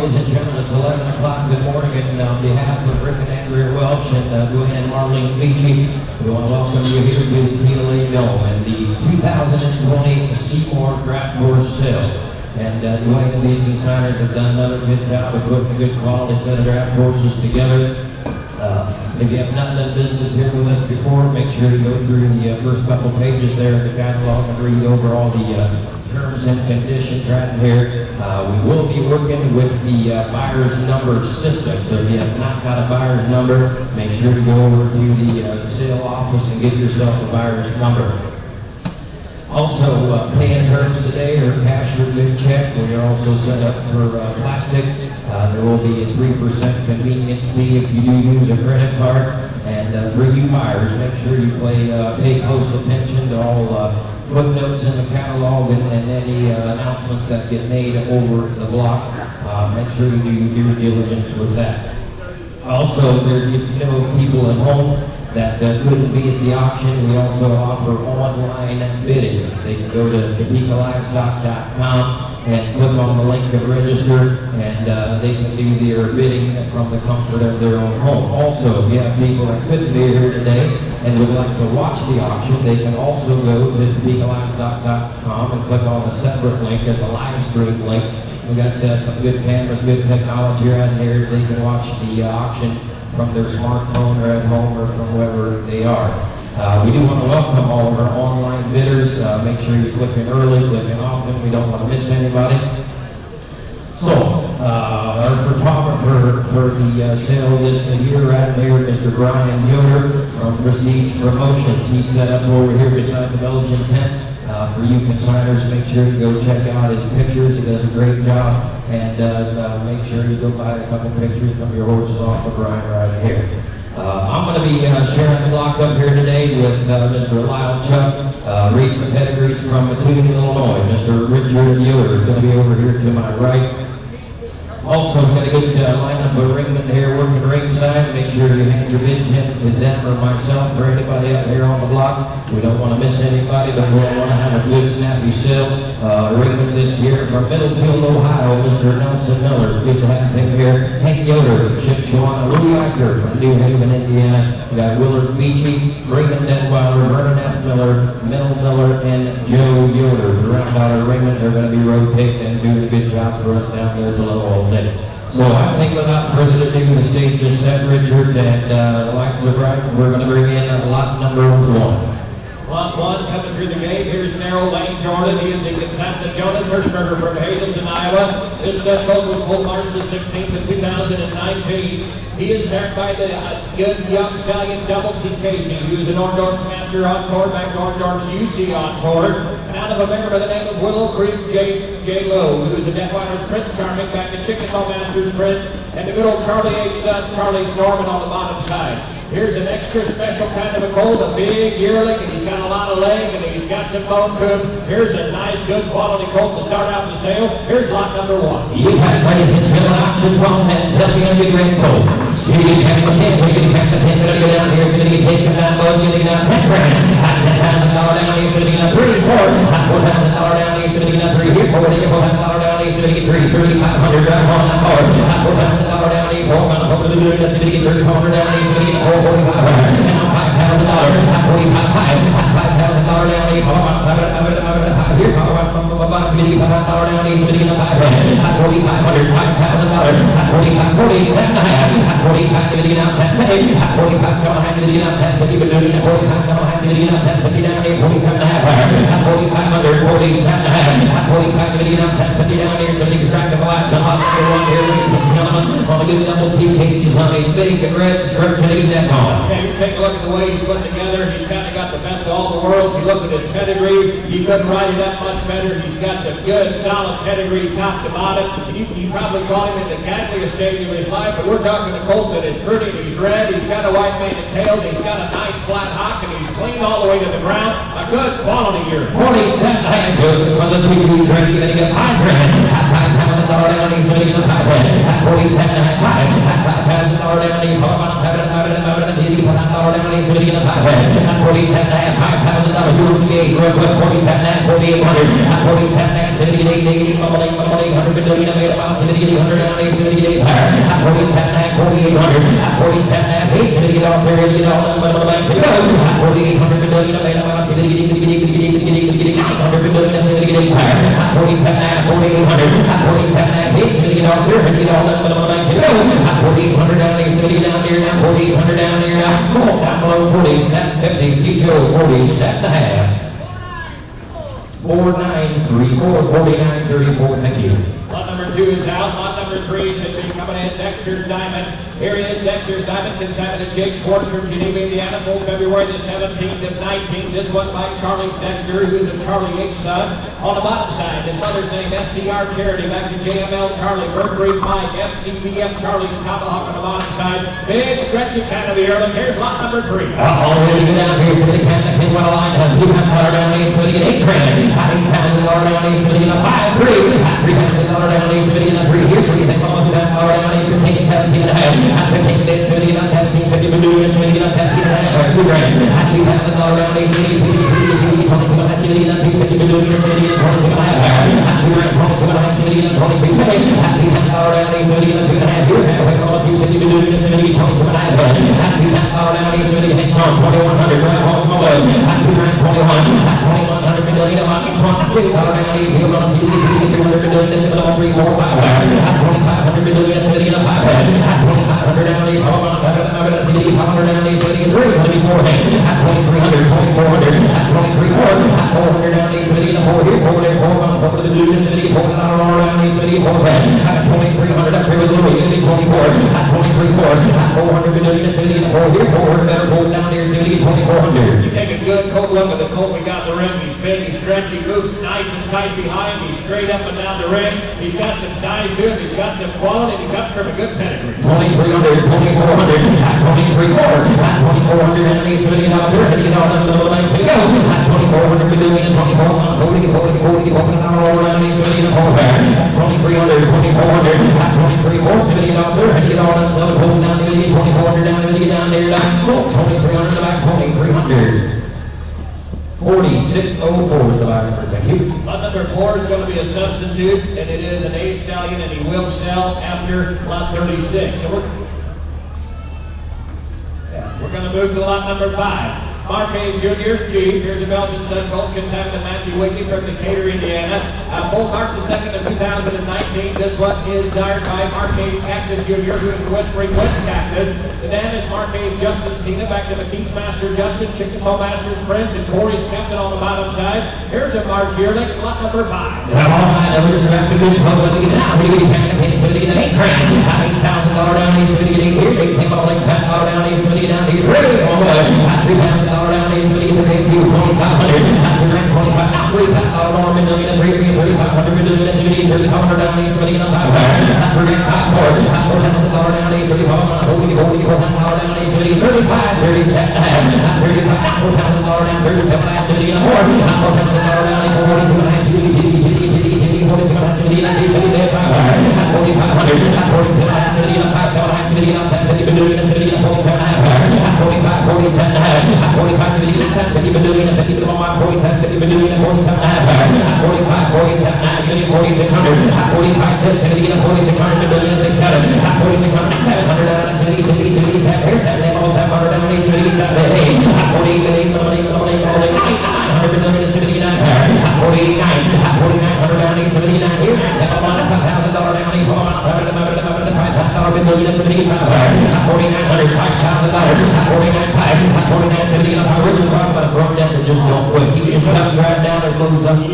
ladies and gentlemen, it's 11 o'clock. Good morning, and on behalf of Rick and Andrea Welch and Dwayne and Marlene Beachy, we want to welcome you here to the TLA Dome and the 2020 Seymour Draft Horse Sale. And Dwayne and these consigners have done another good job of putting a good quality set of draft horses together. If you have not done business here with us before, make sure you go through the first couple pages there in the catalog and read over all the terms and conditions right here. We will be working with the buyer's number system, so if you have not got a buyer's number, make sure you go over to the sale office and get yourself a buyer's number. Also, paying terms today are cash or good check. We are also set up for plastic. There will be a 3% convenience fee if you do use a credit card. And for you buyers, make sure you pay close attention to all footnotes in the catalog and any announcements that get made over the block. Make sure you do your due diligence with that. Also, if you know people at home that couldn't be at the auction, we also offer online bidding. They can go to TopekaLivestock.com and click on the link to register, and they can do their bidding from the comfort of their own home. Also, if you have people that couldn't be here today and would like to watch the auction, they can also go to TopekaLivestock.com and click on a separate link. It's a live stream link. We got some good cameras, good technology right here. They can watch the auction from their smartphone or at home or from wherever they are. We do want to welcome all of our online bidders. Make sure you click in early, click in often. We don't want to miss anybody. So, our photographer for the sale this year right here, Mr. Brian Yoder from Prestige Promotions. He's set up over here beside the Belgian tent. For you consigners, make sure you go check out his pictures. He does a great job. And make sure you go buy a couple pictures from your horses off of Brian right here. I'm going to be sharing the block up here today with Mr. Lyle Chuck, reading the pedigrees from Mattoon, Illinois. Mr. Richard Yoder is going to be over here to my right. Also, we've got a good lineup of ringmen here working ringside. Make sure you hand your bids in to them or myself or anybody out here on the block. We don't want to miss anybody, but we want to have a good, snappy sale. Ringman this year from Middlefield, Ohio, Mr. Nelson Miller. It's good to have him here. Hank Yoder, Chip Joanna, Louis Eicher from New Haven, Indiana. We got Willard Beachy, Raymond Detweiler, Vernon F. Miller, Mel Miller, and Joe Yoder. To round out our ringmen, they're going to be rotating and doing a good job for us down there below all day. So I think without further ado, the stage is set, Richard, and the lights are bright. We're going to bring in lot number 1. Lot 1 coming through the gate. Here's Narrow Lane Jordan. He is in Constanta Jonas Hirschberger from Hazelton, Iowa. This colt was pulled March the 16th of 2019. He is backed by the good young Stallion Double T Casey, who is an Orndorff's Master Encore, back to Orndorff's UC Encore. And out of a member by the name of Willow Creek J. Lowe, who is a Detweiler's Prince Charming, back to Chickasaw Masters Prince, and the good old Charlie H. son, Charlie's Norman on the bottom side. Here's an extra special kind of a colt, a big yearling, and he's got a lot of leg, and he's got some bone to him. Here's a nice, good quality colt to start out the sale. Here's lot number 1. You have, ladies and gentlemen, auction from and tell me a big red colt. See you have the pin, we're going to have the pin, we're going to go down here, it's going to be taken down, both going to get down $10,000 down, he's going to get a $3, $4, $4,000 down, he's going to get a $3, here, $4,000 down, he's going to get $3,500 down on that car, $4,000 down, he's going to get $300 down, he's going to get $4,500, now $5,000, $45,500 down, he's going to here, $5,000 down, he's going to get a $5,000, $4,500, $5,000, $47,500, $45,500, going to get out $7,000, $45,000, going to get out $7,000, even doing it, $45,000, going to get out $7,000 down here, $47,500, $4,500, $47,500, $45,000, going to get out $7,000 down here, going to get track of the lights on lot number 1 here, ladies and gentlemen, on the good double T cases on these big and red stripes and he's that on. Yeah, you take a look at the way he's put together. He's kind of got the best of all the worlds. You look at his pedigree, you couldn't write it that much better. He's got some good, solid pedigree top to bottom. You probably call him in the gadliest stage of his life, but we're talking a colt that is pretty, and he's red, he's got a white mane and tail, he's got a nice flat hock, and he's clean all the way to the ground. A good quality year. $47,500 from the 2-2 train, you're going to get $5,000 down, he's going to get a $5,000, $47,500, $5,000 down, he's going to get a $5,000, $47,500, yours to be real quick, $47,000, $4,800, $47,000, $78,000, $80,000, $100,000, well, 100 down, 8 high, 47, 4800, 47, 8, to get off there, to get all the back to go, 4800 to get away, 900 to get 47, 4800, 47, 8, to get off there, to get all the back to go, 4800 down, 8, to get down here, now 4800 down here, now, down below 47, 50, see Joe, 47 and a half. 4934, 4934, thank you. Lot number 2 is out. Lot number 3 should be coming in. Dexter's Diamond. Here it is. Dexter's Diamond consignment to Jake Schwartz from Geneva, Indiana. Full February the 17th of 19. This one by Charlie Dexter, who is a Charlie H. son. On the bottom side, his mother's name, SCR Charity. Back to JML Charlie. Mercury Mike, SCBM Charlie's Tomahawk on the bottom side. Big stretchy kind of the early. Here's lot number 3. Already down here, so they can't pin one line. $200 down, so they get $8,000. $8,000 down, so they get a 5-3. $3,000 down, so they get a 3. Here's where you think all of that $200 down, so they get 17 and a half. After taking it, so they get a 17, 50, but doing it, so they get a 17 and a half. $2,000. $3,000 down, so they get 22 and a half, so they get 22 and a half. $22 and a half, so they get 22 and a half. $3,000 down, so they get a 2 and a half. You're halfway on 250, but doing it, so they get 22 and a half. $3,000 down, so they get 2100. Right off the boat. 2100 million. I'm $200 down, you're going to see 300 million. This is all 3, 4, 5. 2,500 million. So they get a 5. 2,500 down, you're going to see 500 down, so they get 3. 2,300, 2,400, 2,300, 400 down, so they get a 4 here, 4 there, 4 on 4 to the blue, so they get 4 down all around, so they get 4 back. 2,300 up here with Louis, they get 24. 400 million, so they get 4 here, 400 better, 4 down here, so they get 2,400. You take a good cold look at the colt we got in the ring. He's big, he's stretchy, moves nice and tight behind. He's straight up and down the ring. He's got some size to him. He's got some quality, and he comes from a good pedigree. 2,300, 2,400, 2,300, 2,400, and he's going to get out there, and get all that little line to go. 2,400 million, 2,400, 40, all around, he's going to get a 4 back. 2,300, 2,400, 2,300, so they get out there, and get all that stuff, hold down, they get 2,400 down, they get down there, down, 2,300 back, 2,300. 4604 is the back number. Thank you. Lot number 4 is going to be a substitute, and it is an age stallion, and he will sell after lot 36. So we're going to move to lot number 5. Marquez Junior's Chief. Here's a Belgian stud colt consignment to Matthew Wiggly from Decatur, Indiana. Bull March the 2nd of 2019. This one is sired by Marquez Cactus Jr., who is the Whispering West Cactus. The dam is Marquez Justin Cena, back to McKees Master Justin, Chickasaw Masters Prince, and Corey's Captain on the bottom side. Here's a March Yearling, lot number 5. All right, now we're just about to do $8,000 down, he's going to get $8,000 down, he's going to get 8 here, they take all $8,000 down, he's going to get down here, $3,000 down, he's going to get 2,500, after 925, now $3,000 million, and 3,500 million, and 3,300 down, he's going to get a 5,000, after 954, $4,000 down, he's going to get $44,000 down, he's going to get 35, 37, after 35, $4,000 down, 37, after the 4, $4,000 down, he's 49.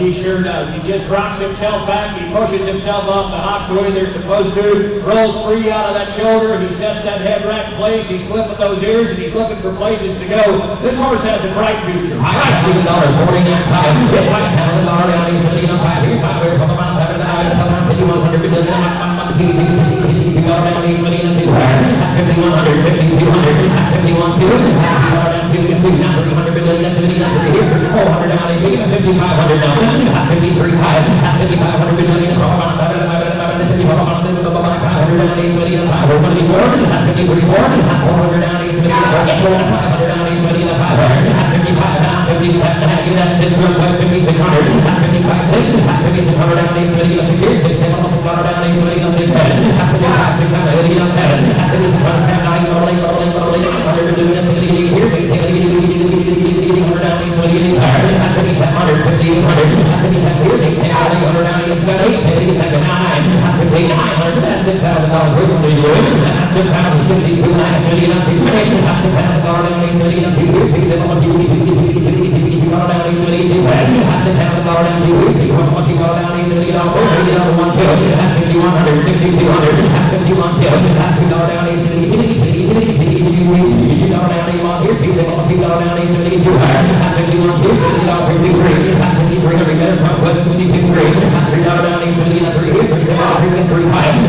He sure does. He just rocks himself back. He pushes himself off the hocks the way they're supposed to. Rolls free out of that shoulder. He sets that head right in place. He's flipping those ears, and he's looking for places to go. This horse has a bright future. $49,000 down, he's going to get a 5 here, 5 here, come on, 5 down, 100 million, 55 57, give that 6 real quick, 5600, 55, 6, 5600 down, 870, 6 years, 6, 7, also got down, 870, 6, 10, 55, 600, 7, 56, 7, 9, rolling, 100, doing it, 70, here, 800 down, 870, 5700, 5800, 57, here, 800 down, 870, 900, that's $6,000 worth of video, that's $6,062, 970, down, 220, that's $6,000 down, 870, down, 250, then $1,250, down, 870, that's $6,000 down, 250, down, 870, down, 480, down, 1 that's 6,100, 6,200, that's 61 kills, that's $2 down, 870, down, 81, here, $2 down, 870, 200, that's 61 kills, $50, 53, that's 6,300, better from what, 62, that's $3 down, 870, that's 3 here, $3, 3, 5,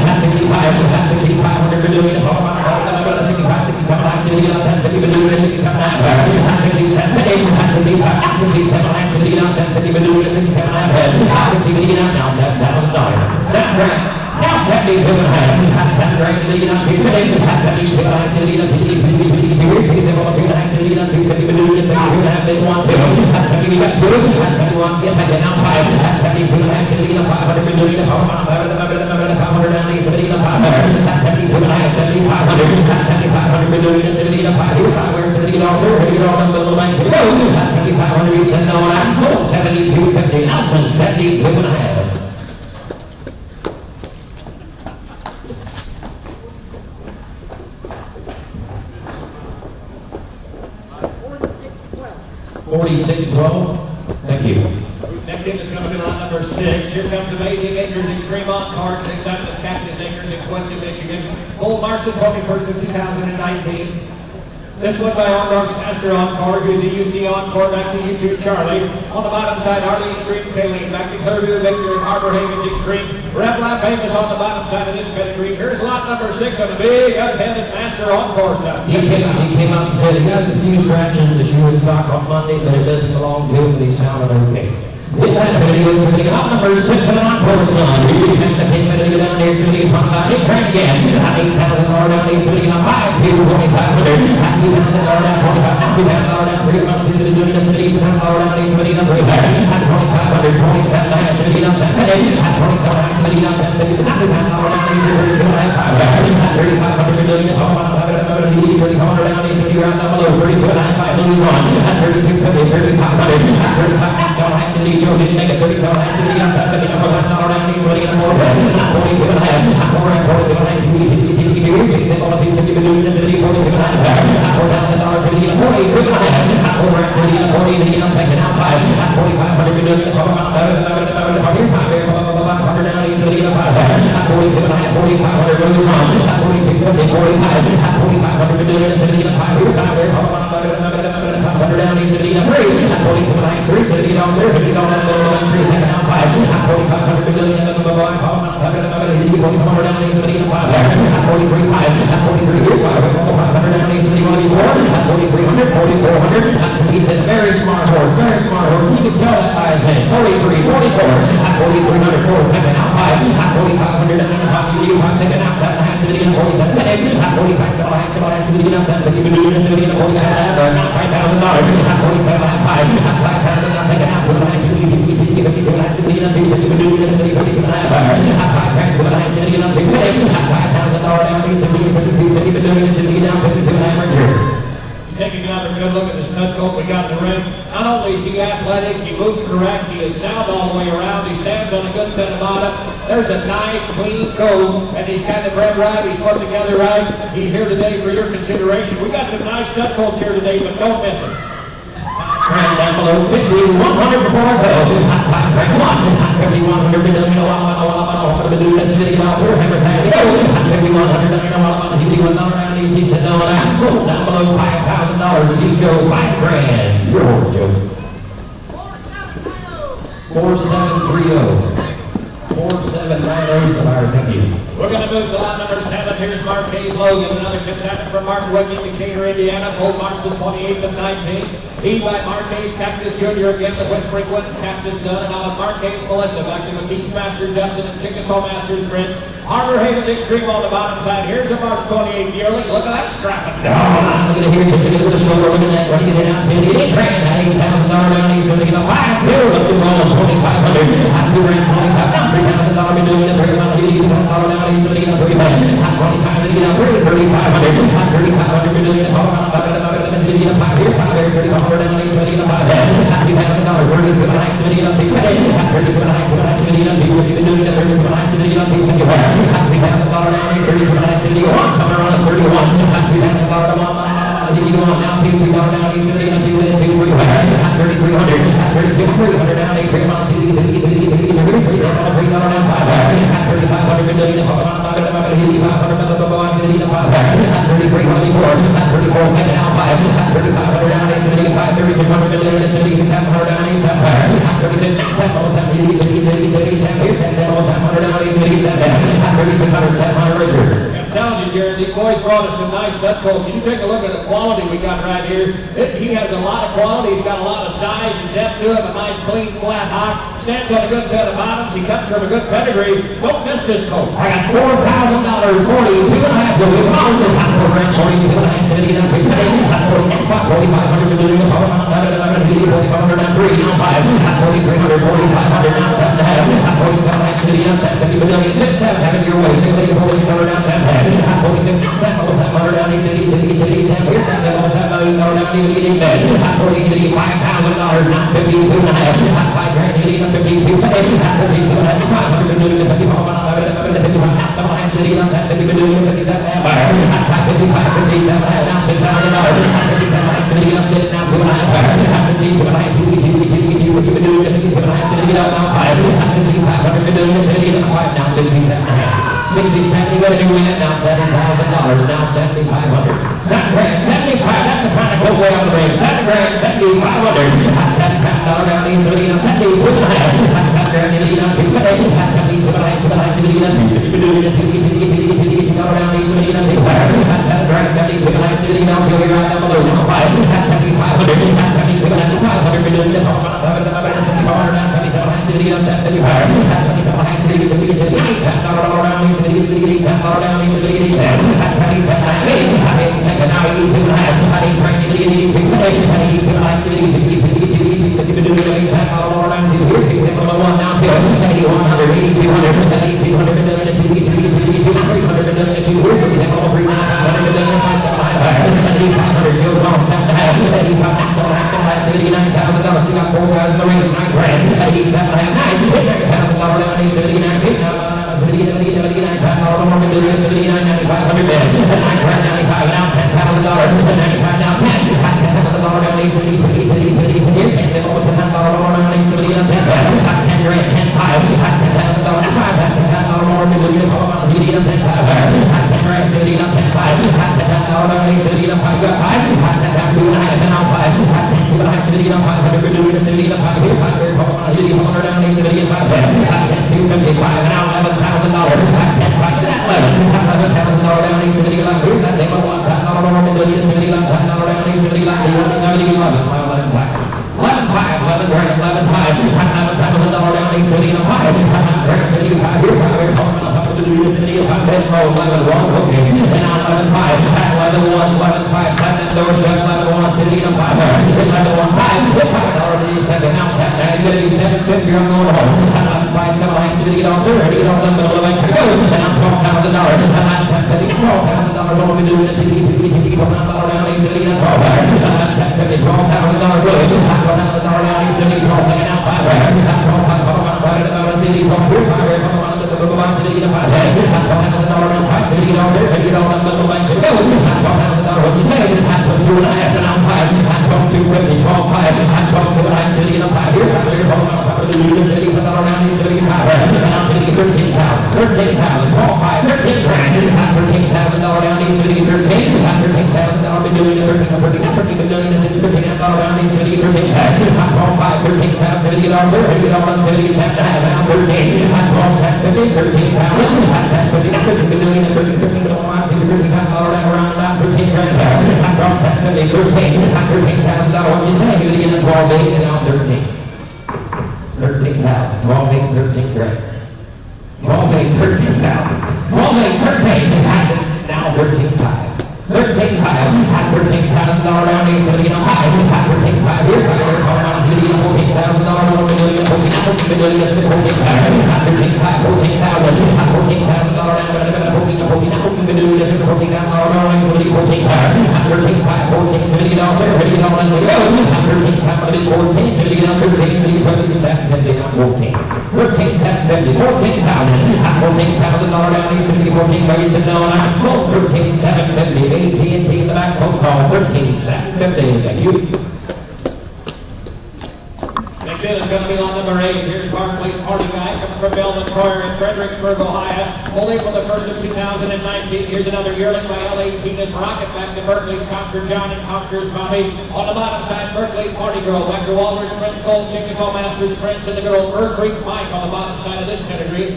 that's 65, that's 6,500, we're doing it, 65, 67, that's 70, that's 70, we're doing it, 67, that's 67, that's 65, that's 67, that's 70, that's 70, we're doing it, 67, that's 60, now $7,000. That's right. Now 72 and a half. That's right. That's 72, that's 72, that's 72, that's 52, that's 72, that's 250, we're doing it, 62 and a half, they want to. That's 70, we got 2, that's 71, yes, I get now 5, that's 72 and a half, 500, we're doing it, 500 down, 870, 500, that's 72 and a half, 7,500, that's 7,500, we're doing it, 70, 5, here, 5, we're 70, all through, here, all done, little bank to go, that's 7,500, you said no, and I'm 72.50, Nelson, 72 and a half. 46-12. Thank you. Next in is going to be line number 6. Here comes Amazing Acres Extreme on card, takes out the Cactus Acres in Quincy, Michigan. Old Marshall 21st of 2019. This one by Arnold's Master Encore, who's a UC Encore, back to YouTube Charlie. On the bottom side, Harley Extreme Kayleen, back to Clearview Victor and Harbor Havens Extreme. Red Lap Famous on the bottom side of this pedigree. Here's lot number 6 on the big unheaded Master Encore side. He came up and said he got a few scratches in the shoe and stock on Monday, but it doesn't belong to him, but he sounded okay. This time, lot number 6 on an Encore son. He came down there to the front line. He cranked again. $8,000 down, he's putting on 5, 2, 2,500. $2,000 down, 25, $2,000 down, 300, $2,000 down, he's putting on 300. $2,500, 27, $2,000 down, 70, $27, down, 70, $2,000 down, he's putting on 500. $3,500, $3,500 down, he's putting on below 32, 95, lose on. $32,50, $3,500, $35, show didn't make a 30 activity on Saturday, $1,000 down, he's running in more bed. 42 and a half, 42 and a half, 42 and a half, 42 and a half, 42 and a half, 40 on second, now 5, 4,500, we're doing it, 500 down, he's running in 5, 42 and a half, 4,500, goes on, 42, 45, 4,500, we're doing it, 70 and 5, here, 500 down, he's running in 3, 42 and a half, 370 down there, $50 down, 4,500 million, $45, $500 down, he's running in 5, 43, 500 down, he's running in 4,300, 4,400, he's a very smart horse, you can tell that by his name, 43, 44, 4,300, 4,500 down, 5, 4,500 down, 5, taking out 7, million, 47, 45, 7, million, 7, million, 47, now $5,000, 47, 5, 5,000 down, taking out 5,000 Taking another good look at the stud colt we got in the ring. Not only is he athletic, he moves correct, he is sound all the way around, he stands on a good set of bottoms. There's a nice, clean coat, and he's kind of bred right, he's put together right. He's here today for your consideration. We got some nice stud colts here today, but don't miss it. Right down below 50, 100 before I go. Hot 1, 5100 million, this video out there, hammers had it. 5100 million, he said no, down below $5,000, he showed $5,000. Your horse, Joe. 4730. 4790 for our thank you. We're going to move to lot number 7. Here's Marquez Logan, another contender from Mark Wicking, Decatur, Indiana. Old Marshall 28th of 19. Beat by Marquez Cactus Jr. against the Whispering Winds Cactus Son, and out of Marquez Melissa, back to McKees Master Justin and Chickasaw Masters Prince. Harbor Havens Extreme on the bottom side. Here's a March 28th yearling. Look at that strapping. to get it here, just to get it with the shoulder, looking at, trying to get it out, $58 grand, $8,000 down, he's going to get a 5-2, let's do all of 2,500, hot 2 grand, 25, down $3,000, be doing it, $31, $80,000 down, he's going to get a 35, hot 25, to get out 3,500, hot 3,500, be doing it, hold on, $5 here, $5 here, $3,500 down, he's going to get a 5, hot $2,000, $32, to get up, $2,000, hot $32, to get up, $2,000, you've been doing it, $32, to get up, $2,000, hot $3,000 down, $32, to get up, coming around at 31, hot $3,000 down, now $2,000 down, he's going to get up, hot 3,300, hot 3,300 down, $3,000 down, $5, hot 3,500, been doing it, hold on, $500, hot 3,300, hot 34, second down, 5, hot 3,500 down, he's going to get 5, 3,600, been doing it, 7,600 down, he's up, hot 36, 7,000, he's going to get 7,000 down, he's going to get 7, hot 3,600, 700, Richard. I'm telling you, Jared, these boys brought us some nice stud colts. You take a look at the quality we got right here. He has a lot of quality. He's got a lot of size and depth to him. A nice, clean, flat hock. Stands on a good set of bottoms. He comes from a good pedigree. Don't miss this colt. I got $4,000, 42 and a half. We'll be on the top of the ranch, 42 and a half. To get up, 4,500, doing it, 4,500 down, 3, down 5, 4,300, 4,500 down, 7 and a half, 47 to get up, 50 million, 6, 7, have it your way, 6,400 down, 10, 46, 700 down, 8, 10, here's that, $7 down, even getting bed, 40, $5,000, not 52 and a half, $5 grand, getting up, 52, 52 and a half, 500, doing it, 55, 57, now 6,000. Now 6 now 2 and a half. 2 and a half. We've been doing this. 2 and a half. Now 5. 6,500. Been doing this. 5 now 67 and a half. 60, 70. We're doing it now. $7,000. Now 7,500. 7 grand. 75. That's the kind of quote way on the range. 7 grand. 7,500. $7,000 down. He's going to get 72 and a half. 7 grand. He's going to get 72 and a half. We've been doing it. $50 down. He's going to get 7 grand. 72 and a half. Now till you're right down below. Now 5, 7,500, 72, 500, been doing it, 7,500, down 77, to get up, 75, 77, to get $8,000 around, to get $8,000 down, to get 8,000, 77, now 82 and a half, 8 grand, to get 82, 82 and a half, to get 82, been doing it, $8,000 around, to get now till 8,100, 8,200, 8,200, been doing it, 300, been doing it, 500, Joe Long, 7 and a half, 85, $89,000. You got 4 guys in the range, 9 grand, 87 and a half, $9,000 down, $13,500. down here, so get on high. After take 5 here, they're calling out $14,000, after take 5, AT&T in the back, phone call, 13,750. Thank you. Next in is going to be on number 8. Here's Barclays Party Guy coming from Belmont Troyer in Fredericksburg, Ohio. Only for the first of 2019. Here's another yearling by L18. This Rocket back to Berkeley's Conquer John and Conquer's Bobby. On the bottom side, Berkeley's Party Girl. Dr. Walters, Prince Gold, Chickasaw Masters, Prince, and the girl Bird Creek Mike on the bottom side of this pedigree.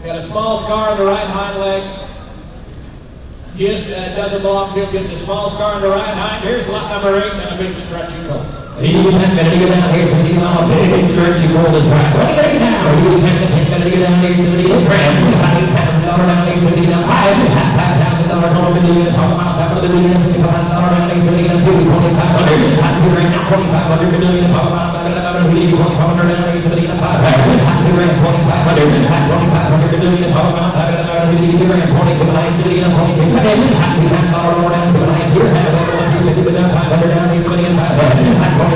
Got a small scar on the right hind leg. Just doesn't belong to him. Gets a small scar on the right hind. Here's lot number 8 and a big stretchy colt. You can't get down here, so you know, big stretchy colt is right. What are you getting down? You can't get down here, so you grand. $5,000 down here, so you know, $5,000 over the unit, talk about top of the unit, $5,000 down here, so you know, $2,500. I'm here right now, $2,500 million, talk about $2,500 down here, so you know, $5,000. I'm here right now, $2,500 million, talk about $2,500, $22,000, so you know, $22,000. $5,000 more down to the line here, $500 down here, so you know, $5,000.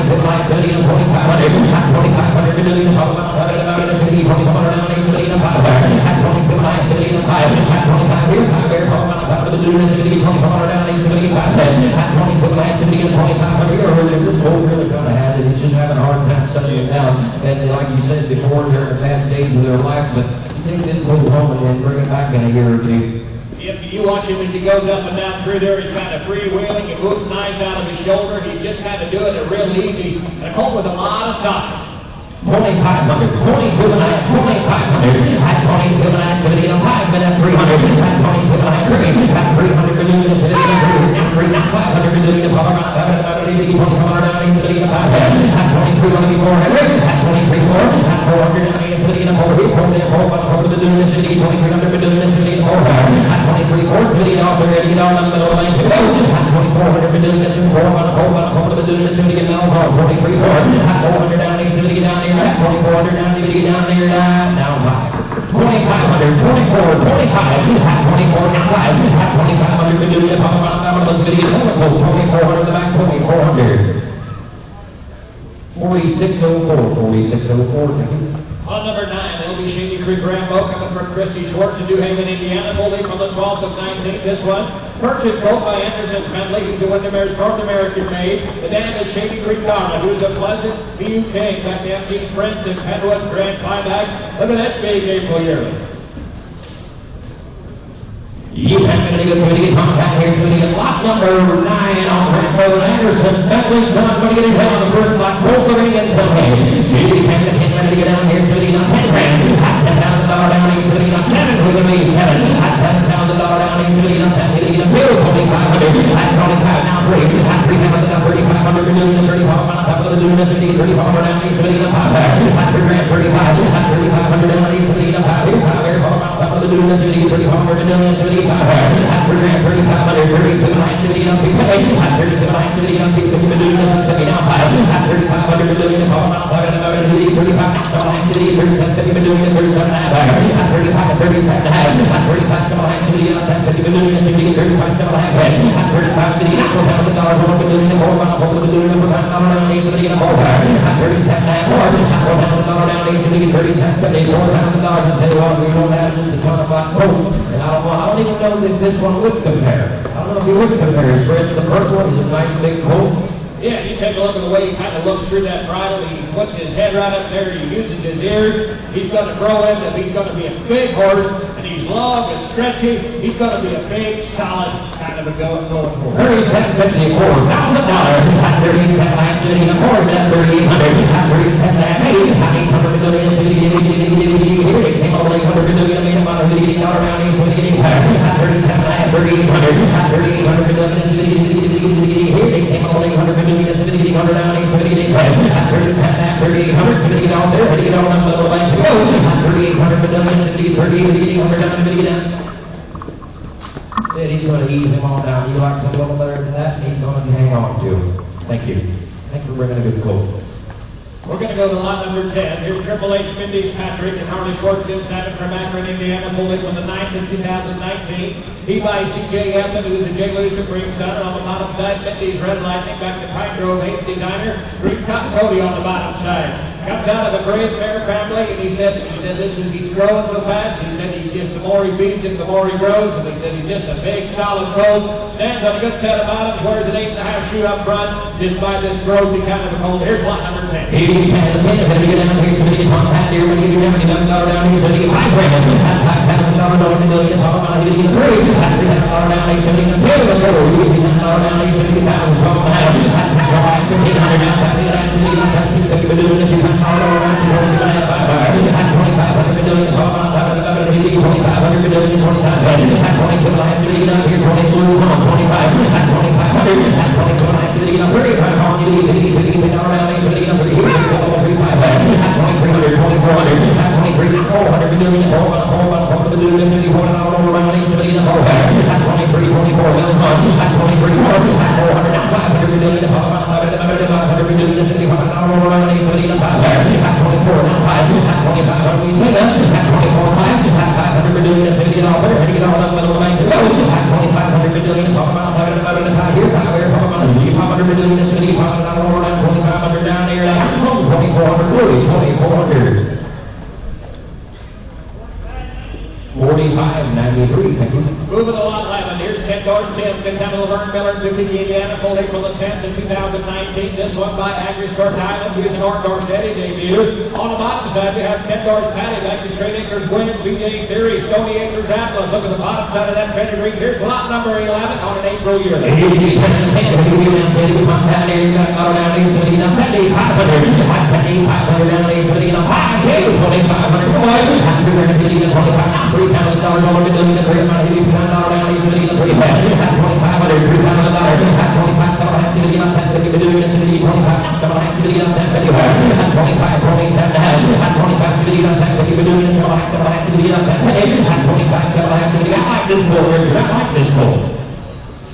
$2,500 million, talk about $2,500, $2,500 down here, so you know, $5,000. $22,000, $25 here, $5 there, talk about $2,500 down here, so you know, $5,000. $22,000, this boat really kind of has it. It's just having a hard time settling it down. And like you said before, they're in the fast days of their life, but you take this boat home and bring it back in a year or two. If you watch him as he goes up and down through there, he's kind of freewheeling. He moves nice out of his shoulder. He's just kind of doing it real easy. And a colt with a lot of size. $2,500, $22,500, $22,500, $5 minutes, $300, $22,500, $300 million, $500 million, $2,500 down here, $2,500, $23,400, $23,400, $400 On number 9, it'll be Shady Creek Rambo coming from Christy Schwartz in New Haven, Indiana, holding from the 12th of 19th. This one, purchased both by Anderson Pendley, who's a Windermere's North American made. The dam is Shady Creek Donna, who's a Pleasant BU King. Got the FG's Prince and Penwood's Grand Climax. Look at that big April yearly. You have been able to get contact here, so we get lot number 9 on Rambo Anderson. Bentley's son, going to get in hell on the first lot, Wolverine and Tony. Shady Canada can't let it get down here, so we get on 10 grand. $10,000 down here, so we get on 7. We're going to be 7. $7,000 down here, so we get on 10. We get on 2. $2,500. $25 now 3. $3,000 now 3,500 million, $35 on top of the balloon, so we get $3,500 down here, so we get on 5. $100 grand, 35. $3,500 down here, so we get on 5. $5 on top of the balloon, so we get $3,500 million, so we get after grand 3,500, 32 activity on 2 pay, 32 activity on 2 50 million, 50 now 5, 3,500 million, call out 5 35 now activity, 37 50 million, 37 half, 35 to 37 half, 35 7 activity on 7 50 million, 35 7 half, 35 50 now $4,000 on the million, 4 on the million, $4,000 down 8 50 and 4, 37 half, $4,000 down 8 50, 37 50, $4,000. I tell you what, we don't have just a ton of boats, and I don't even know if this one would compare. I don't know if you would compare. Fred, the first one is a nice big colt. Yeah, you take a look at the way he kind of looks through that bridle. He puts his head right up there. He uses his ears. He's going to grow into. He's going to be a big horse, and he's long and stretchy. He's going to be a big, solid kind of a going forward. $37.54 $1,000. $37 activity in the forward. That's $3,800. $37 $800 million. Here they came over $800 million. Made about $1 million down here. So they get $37 $3,800. $3,800 million. Here they came over $800 million. $800 down here, $38 $37, $3800, $38 all there, $38 all on the little bank to go, $3800 $38 down, $38 down. Said he's going to ease him all down. he likes it a little better than that, he's going to hang on to it. Thank you. Thanks for bringing a good quote. We're going to go to lot number 10. Here's Triple H Mindy's Patrick and Harley Schwartzman, 7 from Akron, Indiana, pulled in with the 9th in 2019. He by C.J. Anthony, who's a J. Louis Supreme son. On the bottom side, Mindy's Red Lightning back to Pine Grove Ace Designer. Green Cotton Cody on the bottom side. Comes out of a great mare family, and he said he's growing so fast. He said the more he feeds him, the more he grows. And he said he's just a big, solid colt. Stands on a good set of bottoms, wears an 8.5 shoe up front. Just by this growth, he kind of a colt. Here's lot number 10. He has a minute, but he get down here, somebody gets on that there, when he gets down, he doesn't go down here, somebody gets $5 grand. $5,000 over $1 million, talk about it, he gets $3. $3,000 down here, somebody gets $2. $2,000 down here, somebody gets $1,000. Talk about it. $1,500 now, somebody gets $1,000. $1,000 been doing this, $2,000 around, $2,000 $500 been doing it, talk about it, $2,500 been doing it, $25 $22 last year, get out here, 20 blues on 25, $2,500, $22 last year, get up $35 on you, $50 down here, somebody get up $3,500, $2,300, $2,400, $2,300, $400 been doing it, $400 been doing this, $54 around, somebody get up $400, $23, $24, Mills on, $23, $400, now $500 been doing it, $500 been doing this, $55 around, somebody get up $500, $24, now $500, we say that, $24, $500 been doing this, somebody get all there, ready to get all up, middle of the bank to go, $2,500 been doing it, talk about $500 here, $500 been doing this, somebody get $500 around, $2,500 down here, $2,400, $2,400. 45.93, thank you. Moving along, 11. Here's Ken Dor's 10. Fitz Hamel Laverne Miller, Topeka, Indiana, pulled April the 10th in 2019. This one by AgriSport Highland, using Orndorff City debut. On the bottom side, we have Ken Dor's Patty, back to Straight Acres Win, BJ Theory, Stony Acres Atlas. Look at the bottom side of that pedigree. Here's lot number 11 on an April yearly. $3,000 over $1 million, $3,500 down, $3,500, $3,500, $25,000, $25,000, activity on Saturday, $25,000, activity on Saturday, $25,000, 27 $25,000, activity on Saturday, activity on Saturday, $25,000, activity. I like this bull, Richard. I like this bull.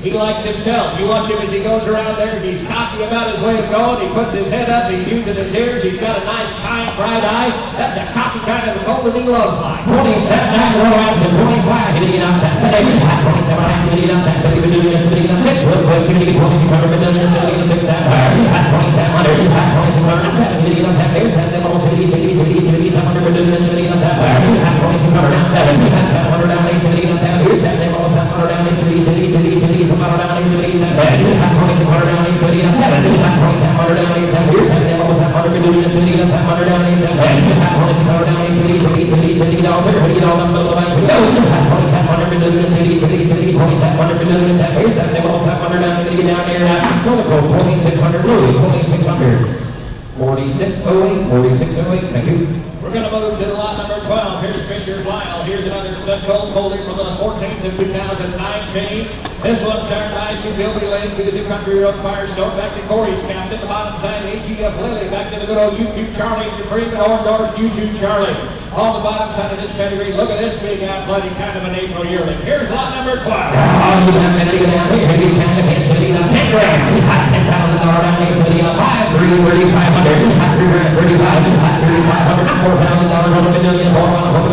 He likes himself. You watch him as he goes around there. He's cocky about his way of going. He puts his head up. He's using his ears. He's got a nice, kind, bright eye. That's a cocky kind of a colt that he loves like. 27, 25, getting it on Saturday. 27, activity on Saturday. We've been doing this, getting on 6. Real quick, getting it 2,600, been doing this, getting on 6 Saturday. 2,700, 2,600, getting on Saturday. Saturday, almost 700, been doing this, getting on Saturday. 2,600 down 7. 700 down 8, getting on Saturday. Saturday, almost 700 down 8, getting $27 down 8, getting on Saturday. 2,600 down 8, getting on Saturday. 2,700 down 8, Saturday, almost 700, been doing this, getting on 700 down 8, Saturday. 2,600 down 8, getting all there, getting all down the middle of the bank. 2,700 been doing this, getting 2,700 been doing this, Saturday, almost 700 down, getting down there. Going to go 2,600 blue, 2,600. 4608, 4608, thank you. We're going to move to lot number 12. Here's Fisher's Lyle. Here's another stud colt holding from the 14th of 2019. This one's started by Bilby Lane, Music Country Road, Firestone, back to Corey's captain. The bottom side, AGF Lily, back to the good old YouTube Charlie Supreme and Orndorff's YouTube Charlie. On the bottom side of this pedigree, look at this big athletic kind of an April yearling. Here's lot number 12. You have to get down here, you kind of hit $10,000 down here, $500, 3,500, 3,500, $4,000 over $1 million, $4,500 down,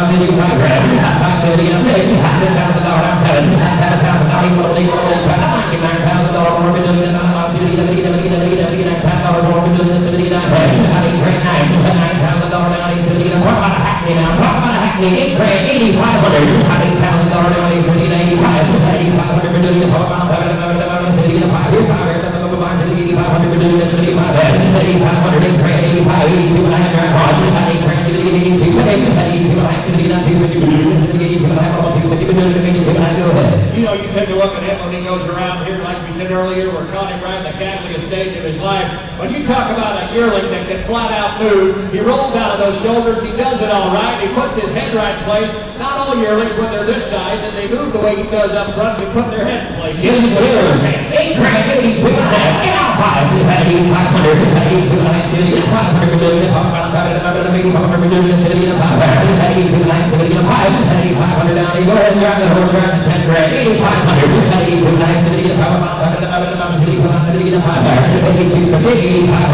$5,500 down 6, $10,000 down 7, $10,000 equal $99,000 over $1 million, You know, you take a look at him when he goes around here, like we said earlier, we're caught him right in the cackliest stage of his life. When you talk about a yearling that can flat out move, he rolls out of those shoulders, he does it all right, he puts his head right in place. Not all yearlings, when they're this size and they move the way he does up front, they put their head in place. Here's the cheers. 8 grand, 82 and a half. Get out 5. 500. 82 and a half. 500 million. 500 million. 82 and a half. 500 down. Go ahead and drive the horse around to 10 grand. 8,500. 82 and a half. 82 and a half. 82 and a half. 82 and a half. 82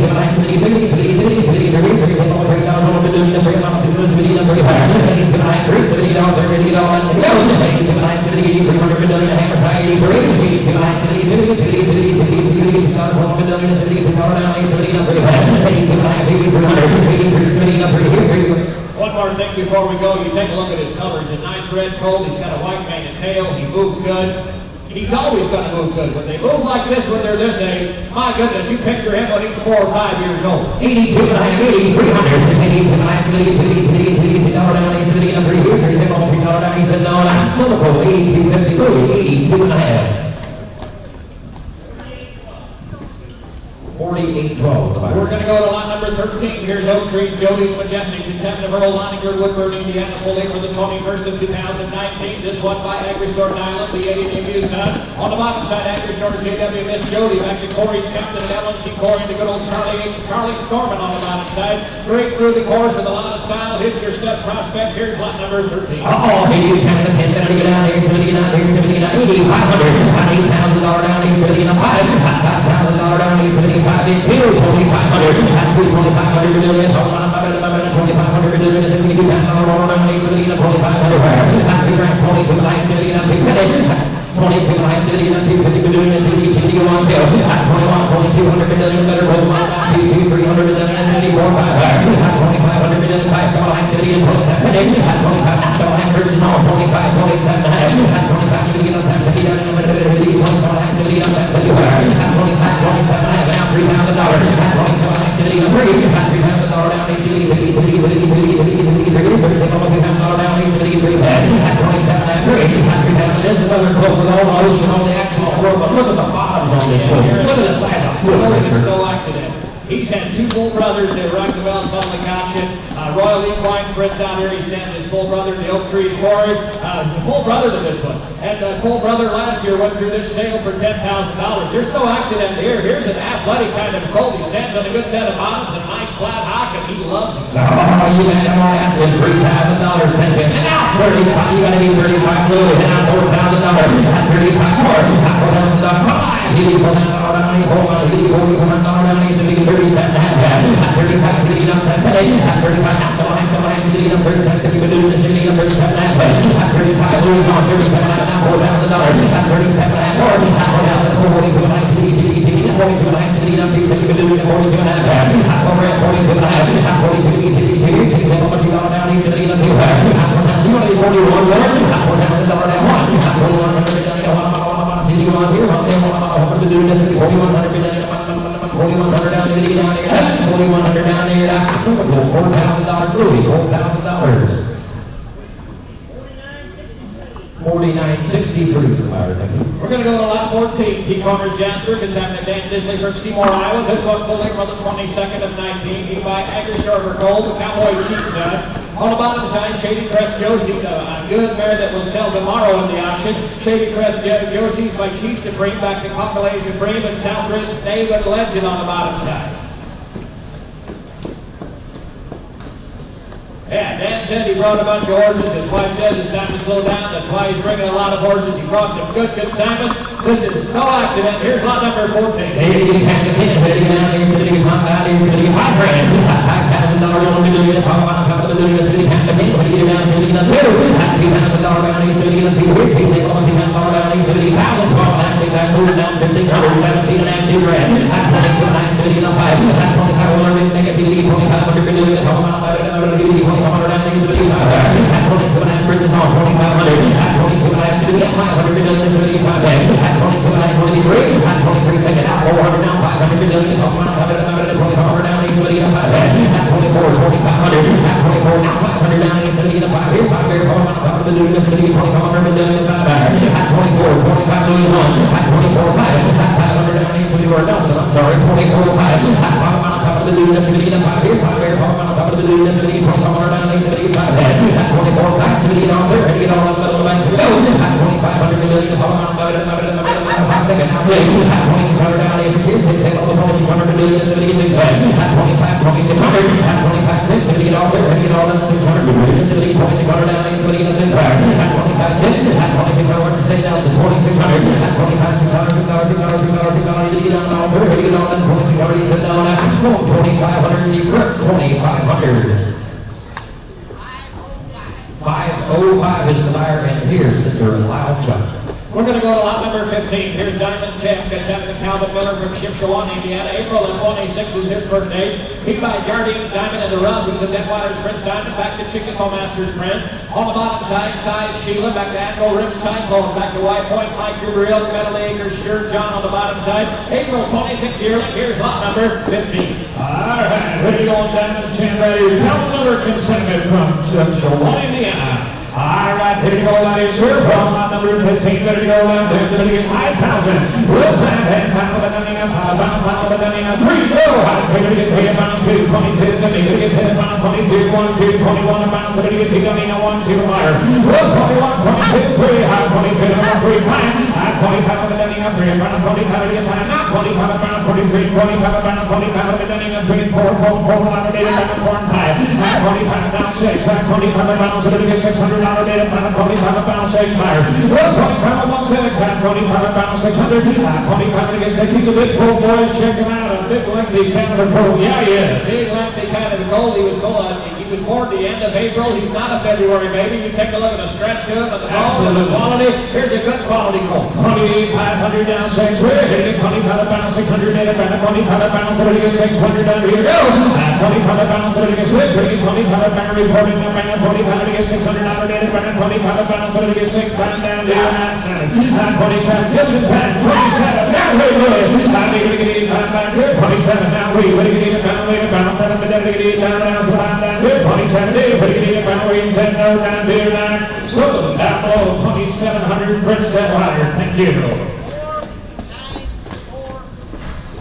and a half. One more thing before we go, you take a look at his colors. A nice red colt, he's got a white mane and tail, he moves good. He's always going to move good. When they move like this when they're this age, my goodness, you picture him when he's 4 or 5 years old. 82 and a half, 8,300, 82 and a half, 82 down, 82 and a half, he said, no, I'm typical, 82, 52, 82 and a half. 48-12. We're going to go to lot number 13. Here's Oak Trees, Jody's Majestic, conception of Earl Leininger, Woodburn, Indiana, fully for the 21st of 2019. This one by Agri-Store Island, the Eddie debut son. On the bottom side, Agri-Store JW Miss Jody, back to Corey's Captain and Ellen C. Corey, to good old Charlie H. Charlie Storman on the bottom side. Great through the course with a lot of style. Hits your step prospect. Here's lot number 13. Oh, he's kind of a pin. Get out here, 70 down, 80, 500, $8,000 down, he's 70 and a $5,000 down, he's 75. 5,200, 2,500 million, 2,500 million, 72,000 down, 2,500, 22 life, 70 and 22 life, 70 and 250 million, 70, 21, 2,200 million, better hold my 300 million, 74, 2,500 million, 5, 70 and 27, 25, so I purchase all 25, 27, 25 million, 70, no accident. He's had 2 full brothers that rock the bell public auction. Royal Equine Fritz out here, he stands his full brother, the Oak Trees Warrior. He's a full brother to this one. And full brother last year went through this sale for $10,000. There's no accident here. Here's an athletic kind of colt. He stands on a good set of bottoms and a nice flat hock, and he loves it. Oh, you got my ass with $3,000, and now 35, you got to be 35 blue, and now $4,000, at 35 more, $4,000, $49.63 We're going to go to lot 14. T-Corners Jasper, consignment Dan Disley from Seymour, Iowa. This one fully for the 22nd of 19. He by Agri-Store for Gold, the Cowboy Cheap side. On the bottom side, Shady Crest Josie, a good mare that will sell tomorrow in the auction. Shady Crest Josie's by Chief Supreme, back to Cockaway Supreme, and Southridge David Legend on the bottom side. Yeah, Dan said he brought a bunch of horses. His wife says it's time to slow down. That's why he's bringing a lot of horses. He brought some good consignments. This is no accident. Here's lot number 14. get 500 million, it's going to get 5 back. At 22, at 23, at 23, take it out, 400 now, 500 million, come on, 500 down, it's going to get 5 back. At 24, 2500, at 24, now 500 down, it's going to get 5 here, 5 here, come on, 500 million, it's going to get 2500 million, 5 back. At 24, 25 million, at 24, 5, at 500 down, it's going to get Nelson, I'm sorry, 24, 5, at 5 million, it's going to get 5 here, 5 here, come on, 500 million, it's going to get 2500 down, it's going to get 5 back. At 24, 5, it's going to get on there, and get all up the bank to go. At 2500 million, come on, 5, at 2600 down, it's here, 6, take all the 2600 million, it's going to get 6 back. At 25, 2600, at 25, 6, it's going to get all there, and get all up 600 million, it's going to get 2600 down, it's going to get 6 back. At 25, 6, at 2600, what's the same now, it's 2600, at 25, 600, 600, 600, 600, 600, to get on all there, to get all that 2600, it's down at 2500, see, Kurtz, 2500. 505 is the buyer, and here's Mr. Loudchuck. We're going to go to lot number 15. Here's Diamond Champ. Gets out of the Calvin Miller from Shipshawana, Indiana. April of 26 is his birthday. He by Jardine's Diamond and the Rub, who's a Detweiler's Prince Diamond. Back to Chickasaw Masters Prince. On the bottom side, Sheila. Back to Anvil Rim Cyclone. Back to White Point, Mike Gabriel. Metal Acres, Sure John on the bottom side. April 26 yearling. Here's lot number 15. All right, ready to go on Diamond Champ. Ready. Calvin Miller consignment from Shipshawana, Indiana. All right, here we go, ladies, here from lot number 15, ready to go, down there, going to get 5,000. With that, and pound of the dunning up, pound of the dunning up, 3, go. High, going to get paid about 2, 22, then they're going to get paid about 22, 1, 2, 21, about, so they're going to get paid on 1, 2, higher. With 21, 22, 3, high, 22, number 3, 5, high, 25 of the dunning up, 3, about 25 to get high, not 25, about 43, 25, about 25 of the dunning up, 3, 4, 4, 4, 5, 8, about 4, and 5, high, 25, down 6, high, 25, about, so they're going to get 600. Data about 25 about 6 higher. Well, 25 about 6, 25 about 600. 25 to get 60. The big bull boys, check him out. A big lengthy Canada bull. Yeah, yeah. Big lengthy Canada bull. He was born the end of April. He's not a February baby. You take a look at the stretch to him and the bone and the quality. Here's a good quality colt. 28,500 down 6. We're hitting 25 about 600. Data about 25 about 30 to 600 down here. Go. 25 about 30 to 6. 25 about reporting the man. 45 to get 600. Data about 25 about 30 to 6. Down here. 27. Just in time. 27. Now we good. I'm going to get 85 back here. 27. Now we. We're going to get about 7. But then we get down here. 27 days, but you need a power and said no down here now. So down below 2,700 Prince Detweiler. Thank you.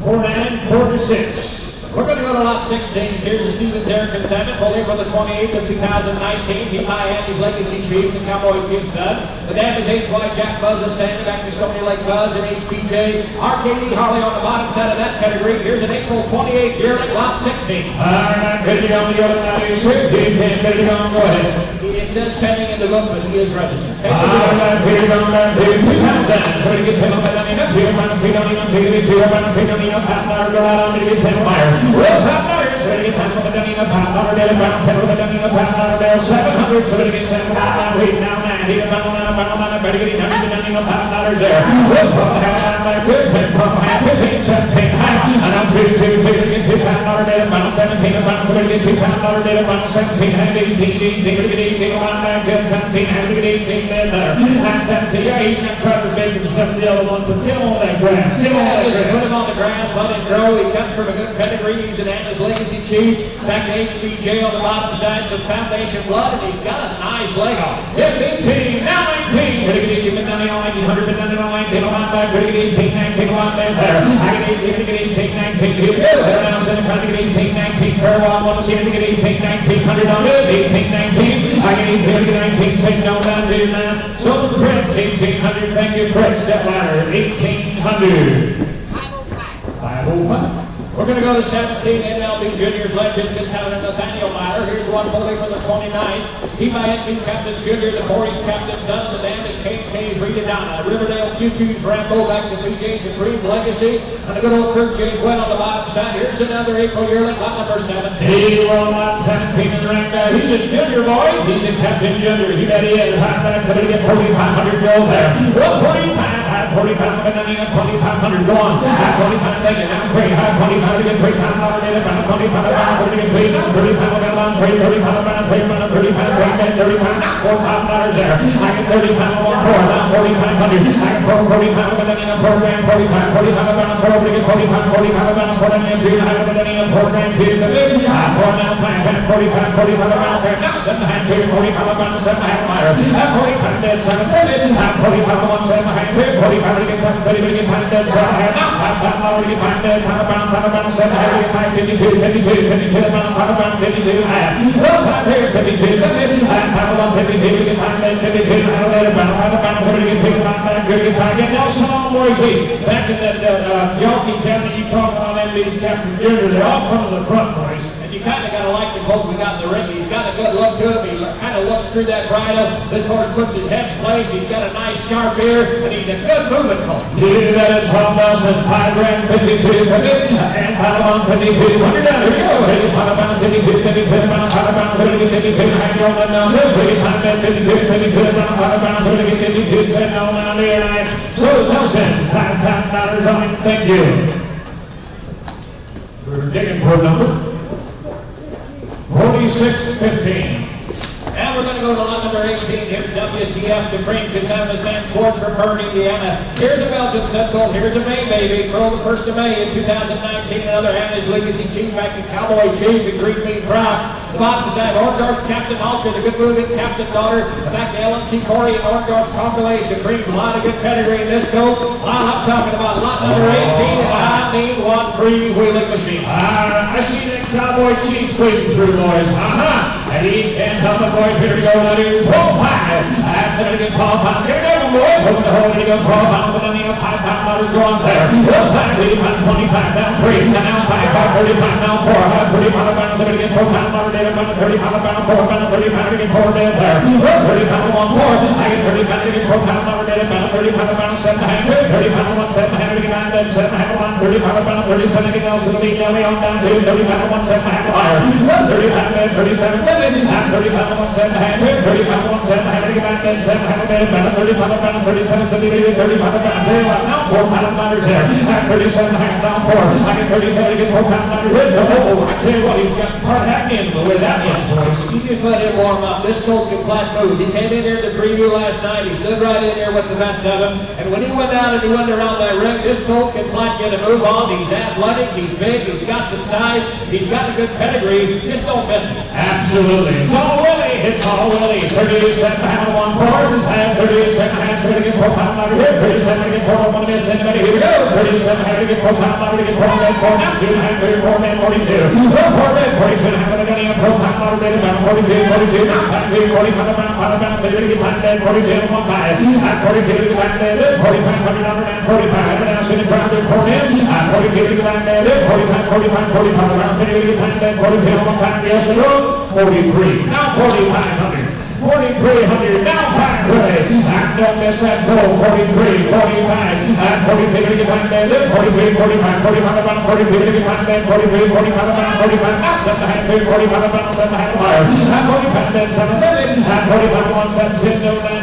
4946. We're going to go to lot 16. Here's a Stephen Derrick consignment, holding for the 28th of 2019. He by Andy's Legacy Chief, the Cowboy Chief stud. The dam is HY Jack Buzz of Sandy, back to Stony Lake Buzz and HBJ. RKD Harley on the bottom side of that pedigree. Here's an April 28th yearling, lot 16. All right, good to go on the other now. He's here. Good to go on. Go ahead. It says pending in the book, but he is registered. All right, good to go on. 2,000. So we get 10 on that. 2 on 2 on 2 on 2 on $5 go out on to get 10 fire. Well, $5, so we get 10 on the dunning of $5 there, about 10 on the dunning of $5 there, 700, so we get 7 now, wait, now, 90, about 9, better get 100 the dunning of $5 there. Well, half, like 10, from half, 15, 17, half, and I'm 2, we get $2 there, about 17, about, so we get $2 there, about 17, half, 18, we get 18, about 9, 17, half, we get 18 there, and 17, you're eating that butter, bacon, 7 the other one, to get on that grass, get on that grass. Put him on the grass, let him grow. He comes from a good pedigree. He's an Andy's Legacy Chief. Back to HBJ on the bottom side, some foundation blood, and he's got a nice leg on him. Yes, 18, now 19. Ready to get even down on 1900, but down on 19, on my back. Ready to get 18, 19, on there. I get 18, 19, here we go. There now, 7, trying to get 18, 19, per one. Want to see him to get 18, 1900 on it. 18, 19. I get 18, 19, say no down there now. So, Prince, 1800. Thank you, Prince Detweiler, 1800. 505. We're going to go to 17 NLB Juniors legend, gets out of Nathaniel Myler. Here's one holding for the 29th. He by NB Captain Junior, the 40s Captain Son of the dam is K's Rita Donna. Riverdale Q2's Rambo, back to BJ Supreme Legacy. And a good old Kurt J. Gwen on the bottom side. Here's another April yearling, lot number 17. He will lot 17 in the ring. He's a junior, boys. He's a Captain Junior. He bet he is. High back, so we get 4,500 gold there. Well, 45. At 40 pounds, and then at 2,500, go on. At 40 pounds, take it down, 3. At 20 pounds, again, 3 pounds, dollar, get it down, 20 pounds, down, 30 again, 3, 30 pounds, get down, 3, 30 pounds, down, 3 pounds, 30 pounds, 30 pounds, $4,000 there. I get 30 pounds, 1, 4, down, 4,500. I get 40 pounds, and then at 4 grand, 40 pounds, 40 pounds, down, 4, again, 40 pounds, 40 pounds, down, 4, and then 2, and then at 4 grand, 2, the big, at 4 now, 5 pounds, 40 pounds, 40 pounds, down, there, now, 7 hand, 2, 40 pounds, down, 7 hand, higher. At 40 pounds, dead, 7, 30, at 40 pounds, 1, 7 hand, 2, 40 pounds, again, 7, 30, again, 5, dead, 7 hand, now, 5 pounds, dollar, again, 5, dead, pound, 7 hand, again, 5, 52, 52, pound, 52, half. 5 here, 52, 50, pound, 1, 52, again, 5, dead, 52, pound, later, pound, 7, again, 2, pound, 5, again, 5, again, now, small boys, back in that jockey cabinet you talk about MD's Captain Junior, they all come to the front, boys. You kind of got to like the colt we got in the ring. He's got a good look to him. He kind of looks through that bridle. This horse puts his head in place. He's got a nice sharp ear, and he's a good moving colt. You bet it's 12,000, 5 grand, 52, 50, and pound 52. When you're down, here we go. Hey, pound 52, 52, pound 52, hang on down, 50, pound 52, 52, pound 52, send on down there, so Nelson, $5,000 on it. Thank you. We're digging for a number. 46-15. Now we're going to go to lot number 18 here, WCF Supreme Consumer Sam Schwartz from Bern, Indiana. Here's a Belgian stud colt. Here's a May baby. Grown the 1st of May in 2019. Another Hannah's Legacy Chief back to Cowboy Chief and Green Bean Proud. The bottom side, Orndorff's Captain Halter, the good moving Captain Daughter. Back to LMC Corey and Orndorff's compilation. Brings a lot of good pedigree in this colt. I'm talking about lot number 18, and I mean one free-wheeling machine. I see that Cowboy Chief's bleeding through, boys. And he can't help it, boys. Here we go, now do 12 pounds. That's it again, 12 pounds. Here we go, boys. Hold the hold it again, 12 pounds. But then you have $5 go on there. 5, 25, down 3. Now 5, 35, now 4. 35 pounds. It again, 4 pounds. 35 pounds, 4 pounds. 30 pounds again, 4 dead there. 30 pounds, 1, 4. I get 30 pounds again, 4 pounds. 35 pounds, 7 hand. 30 pounds, 1, 7 hand. Again, 9 dead, 7 hand, 1. 35 pounds, 37 again, Nelson. The lead now, on down to 30 pounds, 1, 7 hand. Higher. 30 pounds, 37, 30 pounds, 1, 7 hand. 30 pounds, 1, 7 hand. Again, 9 dead, 7 hand. 30 pounds, 37, 30 pounds. Now 4 pounds there. 37 hand, down 4. I get 37 again, 4 pounds. Oh, I tell you what, he's got part half in, but with that one, boys. You just let him warm up. This colt can flat move. He came in here to the preview last night. He stood right in there with the best of them. And when he went out and he went around that ring, this colt can flat get a move on. He's athletic. He's big. He's got some size. He's got a good pedigree. Just don't miss him. Absolutely. It's all Willie. It's all Willie. 37 pound, 1, 4. And 37 hands. 7 again, 4 pound louder here. 37 again, 4. I want to miss anybody. Here we go. 37 hands again, 4 pound louder again. 4 men, 4 now. 2 and 3, 4 men, 42. 4 men, 42. And I'm going to get 4 pound louder again. 42, 42. Now 5, 45 pound. 30 again, 5 dead. 42, 1, 5. And 42 again, 5 dead. 45, 100 and 45. And now sitting around is 4 men. And 42 again, 5 dead. 45, 45, 45. Around 30 again, 5 dead. 42, 1, 5. Yes, the road. 43. Now 4,500. 4,300. Now 5 play. And don't miss that goal. 43, 45. And 43 to get 5 dead. 43, 45, 45 around 43 to get 5 dead. 43, 45 around 45. Now 7 hand 45 around 7 hand higher. And 45 dead 7 dead. And 45 1 7 10 no 9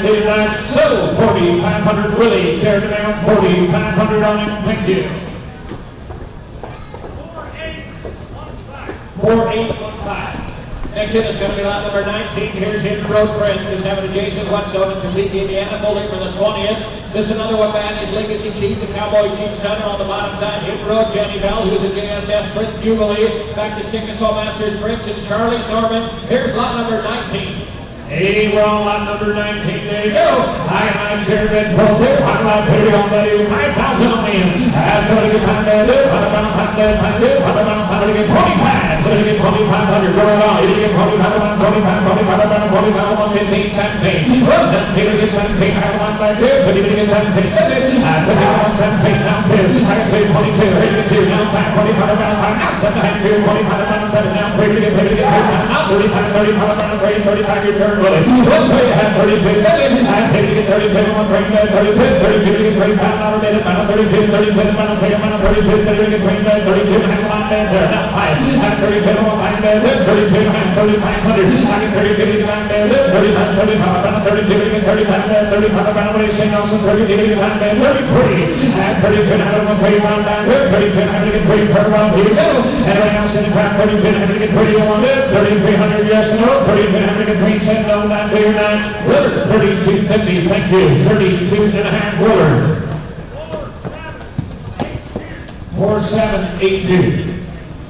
So 4,500 Willie carried it down. 4,500 on him. Thank you. 4815. Next in is going to be lot number 19. Here's Hidden Road Prince. It's having a Jason Whetstone in Topeka, Indiana, holding for the 20th. This is another one man, his Legacy Chief, the Cowboy Chief Center on the bottom side. Hidden Road, Jenny Bell, who's a JSS Prince Jubilee. Back to Chickasaw Masters Prince and Charlie's Norman. Here's lot number 19. Hey, we're on lot number 19. There you go. I chair red pull there. I'm like, here we go. 5,000 on me. That's what I get time to do. How about 25? So you get 2,500. Go around. You get 25, 15, 17. 17 to get 17. I have one back there. 50 to get 17. I put it on 17. Now 2. I got 3, 22. Here you get 2. Now 5, 25 around 5. Now 7 hand 2. 25 around 7. Now 3 to get 3 to get 2. Now 35 around 3. 35 your turn. Willie. 1 3 to have 32. And 50 to get 32. one, bring that 32, 35, final bid, final 32, 37, final clear, final 32, 30, bring that 32, and a line bid there, not high. At 32, one line bid, 32, and 3,500. I get 32, line bid, 35, 35, final 32, 35, 35, final bid, St. Nelson, 32, line bid, 33. At 32, and I don't pay one down there, 32, and I get 3 per round, here we go. And right now, sitting back, 32, and I get 31 bid, 3,300, yes and no, 32, and I get 3 cents, no, 9, 9, Willard, 32.50, thank you, 32 and a half, Willard. 4782.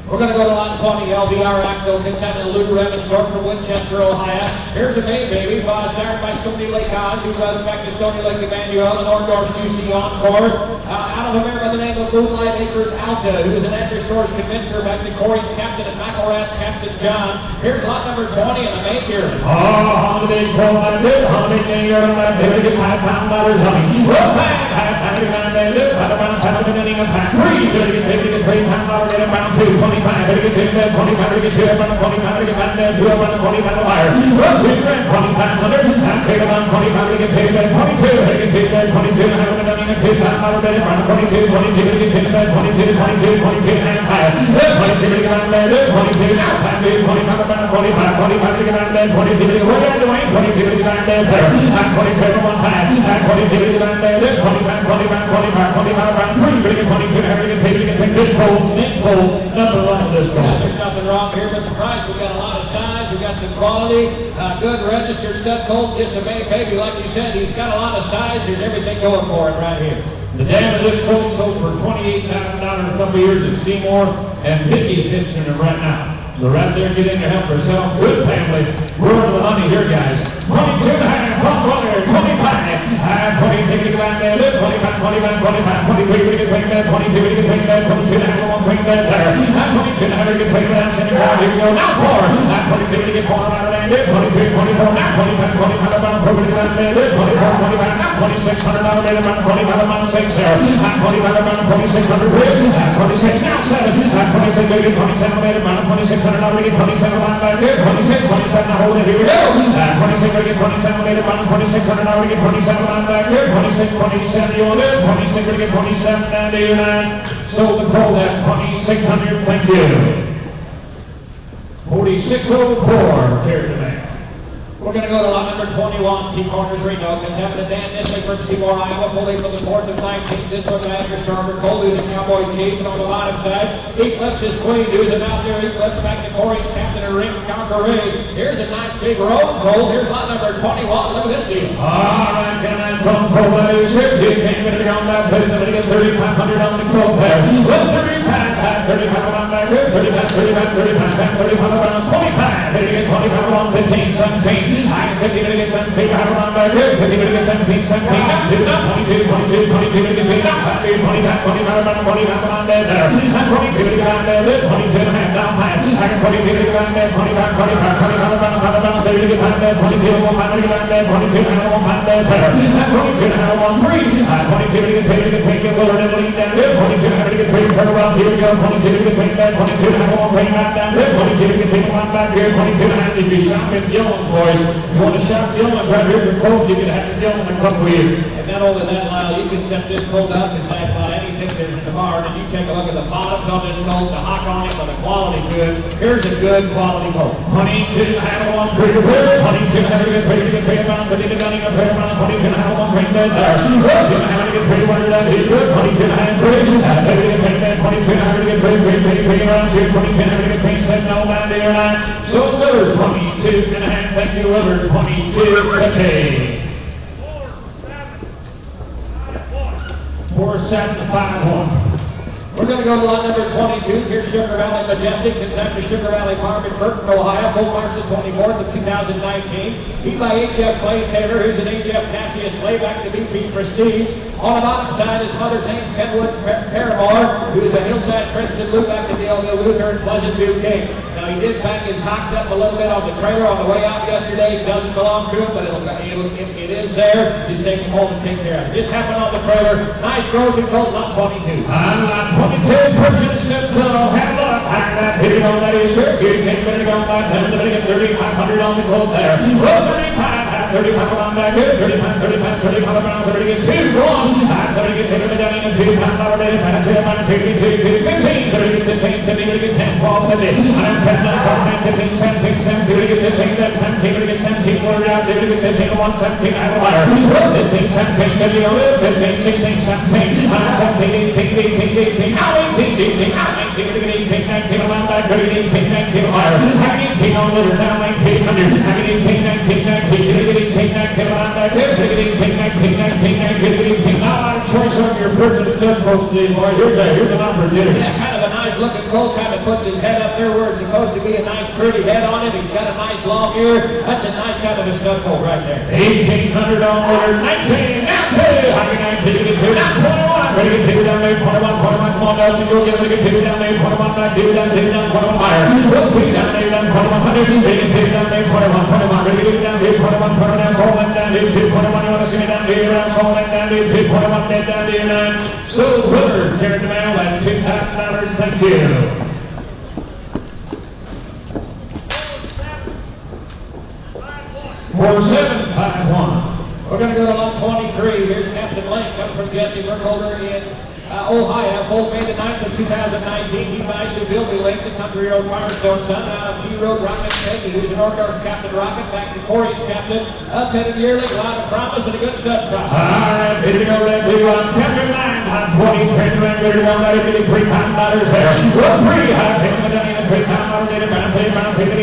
We're going to go to lot 20, LBR Axel, Consented Luke Revensdorf from Winchester, Ohio. Here's a main baby, started by Stony Lake Odds, who runs back to Stony Lake Emmanuel and Orndorff UC Encore. Out of a mare by the name of Moonlight Acres Alta, who is an Andrew Stores convincer back to Corey's captain and McElrath's captain John. Here's lot number 20 and a main here. Holiday Colt, I did. Holiday King, you're on that day. Get $5 honey. Well, back. Half time to get $5 beginning of pack 3. So to get $3 get about 2. 25. To get 25 to get 2. About 25 to get back there. 2 about 25 to higher. Well, 2 grand, 2,500. And take about 25 to get 2. 22. To get 2. 22 and a half beginning of $2. Bet in front of 22. 22 to get 2. 22. 22 and a half higher. 22 to get out there. 22 now. 25 about 25. 25 to get out there. 22 to get way out the way. 22 to get out there. And 22 to 1 pass. And 22 to get out there. 25 around 3, bring it 22, having it paid, get Nick Cole, number 1 of this one. Yeah, there's nothing wrong here but the price. We've got a lot of size, we've got some quality, good registered stud colt, just a baby, like you said, he's got a lot of size, there's everything going for him right here. The dam of this colt sold for $28,000 a couple years at Seymour, and 50 cents in it right now. So right there, get in there, help yourself. Good family. We're on the money here, guys. 22 and a half, 25. 22 to get back there. 25, 23 to get paid there. 22 to get paid there. 22 and a half, 1 paid there. 22 and a half to get paid there. Sending down, here we go. Now 4. 22 to get 4 out of there. 23, 24. Now 25, 25 about 4 to get back there. 24, 25. Now 2,600 out of there. About 25 about 6 there. 25 about 2,600. 26 now 7. 26 to get 27 there. About 26. $27 back there, 26, 27, now hold it, here we go. 26, we get 27 later, $2,600, we get 27 back there, 26, 27, you want it, 26, we get 27, and 89. Sold the colt at 2,600, thank you. 4604, carried the back. We're going to go to lot number 21, T-Corners Reno. Contempt Dan Nisley from Seymour, Iowa, pulling from the 4th of 19. This one, Andrew Starver, Cole, who's a Cowboy Chief, and on the bottom side, Eclipse is Queen, who's a Mountaineer Eclipse, back to Corey's captain of Rings, Conqueree. Here's a nice big road, Cole. Here's lot number 21. Look at this deal. All right, can I from Cole, that is here. He came in on that place, and they get 3,500 on the Cole there. Well, 35 on back there, 35 on 25. They get 25 on 15, 17. I get 50 to get 17, I don't know back here, 50 to get 17, 17, up to 22 to get 2, now 25 on there, and 22 to get on there, 22 and a half down high, I got 22 to get on there, 25 on 30 to get on there, 22 to 1 to get on there, 22 to 1 there, and 22 to 1 3, 22 to get 3 to get Willard and lead down there, 22 to get 3 to around, here we go, 22 to get 3 there, 22 to 1 down there, 22 to get 3 back here, 22 to have to be shot in Gilman's boys. You want to shop Gilman right here for Colt, you can have the Gilman in a couple of years. And not only that, Lyle, you can set this Colt up and say about anything there's in the barn, and you take a look at the bottoms on this Colt, the hock on it, and the quality good. Here's a good quality Colt. 22 have a 1 3 to win. 22 have a good 3 to get 3 around, 50 to gunning a pair around, 22 have a 1 3 there. 22 have to get 3 1 that is good. 22 have 3. 30 to get 3 there. 22 have to get 3 around here. 22 have to get 3 7 no 9 there 9. So Willard 22 and a half. Thank you, Willard. 22 okay. 4751. We're going to go to lot number 22. Here's Sugar Valley Majestic, consigned to Sugar Valley Farm in Burton, Ohio. Bull March the 24th of 2019. Beat by HF Clay Taylor, who's an HF Cassius Playback to BP Prestige. On the bottom side, his mother's name's Kenwood's Paramore, who is a Hillside Crimson Blue back to Daleville Luther and Pleasant View Cape. Now, he did pack his hocks up a little bit on the trailer on the way out yesterday. It doesn't belong to him, but it is there. Just take him home and take care of it. This happened on the trailer. Nice growth in Colt, lot 22. I'm lot 22, purchase steps to have luck. I'm not hitting on that is here. You can't better go by 10 to get 3,500 on the Colt there. Well, 35. on back here, 30 pound, 30 pound, 30 pound around, somebody get 2, go on. Somebody get taken down in a 2 pound, ready, 2 pound, 52, 15, somebody get 15, 50, get 10, 12, 50, 10, 15, 17, 17, get 15, that's 17, get 17, more down, get 15, 1, 17, out of wire, 15, 17, 50, 15, 16, 17, 17, 18, 18, 18, now 18, 18, now 18, 18, 19, around back, 18, 19, wire, 18 on litter, now 1900, 18, 19, 19, 18, 19, around back, 18, 19, 19, 19, now our choice on your person stud folks, boy, here's an opportunity. Yeah, kind of a nice looking colt, kind of puts his head up there where it's supposed to be, a nice pretty head on it. He's got a nice long ear. That's a nice kind of a stud colt right there. 1800 on litter, 19, now 2, 119, now 21, ready to get 2 down there, 21, come on, Dustin, go get it, 2 down there, 21, back, 2 down, 2 down, 21 higher, 2 down there, down, 2100, ready to get 2 down there, 21, ready to get down here, 21, down, hold that down here, 2, 21, you want to see me down here, hold that down here, 2, 21, dead down here, 9, so Willard, carried the mail at $2,000, thank you. For 751. We're going to go to lot 23. Here's Captain Lane coming from Jesse Burkholder in Ohio. Foal May the 9th of 2019. He buys Shelby Lake, the Country Road Firestone Son, out of G Road Rocket Kentucky. Who's an Orthodox Captain Rocket, back to Corey's Captain. Petted yearly, a lot of promise and a good stud price. All right, here we go, Captain Lane, on 23, ready to go, ready to get $3 there. Well, 3, high payment, $3 later, round, pay, 2,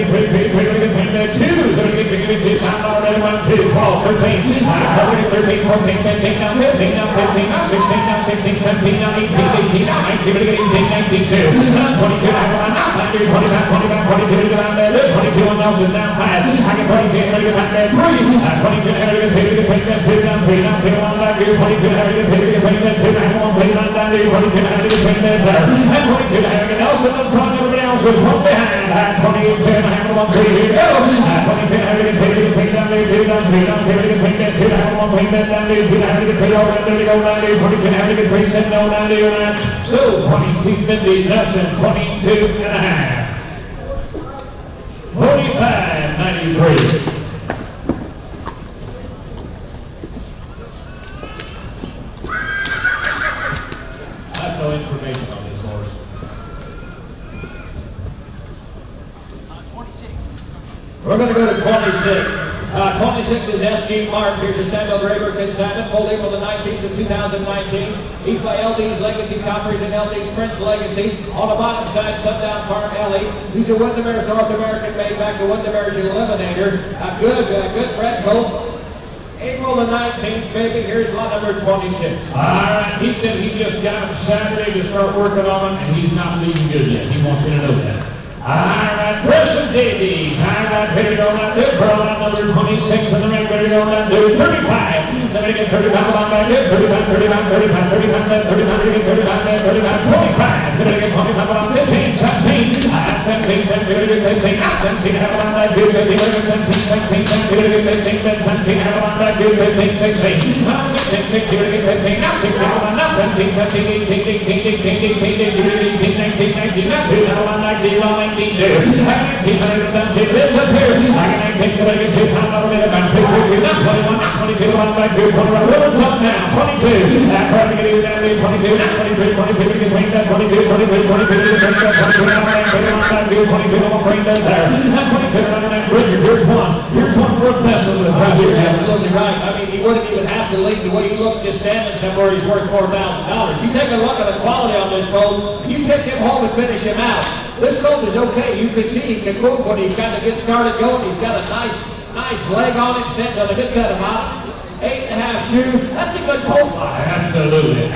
so we get $2 later, 1, 2, 12, 13, 13, 14, 15, now 15, now 15, now 16, now 16, 17, now 18, 18, now 19, 18, 19, 2, now 22, now 19, 22, down there, 22 on Nelson, down 5, I get 22, ready to get back there, 3, 22, ready to get 2, down 3, now 3, 1, back here, 22, ready to get 2, down 1, play down there, 22, ready to get there, and 22, ready to get Nelson, up front, everybody else was one behind, 22, and 1, 3, here we go, 22, ready to get down there, 2, down 3, down 3, ready to get 2, down 1, play down there, 2, ready to get 3, over, ready to go, 22, ready to get 3, 7, no, 99, so 22, 50, Nelson, 22 and a half. 45.93. I have no information on this horse. 26. We're going to go to 26. 26 is S.G. Mark. Here's a Samuel Draper consignment. Pulled April the 19th of 2019. He's by LD's Legacy Coppers and LD's Prince Legacy. On the bottom side, Sundown Farm Ellie. He's a Windermere's North American made back to Windermere's Eliminator. A good bred colt. April the 19th, baby. Here's lot number 26. All right, he said he just got him Saturday to start working on him, and he's not leaving good yet. He wants you to know that. All right, Preston Davies. All right, here we go now. Pearl on number 26, and the ring, here we go now. 35. Let me get 35 on back here. 35, 35, 35, 35, 35, 35, 35, 25. So let me get 25 on 15, 17. 17, 17, 15, 17, have on that dude, 15, 17, 17, 17, 17, have on that dude, 15, 16. 16, 16, 15, now 16, now 17, 17, 18, 18, 18, 18, 18, 19, 19, 19, have on that dude, 19, 2. 19, lives up here. I can 19, so I get 2 pounds over there, about 2, 2, not 21, not 22, on back dude, 21, Willard's up now, 22. Trying to get you down there, 22, not 23, 22, between that 22, 23, 22, 22, now 22, 22, won't bring that there. Now 22, on that bridge, here's one worth messing with right here. Absolutely right. I mean, he wouldn't even have to leave the way he looks just standing somewhere. He's worth $4,000. You take a look at the quality on this colt, and you take him home and finish him out. This colt is okay. You can see he can move when he's got to get started going. He's got a nice leg on him, stands on a good set of mounts. 8.5 shoes. That's a good colt. Absolutely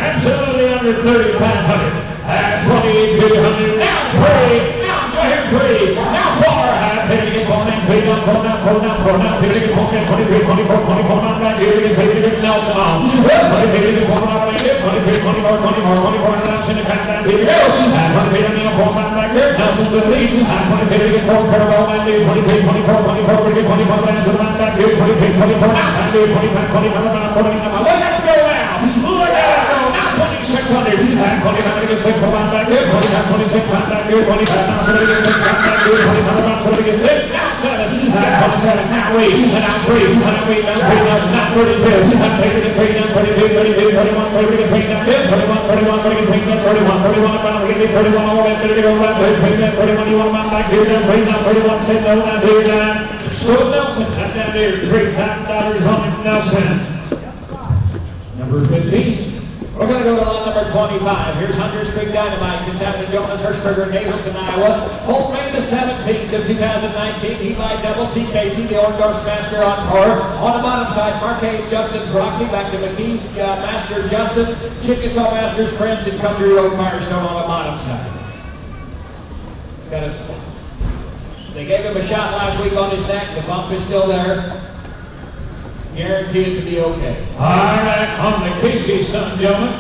under 3,500. At 2,200. Now 3. Now go ahead 3. Now 4. Here we get 4. Now 3. Now 4. Now 4. Now 4. Now here we get 4. 23, 24, 24. Now back here we get Nelson on. 23, 24. Now right here. 23, 24, 24, 24. Now in the back. Now here we go. At 23, now 4. Now back here. Nelson's in the lead. At 23 we get 4. Turbo. Now 23, 24, 24. We get 24. Now back here. 23, 24. Now 25, 25. Now 40. Now look at it go now. Look at it go. Now 2600. And 25 to get 6 pound back here. 25, 26 pound back here. 25 now 76 pound back here. 25 now 76 down 7. now 7, now 8, now 3, now 8, now 3, now 32, now 33, now 32, 32, 31, 33, now 31, 31, 31, 31, 31, all the way to go around, 31, you want to back here, now 3, now 31, say no, now here, now. So Nelson, that's down there, $3,000 on it, Nelson. Number 15. We're going to go to lot number 25. Here's Hunters Creek Dynamite, Consapequa Jonas, Hirschberger, Hazleton, Iowa. Holt ran the 17th of 2019. He by double T. Casey, the Orndorff Master on par. On the bottom side, Marquez, Justin, Proxy, back to McKee's Master, Justin, Chickasaw Masters, Prince, and Country Road Firestone on the bottom side. They gave him a shot last week on his neck. The bump is still there. Guaranteed to be okay. All right, on the Casey, son, gentlemen.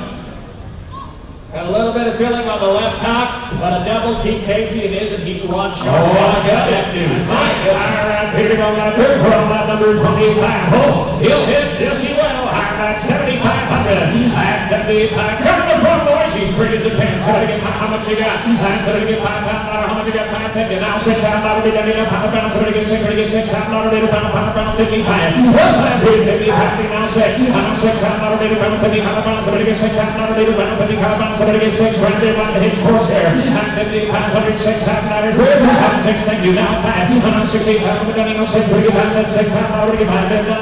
Got a little bit of feeling on the left top, but a double T. Casey, and isn't he one shot? Oh, I got that dude. All right, here we go, now third for lot number 25. Oh, he'll hit, yes he will. All right, 7,500. That's 7,500. Come to the front, boys. He's pretty as a pin. So to get how much you got? So to get $5,000. How much you got? $550. Now $6,000. £5,000. So to get $6,000. £6,000. 55. Well, $550. Now 6. Now $6,000. 55. So to get $6,000. 55. Somebody gets 6 right there by the hitch course here. And 5,500, $6,000. And 6, thank you. Now 5. And 6,800. We're going to 6. We're going to 6. I'm already 5. And 6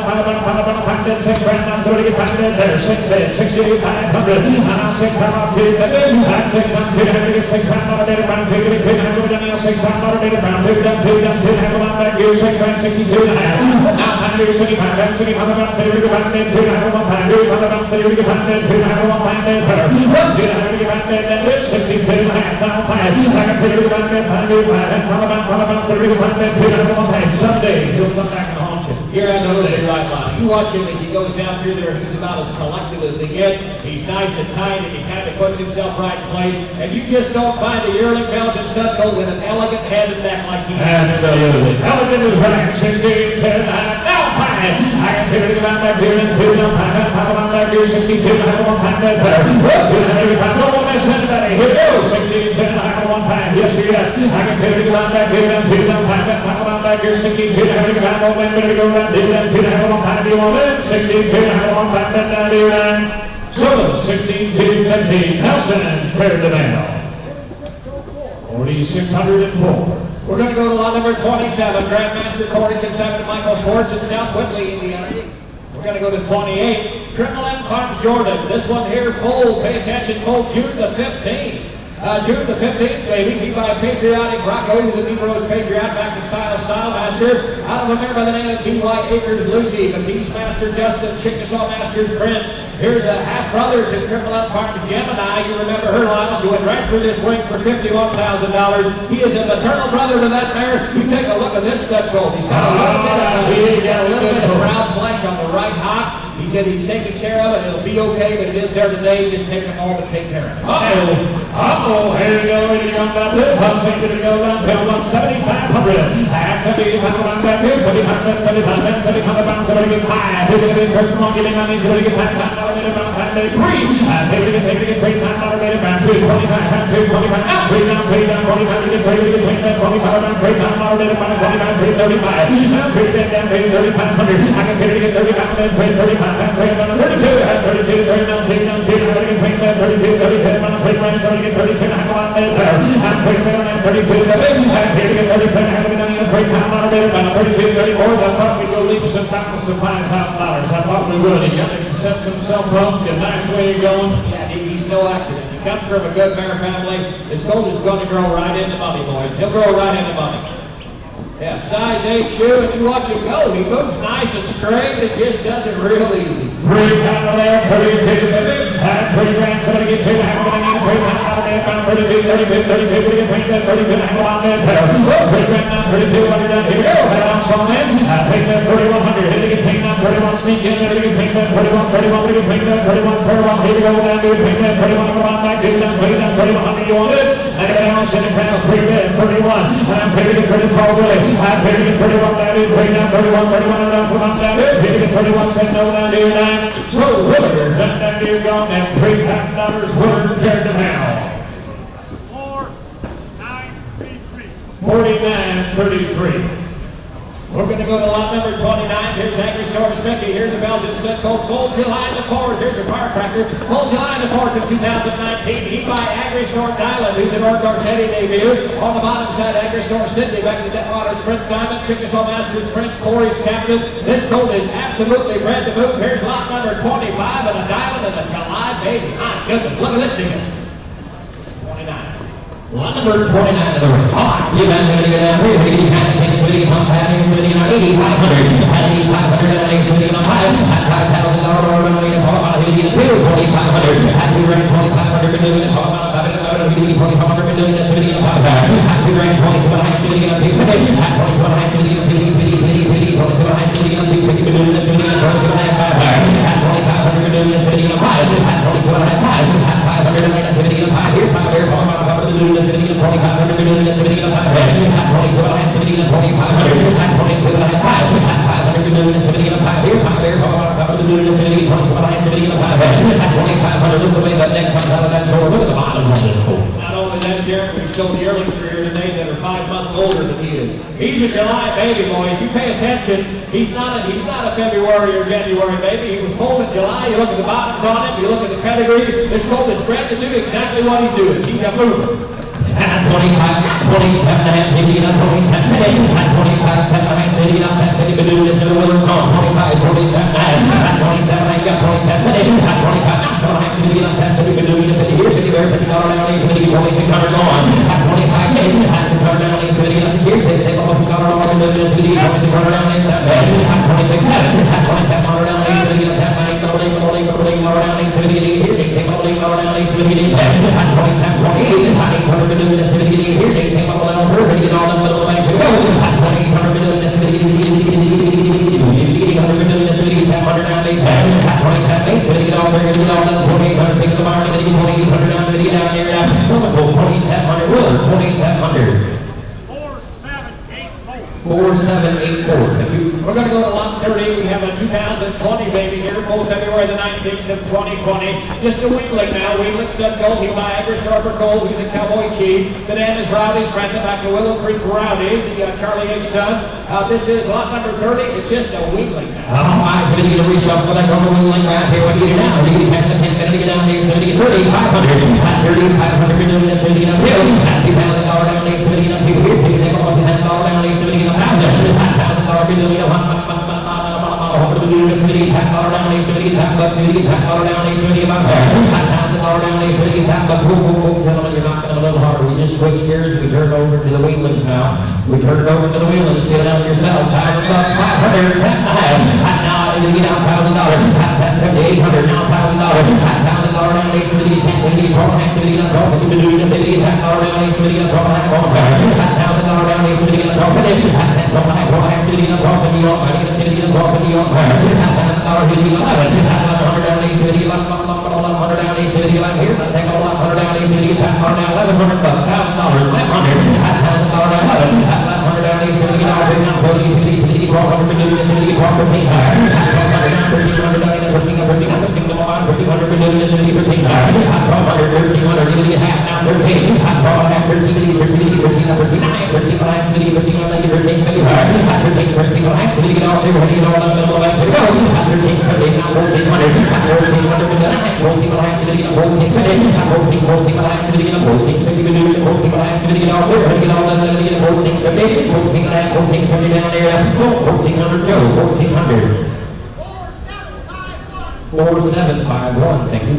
right now. Somebody get 5 there. 6 bid. 6,500. And now 6. I'm off 2. And 6. I'm 2. I'm going to get 6. I'm not a bit around 2. We're going to 6. I'm not a bit around 2. Down 2. Down 2. Have one back here. 6 right 62 and a half. Now 5. 65. 65. I'm about 30. We're going to 2. Have one 5. I'm about 30. We're going to 2. Have one 5 there. 1, 2, 62 and a half, now 5. I can figure it out, 5, and about 30, 2, someday he'll come back and haunt you. You're absolutely right, Lonnie. You watch him as he goes down through there. He's about as collected as they get. He's nice and tight, and he kind of puts himself right in place. And you just don't find a yearling Belgian stud colt with an elegant head and neck like he has. Absolutely. Elegant is right. 16, 10, and a half. Now 5. I can figure it out back here in 2, now 5, back here 62, and a half, 1 time back there. 1, 2, 5, no one miss anybody. Here we go. 16, 10, and a half, 1 time. Yes, yes. I can figure it out back here in 2, now 5, back here 62, and a half, 1 minute ago. 2, 1 time. You want it? 16, 2, and a half, 1 time. That's down here. So 16, 2, 15. Nelson cleared the mail. 4,604. We're going to go to lot number 27, Grandmaster Corey Consapequa Michael Schwartz in South Whitley, Indiana. We're going to go to 28, Triple M Farms Jordan. This one here, full, pay attention, full, June the 15th. June the 15th, baby. He by Patriotic Rocco, who's a Negro's Patriot, back to Style Master. Out of a mare by the name of B.Y. Acres Lucy, McKee's Master Justin, Chickasaw Masters Prince. Here's a half-brother to Triple M Farm Gemini. You remember her, Lyles, who went right through this ring for $51,000. He is a maternal brother to that mare. You take a look at this stud colt. He's got a little bit of brown flesh on the right hock. He said he's taken care of it. It'll be okay, but it is there today. Just take them home and take care of it. Here we go. Here we go. I'm saying to go down to 7,500. That's 7,500 back here. 7,500, 7,500 pounds. Somebody get high. Who's going to be the first one getting on these? Somebody get $5,000 around 5,300. Take it, $3,000 around 2, 25, 2, 25. Now, 3 down, 45. Get 30, get 25 around $3,000 around 25, 335. Now, 3 down, 3,500. I can get 35, 335. 32, 39, 32, 37, 39, so you get 32, I'm on there. I'm 32, and 32, I'm here to get 32, I'm going to get 3 pounds on there, about 32, 34. I thought we'd go leave some pounds to $5,000. I thought we would. He got to set himself up, get a nice way going. Yeah, he's no accident. He comes from a good mare family. His colt is going to grow right into money, boys. He'll grow right into money. Yeah, size 8 shoe, and you watch him go. He moves nice and straight. It just does it real easy. 3 pounds there, 32 minutes. 3 grand, somebody get 2. I'm going to need 3 pounds out of there. 32, 32, 32, 32, 32, I'm on there. 3 grand now, 32, what are you done? Here we go. Head on some in. Take that 3,100. Here to get paid now, 31, sneak in there to get paid that 31, 31, to get paid that 31, 31. Here we go down to paid that 31, come on back, do that, pay that 3,100. You want it? And then I'm sitting down 3 bid, 31. And I'm paid to get 34 with it. I'm paid to get 31 down here, pay down 31, 31, and come on down here. Paid to get 31, send no down here, 9. So, Willers, and down here gone, and $3,000 Willers carried the mail. 49.33. We're We're going to go to lot number 29. Here's Angry Storm Smithy. Here's a Belgian stud colt, Gold July in the fourth. Here's your firecracker, Gold July in the fourth of 2019. He by Angry Storm Diamond, who's an Orgor City debut. On the bottom side, Angry Storm Sydney, back to Detwater's Prince Diamond, Chickasaw Masters Prince, Corey's captain. This colt is absolutely bred to move. Here's lot number 25 and a Diamond and a July baby. My goodness, look at this thing. 29. Lot number 29 of the ring. All right, you guys are going to go down here. He has a pin video, pump padding, video on 8,500. At 8,500, at 8, video on 5. At $5,000, or around 8, call about video 2, 4,500. At 2 grand, 2,500, video on call about 5, video 2,500, video on video on 5. At 2 grand, 22 and a half, video on 2, at 22 and a half, video on 22 and a half, video on 2, video on 22 and a half, 5. At 2,500, video on 5. At 22 and a half, 5. At 500, video on 5. Here, 5 here, call about 5, video on 2500, million, video on 5. At 22 and a half, video on 2,500. At 22 and a half, 5. At 500, million, video on 5. Here, 5 here, call about 5, video on 22 and a half, video on 5. At 2,500, look the way that neck comes out of that sword. Look at the bottom of this colt. Not only that, Jared, we showed the earlings for here today that are 5 months older than he is. He's a July baby, boys. You pay attention. He's not a February or January baby. He was foaled in July. You look at the bottoms on him. You look at the pedigree. This colt is bred to do exactly what he's doing. He's a mover. At 25, 27 and a half, video on 27. At 25, 7 and a half, video on 7. Video on 7. 25, 47 and a half. At 27, I got 27. At 25, 7 and a half, video on 7. Video on 50. Here's $50 down, video 2600 on. At 25, 6 at 600 down, video on 6 years. They almost got on video 2600 down, at 26, 7. At 2700 down, video on 7. At 27, video here. They only go down, video at 27, 28. At 800 this video here, they came up a little further to get all the little way to go. At 2,800 this video, 800 this video, 700 down, 8. At 27, 8, so they get all there, get all the 2,800, take the bar, they get 2,800 down, video down there, 2,700, Willard, 2,700. 4784. Thank you. We're going to go to lot 30. We have a 2020 baby here, both February the 19th of 2020. Just a weekling now. Weekling stud colt. He by Agris Garber Colt, who's a cowboy chief. The dam is Rowdy's granted back to Willow Creek Rowdy, the Charlie H. son. This is lot number 30. It's just a weekling now. All right, so you get a reach up for that on the weekling right here. What do you get now? Do you get 10, to get down here? So you get 3,500. At 3,500, you're doing this, so you get up 2. At $2,000 down here, so you get up 2 here. So you take almost $10 down here, so you get up 1,000. $1,000 video, $1,000 down here, so you get $10 down here, so you get $10 down here, so you get about $1,000 down here, so you get $10. Gentlemen, you're knocking them a little harder. We just switched gears. We turned over to the wheelings now. We turned it over to the wheelings. Get it out yourself. $1,000, 500, 7,500. Now you get out $1,000. At 750, 800. Now $1,000. At $1,000 down here, so you get 10. You get 12 activity on top. You get $10 down here, so you get 12 and a half on there. At $1,000 down here, so you get 12 and a half. At 12 and a half activity on top. And you don't mind it. You get 12 and you don't mind it. At $1,000, you get 11. At 100 down here, so you get 100 down here, so you get here. I take all 100 down here, so you get $10 down, $1,100, $1,000, $1,100. At $1,000 down, 11. At 100 down here, so you get all here. Now 40, 50, 1200, 50, 50, 12, 15. At 1,200 down, 1,300 down, 1,500, 1,500, 1,500, 1,500, 1,500, you get half now, 13. At 12 half, 13, 13, 13, 13, 13, 13, 13, 13, 13, 13, 13, you get all there, you get all the middle of it to go. At 13, 13, now 1,400, at 1,400, 1,400, you get 1,400, at 1,400, you get 1,450, 1,450, you get all there, you get all the middle, you get 1,450, 1,450 down there, 1,400, Joe, 1,400. 4751, thank you.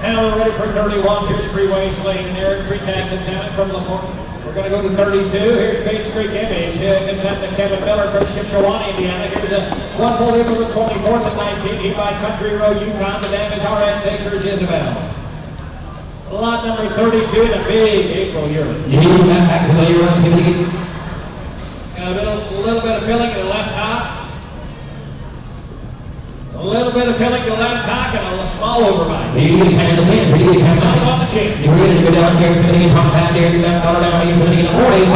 Now we're ready for 31. Here's Freeway Slate and Eric Freetag Consent from LaPorte. We're going to go to 32. Here's Page Creek Image. Consent to Kevin Miller from Shipshewana, Indiana. Here's a one full April the 24th and 19th. He by Country Road, Yukon. The damage RX Acres, Isabel. Lot number 32, the big April yearling. You got back to the yearling. Got a little bit of filling in the left top. A little bit of filling to the left cock and a small overbite. You get kind of the pin. You get kind of on the chin. You're ready to go down here, so you get pump down there, you got $1 down here, so you get 4,500.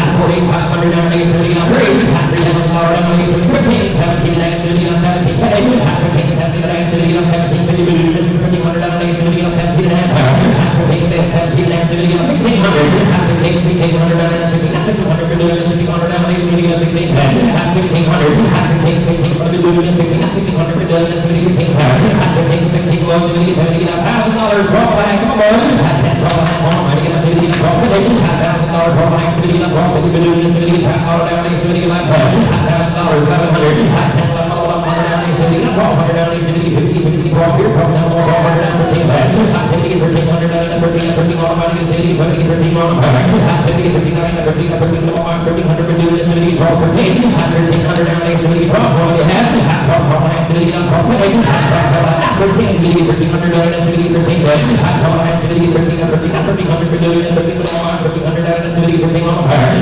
At 4,500 down here, so you get 3. At $3,000 down here, so you get 15. 17 down, so you get 17. At 15, 17 down, so you get 17. 1,500 down here, so you get 17 and a half. At 15, 17 down, so you get 1,600. At 15, 1,600 down here, so you get 1,600. 1,600 down here, so you get 16. down, he's $50 left. $1,000, $700. $1,000 down, he's $50. $1,200 down, he's $50. $50, $12 here. $1,200 down, $13. $1,000, $1,300 $13 on the money, $50, $13 on the money. $50, $59, $13 on the money. $1,300 for doing this, $50, $12, $13. $1,300 down, he's $50. $12, what do you have? $12, $50 on $12, $13. $13, $1,300 down, that's $50, $13. $13, $13 for doing it, $13 on the money. $1,300 down, that's $50, $13 on the money. $13,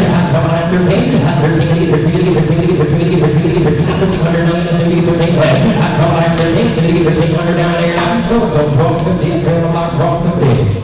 $13 down there. $12, $50, $12,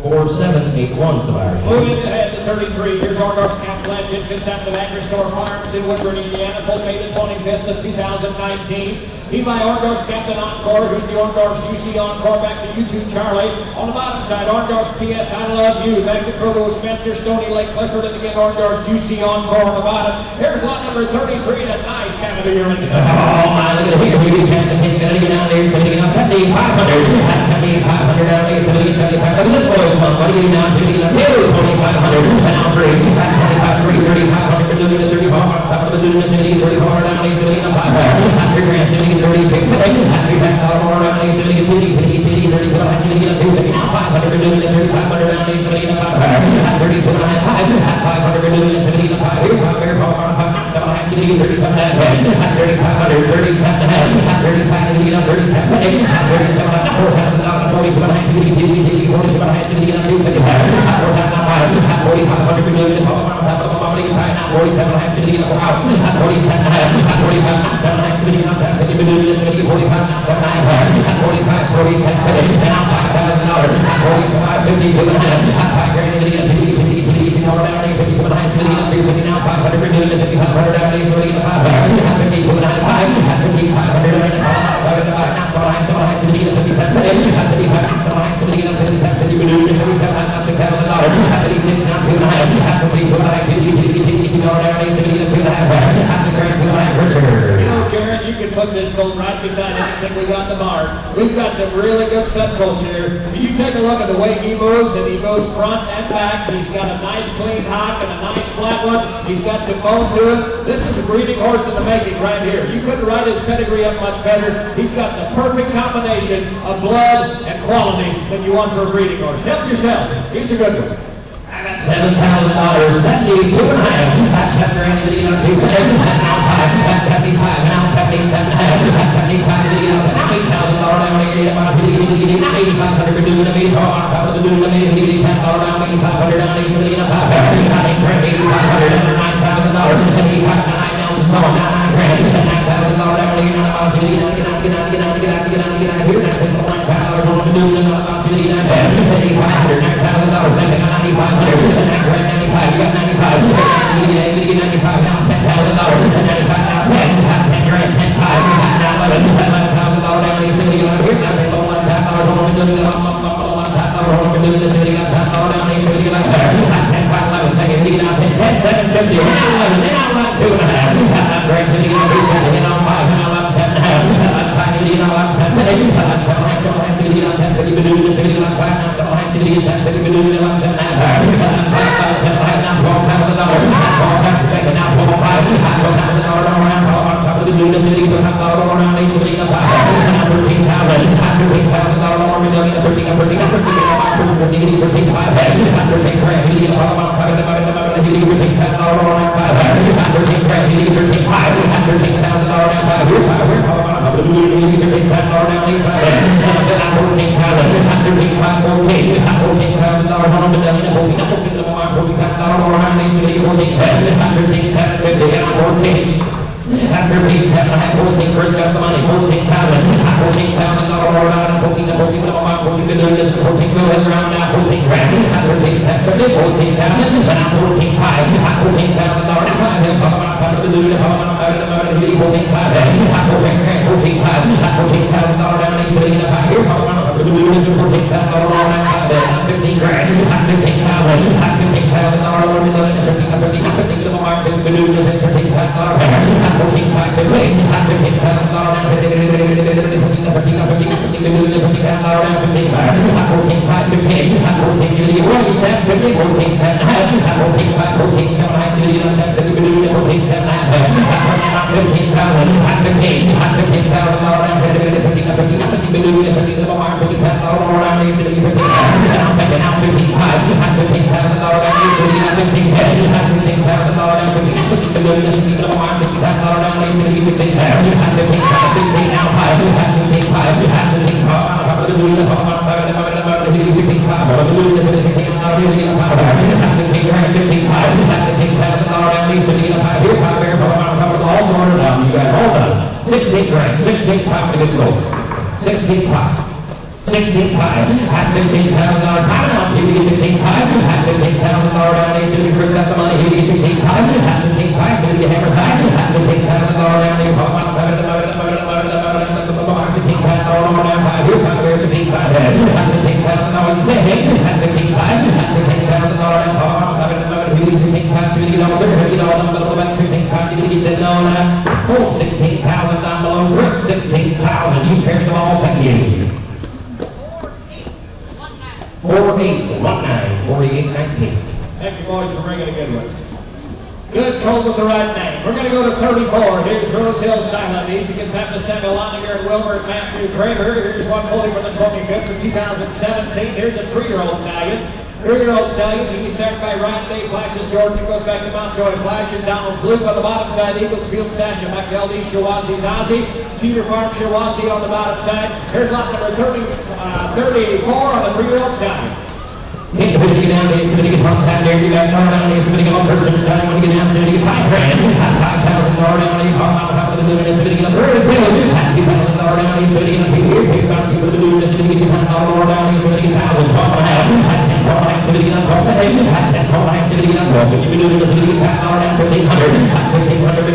4781's the buyer. Moving ahead to 33, here's Orndorff's Camp Legend, consecutive Agri-Store Farms in Woodward, Indiana, sold May the 25th of 2019. He by Orndorff's Captain Encore, who's the Orndorff's UC Encore, back to YouTube Charlie. On the bottom side, Orndorff's PS I Love You, back to Provo Spencer, Stony Lake Clifford, and again Orndorff's UC Encore on the bottom. Here's lot number 33, the nice Canada yearling. Oh my, look at here, you can't get down there, $7,500 down there, $7,500. Look at this boy. What do you now? $2,500 and now free. $3,500 for doing the 35. I'm doing the 34 down $8,500. $100,000, $30,000, $3,000 more down $8,000, $30,000 now $500 for doing the 3,500 down $8,500. $32,500 $500 for doing the 75. Here, $500 $37,500. Put this colt right beside anything we got in the barn. We've got some really good stud colts here. You take a look at the way he moves, and he moves front and back. He's got a nice clean hock and a nice flat one. He's got some bone to it. This is a breeding horse in the making right here. You couldn't write his pedigree up much better. He's got the perfect combination of blood and quality that you want for a breeding horse. Help yourself. Here's a good one. $7,000, 72 and a half. That's after anybody on 2. Now 75, now 77, 75, now $8,000 down there. $8,500 for doing the $8,500 down $8,500 down $8,500 under $9,000. $85 down small, now $9,000 down $14,500 Thank you, boys, for bringing a good one. Good colt with the right name. We're going to go to 34. Here's Rose Hill Silent. He's against Samuel Loninger and Wilbur Matthew Kramer. Here's one pulling for the 25th of 2017. Here's a 3-year-old stallion. 3-year-old stallion. He's started by Ryan Day, Flashes Jordan. He goes back to Mountjoy Flash and Donald's Luke on the bottom side. Eagles Field Sasha McEldy, Shawazi's Ozzy. Cedar Farm Shawazi on the bottom side. Here's lot number 34 on the 3-year-old stallion. Get down there, somebody gets one time there, you got far down there, somebody get one person starting when you get down, somebody get $5,000 down there, on top of the moon, and somebody get a $32,000 down there, somebody get a 2 years, takes on people to do this, somebody get $200 down there, somebody get $1,000, somebody get a call, that call activity on call, if you do this, somebody get $1,000 down for $1,800,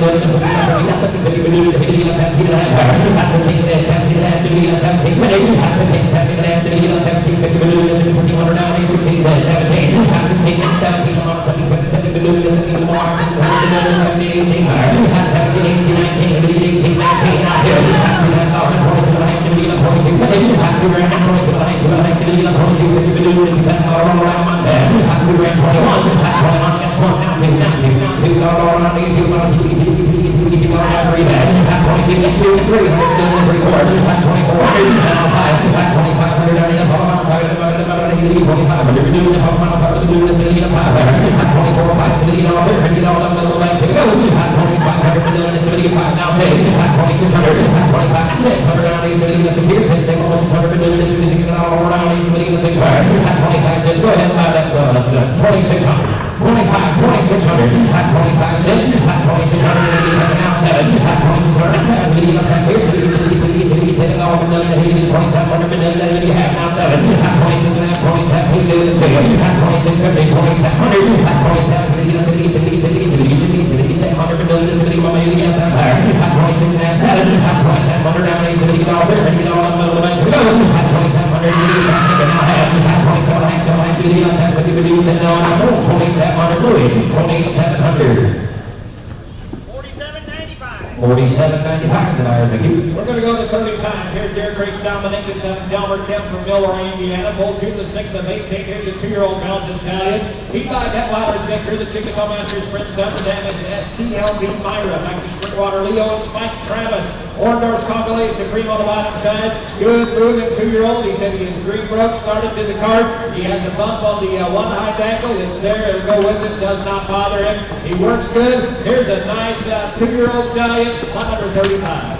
We're going to go to 35. Here's Derek Creek's Dominic and Delmer Kemp from Millroy, Indiana. Both June the 6th of 18. Here's a 2-year-old Belgian stallion. He by Detweiler's Victor, the Chickasaw Masters Prince Son, the dam is SCLB Myra. Back to Springwater Leo and Spikes Travis. Orndorf's Congalay Supreme on the bottom side. Good moving 2-year-old. He said he is green broke. Started to the cart. He has a bump on the one hind ankle. It's there. It'll go with it. Does not bother him. He works good. Here's a nice 2-year-old stallion. Lot number 35.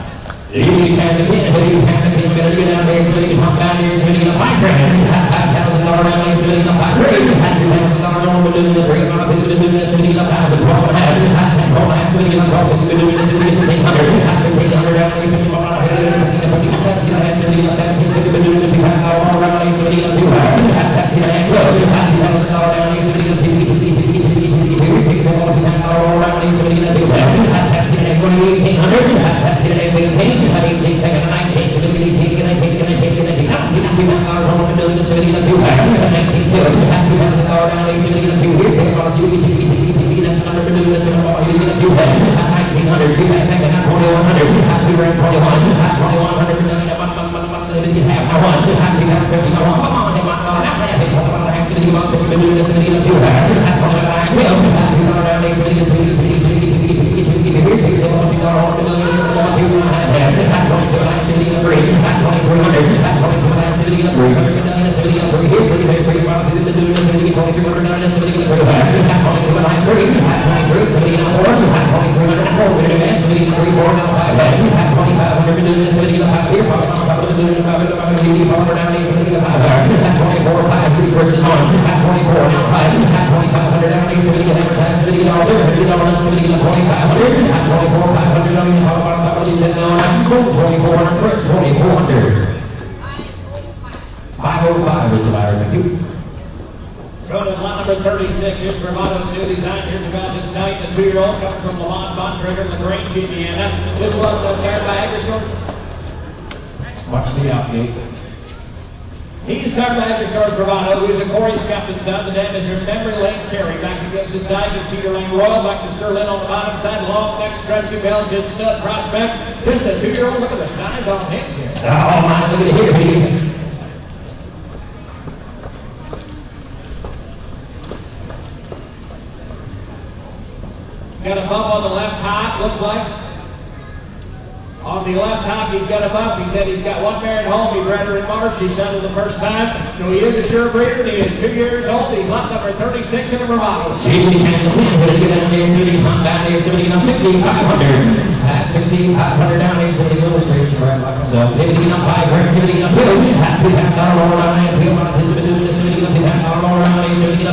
You can get better get down there, somebody can pump down here, somebody can $5,000 down there, somebody can $5,000 on the doing the $3,000, somebody can $1,000, somebody can million, 500 down, 870 to 500. At 24, 5, 3 purchase on. At 24, now 5. At 2500 down, 870 to advertise, 70 to all there, 50 down, 70 to 2500. At 24, 500 down, you talk about 2400 first, 2400. 505 is the buyer, thank you. Running lot number 36, here's Bravato's new design. Here's about to sight. The 2-year-old comes from Lamont Bontrager, LaGrange, Indiana. This one started by Agristorp. Watch the outgate. He's started by Agristorp Bravado, who is a Corey's captain son. The dam is your memory lane carry. Back to Gibson side to Cedar Lane Royal. Back to Sterling on the bottom side. Long neck, stretchy Belgian stud prospect. Just a 2-year-old. Look at the size on him here. Oh, my, look at it here. Got a bump on the left top, looks like. On the left top, he's got a bump. He said he's got one mare at home. He bred her in March. He settled the first time. So he is a sure breeder. He is 2 years old. He's lot number 36 in a Bravado. At 6,500 down, 870 Little Street, right like myself. Pivoting up 5 grand, pivoting up 2. At $2,000 all around, $2,000 around, $870 up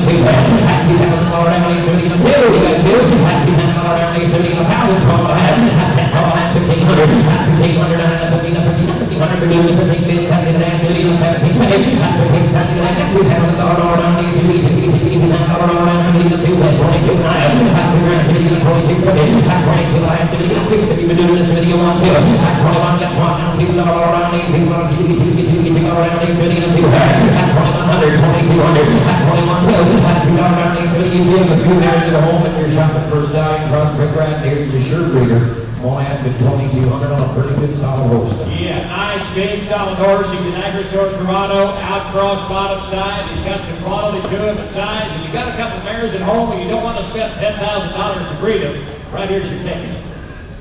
2. At $2,000 down, $870 up 2. You got 2. At $2,000 down, $870 up 1,000. At $1,500. At $1,500 down, $1,500 for doing the 15 bids. At $1,500 down, $1,700. At $1,500 down, $2,000 all around, $870 up 2. At $22 now. At $2 grand, $22 up 22. At $22 down, $70 up 2. You've been doing this video on 2. At 21, that's 1 now. $2 all around, $8,200 all around, $870 up 2. At 2100, 2200. At 21 2. At $2 down, $870. You give a few hours at home and you're shopping for a Stallion prospect right here. You're a sure breeder. Only asking $2,200 on a pretty good solid horse. Yeah, nice big solid horse. He's an Agristorp Bravado, out cross bottom side. He's got some quality to him and size. And you got a couple mares at home and you don't want to spend $10,000 to breed them. Right here's your ticket.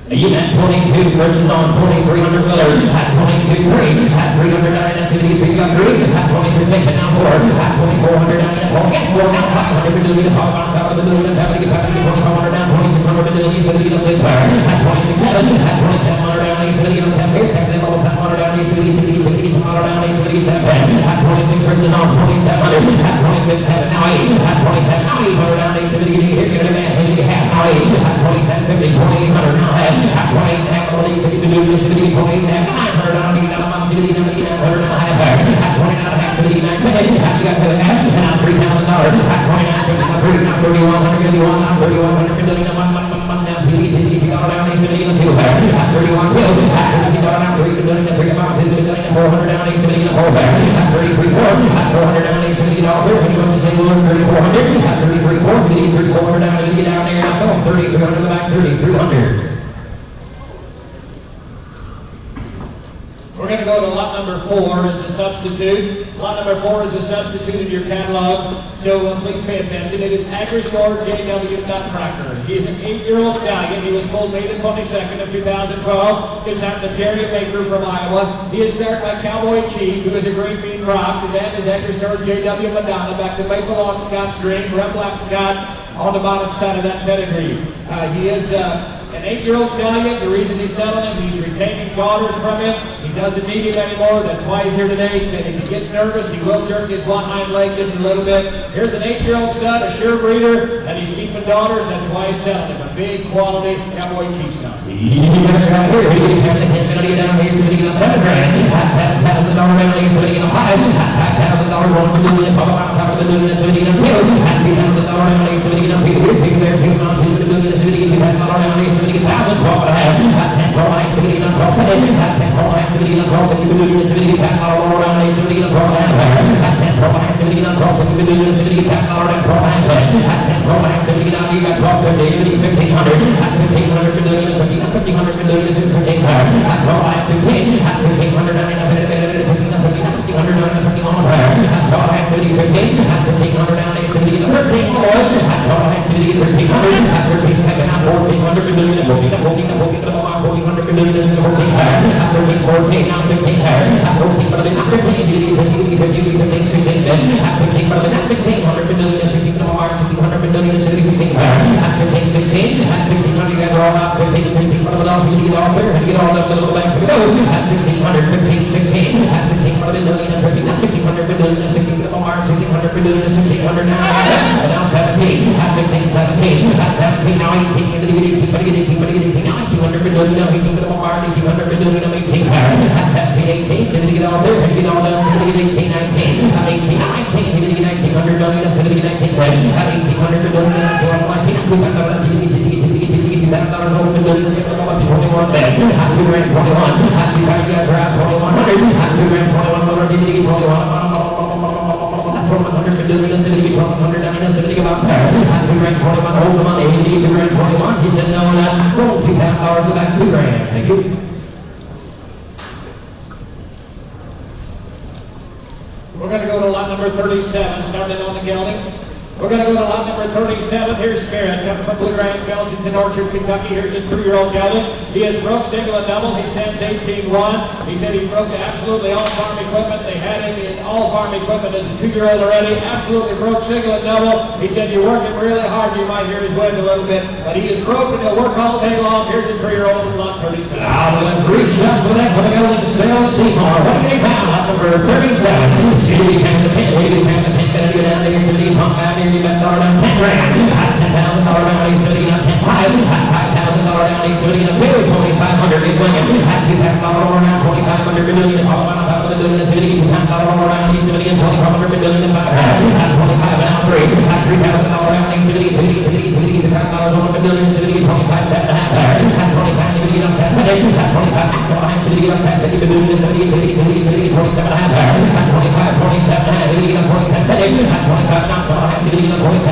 You at 22, purchase on 2,300 Willard. At 22, 3. At 300 SCD, 3 got 3. At 23, make it now 4. At 2,400 down, get 4. Get 4 now, 500 million. Talk about top of the million. 500, 2,500 down, 2,600 million. 70 to Sinclair. At 26, 7. At 2,700 down, 870 to 7. Here's 7. Almost 700 down, 870, 50, 700 down, 870, 7. At 26, purchase on 2,700. At 26, 7. Now 8. At 27, now 800 down, 870. Here, get it, man. Here, half. Now 8. At 27, 50, 2,800 now. At 28 half, 50 to do this, 50, 28 half, 900 on the amount, 50, 900 on a half. At 29 half, 59, 50, half, you got to the half, and now $3,000. At 29, 50, now 3,100, 51, now 3,100, 50, now 1, now 50, you got down, 870 on 2. At 31, 2, at 50, down, 3, 3, about 50, 400 down, 870 on 4. At 33, 4, at 400 down, 870 on 4. When you go to say, well, 3,400, at 33, 4, 3,400 down, 50 down there, now 3,300 in the back, 3,300. We're going to go to lot number 4 as a substitute. Lot number 4 is a substitute in your catalog, so please pay attention. It is Agristorp JW Nutcracker. He is an 8-year-old stallion. He was full maiden 22nd of 2012. His out the Terrier Baker from Iowa. He is started by Cowboy Chief, who is a great mean crop. And then is Agristorp JW Madonna, back to Maple on Scott String, Red Black Scott on the bottom side of that pedigree. He is an 8-year-old stallion. The reason he's selling him, he's retaining daughters from him. He doesn't need him anymore. That's why he's here today. He said if he gets nervous, he will jerk his one hind leg just a little bit. Here's an 8-year-old stud, a sure breeder, and he's keeping daughters. That's why he's selling him. A big quality Cowboy Chief son. doing this in 14 higher. At 13, 14, now 15 higher. At 14, but not 15, 15, 16, then. At 15, but not 16, 100 been doing this, 16 to March, 1600 been doing this, 16 higher. At 15, 16, at 1600, you guys are all out, 15, 16, but it off, you get all clear, and get all up, a little back, we go. At 1600, 15, 16, at 16, but been doing this, 13, now 1600 been doing this, 16 to March, 1600 been doing this, 1600 now, and now 17, at 16, 17, at 17, now 18, but get 18, but get 18, but get 18, now 1800 been doing now 18 to March, 1800 been doing now 18 higher. At 17, 18, so get all there, and get all down, so get 18, 19, at 18, 19, you get 1900 doing this, so get 19, at 1800 been doing this, so 19, 21 there. Happy grand 21. Happy grand 2100. Happy grand 21 over 50, 21. 100 doing this, 100 down in 70 about there. Happy grand 21. Hold the money. Happy grand 21. He said no, roll $2,000 to back $2 grand. Thank you. We're going to go to lot number 37, starting on the geldings. We're going to go to lot number 37. Here's Spirit, coming from Blue Ranch, Belgium to Orchard, Kentucky. Here's a 2-year-old gelding. He has broke single and double. He stands 18-1. He said he broke absolutely all farm equipment. They had him in all farm equipment as a 2-year-old already. Absolutely broke single and double. He said, you're working really hard. You might hear his wind a little bit. But he is broke and he'll work all day long. Here's a 3-year-old in lot 37. Now we're going to reach up for that for the gelding sale Seymour. What do you pound? Lot number 37. See what you can the pin. What do you pound the pin? Better get down there. So you pump out here. You bet $10 down 10 grand. At $10,000 down, he's going to get up 10 5. At $5,000 down, he's going to get up 2,500. He's going to get $2,000 down, 2,500 million. All around top of the building, he's going to get $10,000 down, he's going to get 2,500 million. At 25 and out 3. At $3,000 down, he's going to get $10,000 on the building, he's going to get 25 7 and a half. At 25, he's going to get up 7. At 25, he's going to get up 7. He's going to get 27 and a half. At 25, 27 and a half. He's going to get up 27. At 25, now so he's going to get up 27.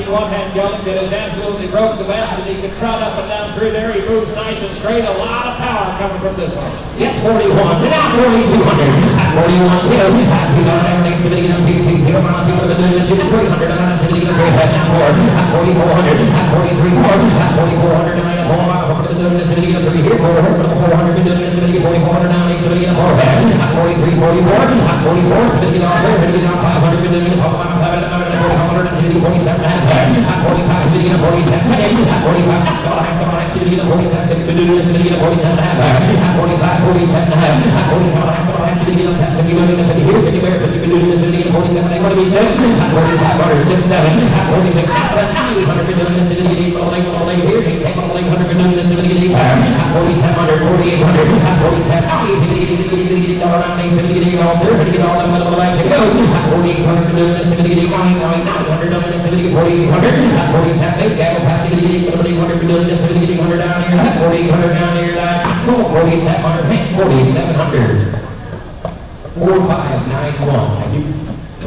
One-hand gelding that is absolutely broke the best, and he can trot up and down through there. He moves nice and straight. A lot of power coming from this horse. Yes, 41. Now 4,200. At 41, too. At 2,000 down, he's going to get up 2,200. Around 2,300. Around 300. Now 4. At 4,400. At 43,400. At 4,400. Now he's going to get up 3 here. 400. Been doing this. He's going to get 4,400. Now he's going to get up 4. At 43, 44. At 44. He's going to get off there. He's going to get off 500. Been doing this. 400. He's going to get 47 and a half. At 45, he's going to get 47. At 45, somebody he's going to get 47. He's going to do this. He's going to get 47 and a half. At 45, 47 and a half. At 47, somebody he's going to get 7. You're going to get here, anywhere, but you can do this. He's going to get 47. They're going to be 6. At 45, 6, 7. At 46, 7. 800. Been doing this. He's going to get 8. All day here. He's taking all 800. Been doing this. He's going to get 8. At 4700, 4800. At 47, now he's going to get around. He's going to get all through. He's going to get all the middle of the way to go. At 4800. Been doing this. He's going to get 900. 4800. At 47, Gavels have to get 800. Been doing this. He's going to get 800 down here. At 4800 down here. 4700. 4700. 4591. Thank you.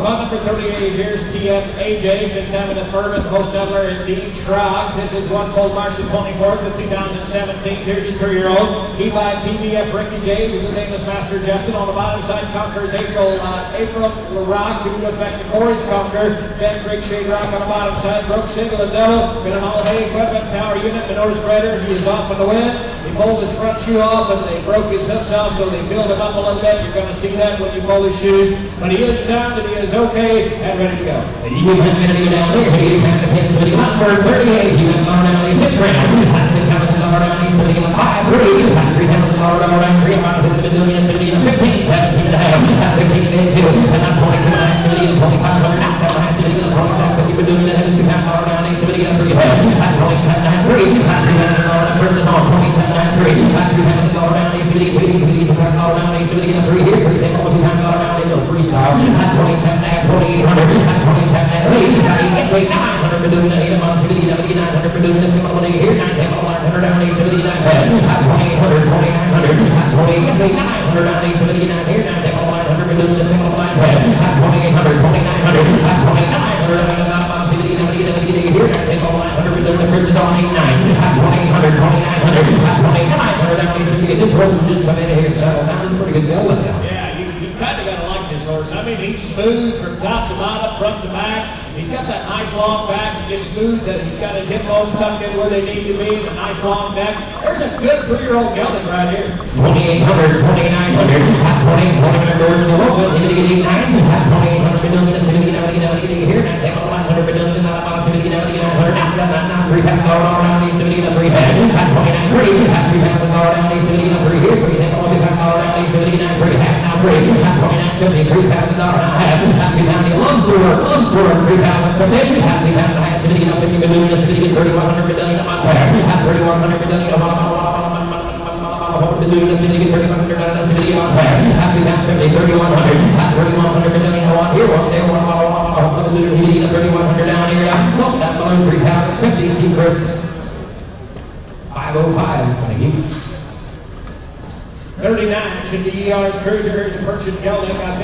Lot number 38, here's TF AJ, examining Bourbon, Post Doubler, and Dean Schrag. This is one Colt March the 24th of 2017. Here's your 3-year-old. He by PBF Ricky J, who's the nameless Master Justin. On the bottom side, Conquerors April Rock, who will affect the Orange Conqueror. Ben Creek Shade Rock on the bottom side. Broke single and double. Been an all-hay equipment, power unit, manure spreader. He is off in the wind. He pulled his front shoe off and they broke his hips out, so they filled him up a little bit. You're going to see that when you pull his shoes. But he is sound and he is okay and ready to go. You have to get down there. You have to pay for the number 38. You have $6 grand. That's $6,000 down. He's going to get 5-3. You have $3,000 down. 3 around 15, 17 and a half. At 15, 2. And I'm 22 and a half. 2,500. Now 7 and a half. 27. But you've been doing that. $2,000 down. He's going to get 3. At 27 and a half. 3. been doing this all day here. 9, 10, 11, 100 down 879. 2800, 2900, 28, 900 down 879 here. 9, 10, 11, 100 been doing this all day. 2800, 2900, 2900 down 879 here. 9, 10, 11, 100 been doing the first on 89. 2800, 2900, 2900 down 879. This horse will just come in here and settle down. It's a pretty good build now. Yeah, you kind of got to like this horse. I mean, he's smooth from top to bottom, front to back. He's got that nice long back and just smooth that he's got his hip bones tucked in where they need to be, the nice long neck. There's a good 3-year-old gelding right here. 2800, 2900, 2800 doors in the local. He's going to get 89. 2800 been doing this. He's going to get here. 9, 10, 11, 100 been doing this. Now 3,000 around. He's going to get a 3 head. 29 3. 3,000 around. He's going to get a 3 here. 3,000 around. He's going to get a 3 half. Now 3. 29 50. 3,000 now half. 3,000 loves to work. 3,000 from there. 3,000 half. He's going to get a 50 been doing this. He's going to get 3,100 been doing it on pair. 3,100 been doing it on to do this, going to get 3,100 down this, going to get on pair. 3,050, 3,100, 3,100 been doing it on here, one there, one to do it, he's going to get 3,100 down here. Look, that balloon 3,050 secrets. 505, thank you. 39 should be ER's Cruiser. Here's a Persian gelding. I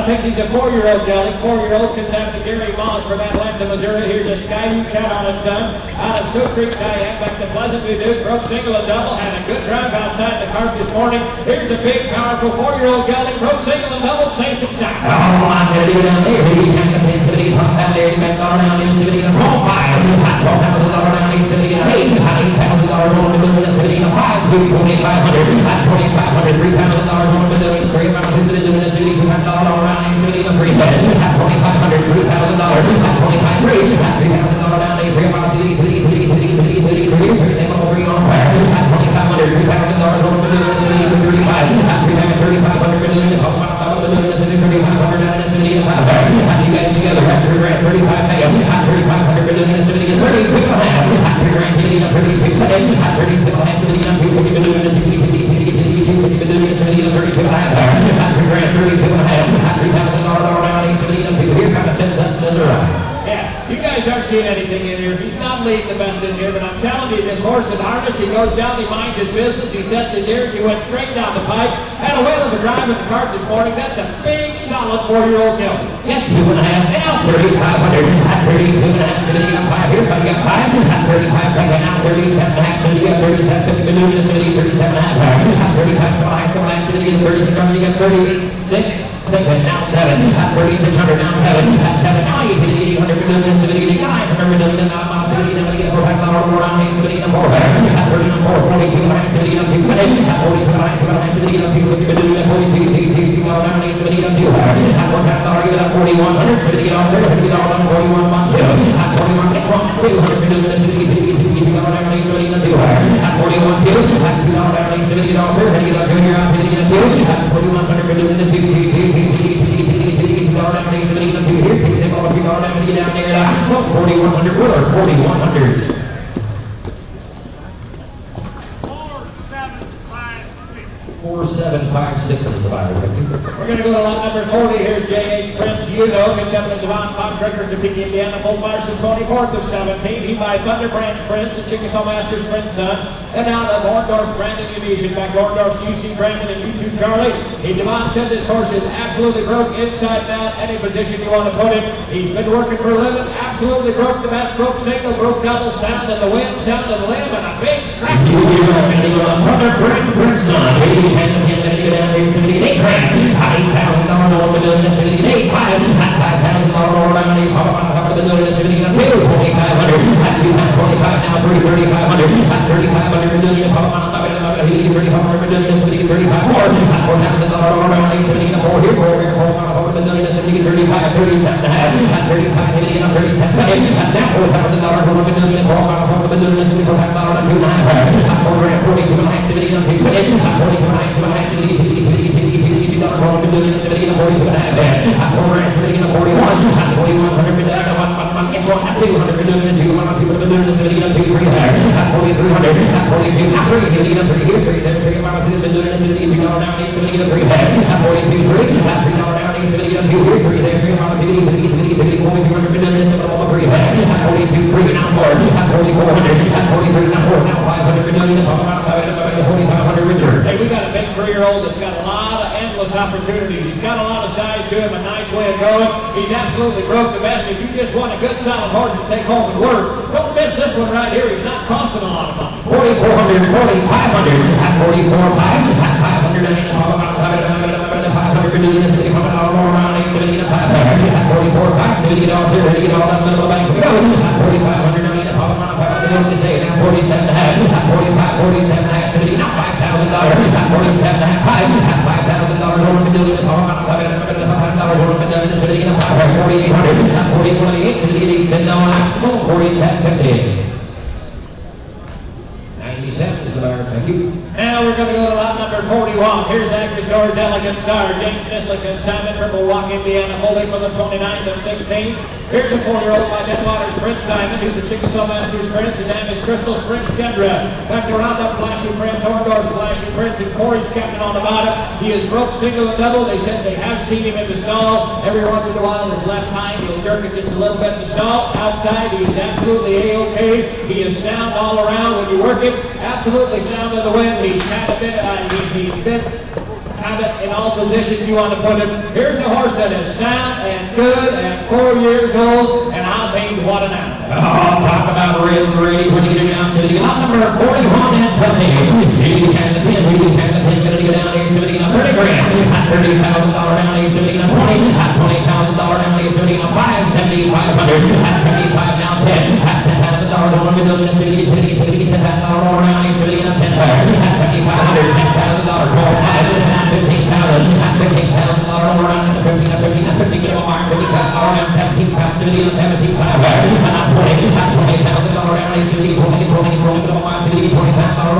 think he's a 4-year-old gelding. 4-year-old comes after Gary Moss from Atlanta, Missouri. Here's a Sky You Count on it, son. Out of Sioux Creek, Diane, back to Pleasant View Duke. Broke single and double. Had a good drive outside the cart this morning. Here's a big, powerful 4-year-old gelding. Broke single and double. Safe and sound. Oh, I'm going to do it down there. He's going to get 10, 50, pump down there. He's back on down. He's going to get a profile. $12,000 down. He's going to get $8,000 on the building. He's going to get a 5, 2,500. 2,500. $3,000 on the building. 3,000 doing this. $2,500 around 3 head. 2,500, $3,000. 25 $3,000 down 8, 3 miles, 3 on fire. 2,500, $3,000 over to the 35. 3,500 million, 3,500 down to 75. You guys together, 3 grand, 35 pay. 3,500 million, 32 and a half. 3 grand, 32 pay. 32 and a half, 250 million, 32 and a half. 3 grand, 32 and a half. $3,000 around 872. Here comes sets up to the right. Yeah, you guys aren't seeing anything in here. He's not leading the best in here, but I'm telling you, this horse in harness, he goes down, he minds his business, he sets his ears, he went straight down the pipe. Had a whale of a drive in the cart this morning. That's a big, solid 4-year-old gelding. Yes, 2 and a half now, 3,500. 32 and a half, so you got 5 here, but you got 5. 35, right now, 37 and a half, so you got 37, 50 balloon, 37 and a half. 35, so I have to get 36, you got 36. Now 7, 3,600, now 7, 7, now you can get 800 million, 900 million, now I'm going to get $4,000 around 8, 4, 32 and a half, 42, 47 and a half, 42, 42, around 8, 42, $4,000, you got 4,100, so you get all there, you get all done, 41, 1, 2, 41, next one, 200 million, around 8, 42, 41, 2, $2 around 8, 70, all there, you get all there, you're out, you get 2, 4,100 million, 2, down here, take all of you down and get down there. 4,100 Willer, 4,100. 4756 is the buyer. We're going to go to lot number 40. Here's J.H. Prince Uno, gets up in the Devon Contractor to Topeka, Indiana. Full Marshal 24th of 17. He by Thunder Branch Prince and Chickasaw Masters Prince son. And out of Orndorff's Brandon Division. Back Orndorff's UC Brandon and U2 Charlie. Devon said this horse is absolutely broke inside and out. Any position you want to put him. He's been working for a living. Absolutely broke the best. Broke single, broke double, sound in the wind, sound in the limb, and a big scratch. Thunder Branch Prince son. $8,000 over the building, $78,500. $5,000 over around $8,000 over the building, $2,500. Now 3,500. $3,500 for doing it. $3,500 more. $4,000 around $8,000 here. Over the building, $35, 37 and a half. $35, $37. Now $4,000 over the building, over the building, $4,000 to 2,900. Over at 42 and a half, $42 and a half, $42 and a half, $42 over the building, $42 and a half there. Over at 41, 4,100 there. Guess what? 200 building, 200 people building, $2,300 there. 4,300, 42, now 3, $3 here, 3, there, 3 miles to the building, $2 down, $8,300 there. 42, 3, $3 down, $8,300 here, 3 there, 3 miles to the 4,300 building, $3 there. that's got a lot of endless opportunities. He's got a lot of size to him, a nice way of going. He's absolutely broke the best. If you just want a good solid horse to take home and work, don't miss this one right here. He's not costing a lot of money. 4,400, 4,500, at 44.5, at 500, and all about 500, all around 870, at 44.5, 70 all through, get all that middle bank. Go at 4,500, all around 500, to say at 47.5, at 45, 47.5, 70, now $5,000, at 47.5, at $5,000, over the million, all around 500, over the million, 70, 4,800, at 40.28, 70, 47.50. 97 is the bar, thank you. Now we're going to go to lot number 41. Here's Agristore's Elegant Star. James Nislick and Simon from Milwaukee, Indiana, holding for the 29th of 16. Here's a 4-year-old by Deadwater's Prince Diamond, who's a Chickasaw Masters Prince, and name is Crystal's Prince Kendra. Back around that Flashy Prince, Orndor's Flashy Prince, and Corey's captain on the bottom. He is broke single and double. They said they have seen him in the stall. Every once in a while, his left hind, he'll jerk it just a little bit in the stall. Outside, he is absolutely A-OK. He is sound all around when you work him. Absolutely sound in the wind. He's kind of been, kind of in all positions you want to put him. Here's a horse that is sound and good and 4 years old, and I mean, what an animal. Oh, talk about real great. We're going to get down to the lot number 41 and 20. See, you can the pin, we can the pin, going to get down here, so we get $30,000 down here, so we get $20,000 down here, so we get $5,500, at 75 now 10, at $10,000 over the million, so we get $10,000 around here, so we get $10,000, at 7,500, $10,000, at 15,000, at $15,000 around 15, at 15, at 50, get a mark, 50,000 around 17,000, 17,500, at 20,000 around here, so we get 20, get a mark, so we get $20,000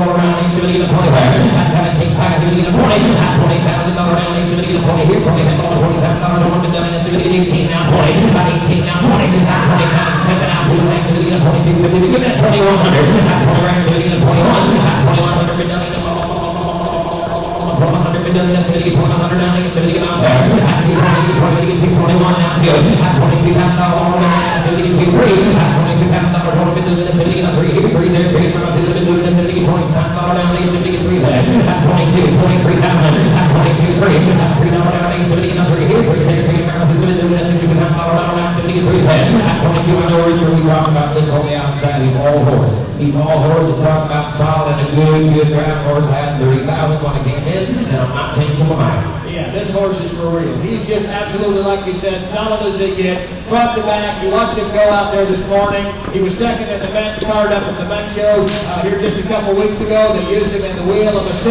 around here, so we get 20, at 17,500, so we get 20, at $20,000 around here, so we get 20 here, $20,000 over the million, so we get 18 now 20, at 18 now 20, at 20 now 10, now 2 next, so we get 22, 50, we get that 2,100, at 20 right, so we get 21, at 2,100 million, 100 million, so we get 100 down here, so we get out there, at 220, we get 221 now 2, at $22,000 so we get 2, 3, at $22,000 over the million, so we get 3 there, 3 from up to the million, so we get $20,000 down here, so we get 3 there, at 22, 23,000, at 22, 3, at $3 down here, so we get 3 here, 3 there, 3 from up to the million, so we get $2,000 down, so we get 3 there, at 22, I know Richard, we talk about this on the outside, he's all horse. He's all horse, we're talking about solid and a good ground horse, has 30,000 when it came in, and I'm not changing my mind. Yeah, this horse is for real. He's just absolutely, like you said, solid as it gets, front to back. You watched him go out there this morning. He was second in the bench card up at the bench show here just a couple weeks ago. They used him in the wheel of a 6.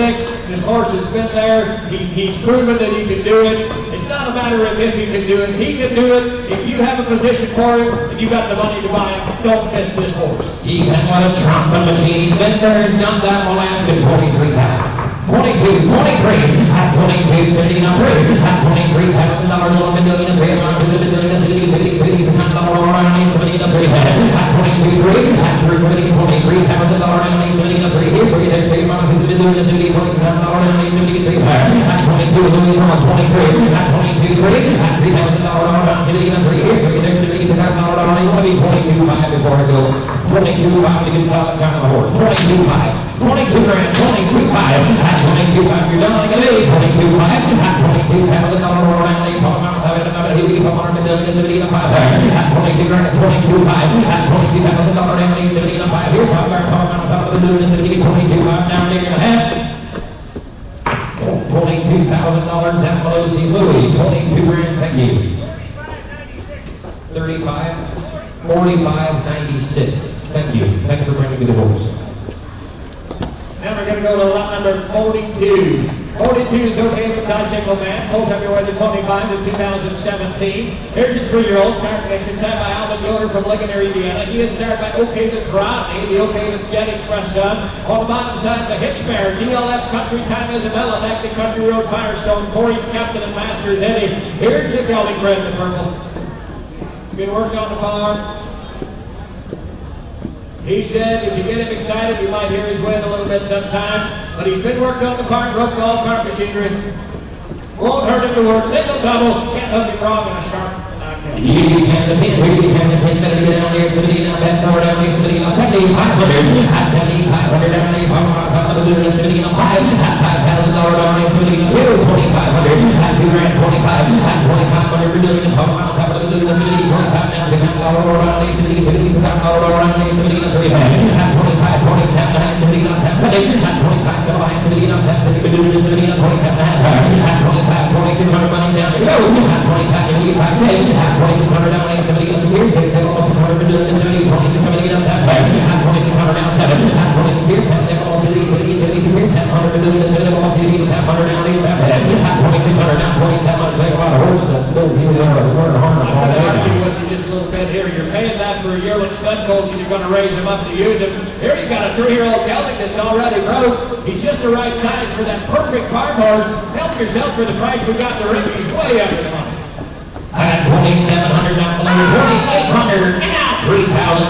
This horse has been there. He's proven that he can do it. It's not a matter of if he can do it. He can do it. If you have a position for him and you got the money to buy him, don't miss this horse. He had what a trumpet machine. He's been there, he's done that. We'll ask him 23,000. 22, 23, at 22, 70, now 3, at $23,000 over the million, 3, around to the million, 50,000 around 8, 70, now 3, at 22, 3, at $23,000 around 8, 70, now 3, here, 3, there, 3, around to the million, 70, $20,000 around 8, 70, 3, at 22, Louis, 23, at 22, 3, at $3,000 around 70, now 3, here, 3, there, 70, $2,000 around 8, want to be 22.5 before I go. 22.5 to get solid kind of a horse. 22.5. 22 grand. 22.5. At 22.5, you're done like a baby. 22.5. At $22,000 around 8, talking about $500 million, 5. At 22 grand. 22.5. At $22,000 down 8, 75. Here, talking about top of the moon, 22.5 down there and a half. $22,000 down below C. Louis. 22 grand. Thank you. 35. 45.96. Thank you. Thanks for bringing me the horse. Now we're going to go to lot number 42. 42 is okay with Ty Single Man. Both have your weather 25 in 2017. Here's a 3-year-old started by Alvin Yoder from Ligonier, Indiana. He is started by OK the Trotney, the OK the Jet Express done. On the bottom side, the Hitchmare, DLF Country Time Isabella, back to Country Road Firestone, Corey's Captain and Masters Eddie. Here's the gelding bred in the purple. Been working on the farm. He said if you get him excited, you might hear his wind a little bit sometimes. But he's been working on the farm, broke all farm machinery. Won't hurt him to work. Single double. Can't hook him wrong in a sharp knockout. You can the pin, better get down there, 70, now that door down there, 70, now 7,500. At 7,500 down there, 70, now 5, at $5,000 down there, 70, now at 25, 7 activity on 7, 50, 27, 27 and a half, at 25, 2600 money down, here we go, at 25, 85, 6, at 2600 down, 70 on some years, 6, 7, 600, 70, 26 coming in on 7, at 2600 down 7, at 26 years, 7, 72 years, 700, 700 down, 8, 7, at 2600 down, 27, take a lot of horse, that's still here, we're in harness all day. Just a little bit here. You're paying that for a yearling stud colt, and you're going to raise him up to use him. Here you've got a 3-year-old gelding that's already broke. He's just the right size for that perfect farm horse. Help yourself for the price we got in the ring. He's way under the money. At 2,700 down below, 2,800, and now $3,000.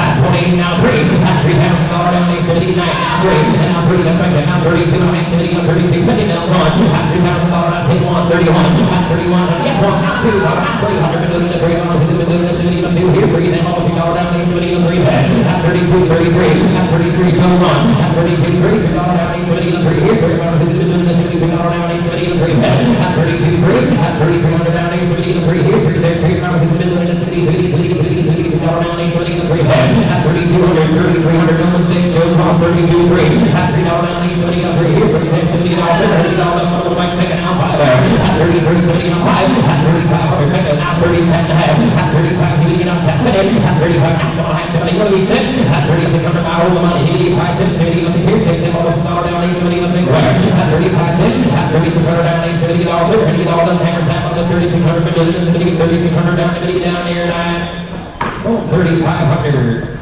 At 28 now 3, at $3,000 down 879, now 3, and now 3, that's right, now 32, now 870, now 32, 50 now 1, at $3,000 down 1, 31, at 31, and yes, 1, now 2, now 300, been doing the 3, now 2, been doing the 70, now 2, here 3, then almost $3 down 870, now 3, at 32, 33, at 33, 2, 1, at 32, 3, $3 down 870, now 3, here 3, now 2, been doing the 72, $2 down 870, now 3, at 32, 3, at 3,300 down 870, 3 here, 3 there, 3 now, who's been doing this, 70, down 870, 3 at 3,200, 3,300, no mistakes, shows off 32, 3 at $3 down 870, 3 here, 3 there, $70, $30 down, Mike taking out 5 there, at 33, 70 on 5, at 3,500, taking now 37 and a half, at 35, 70 on 7, at 35, now 70, what do we say? At 3,600, now hold the money, 85, 70, let's see here, 6, almost $1 down 870, let's see where, at 35, 6, at 3,600 down 870, $30 down, hammers down on the 3,600, 3,600 down, down here, 3,500.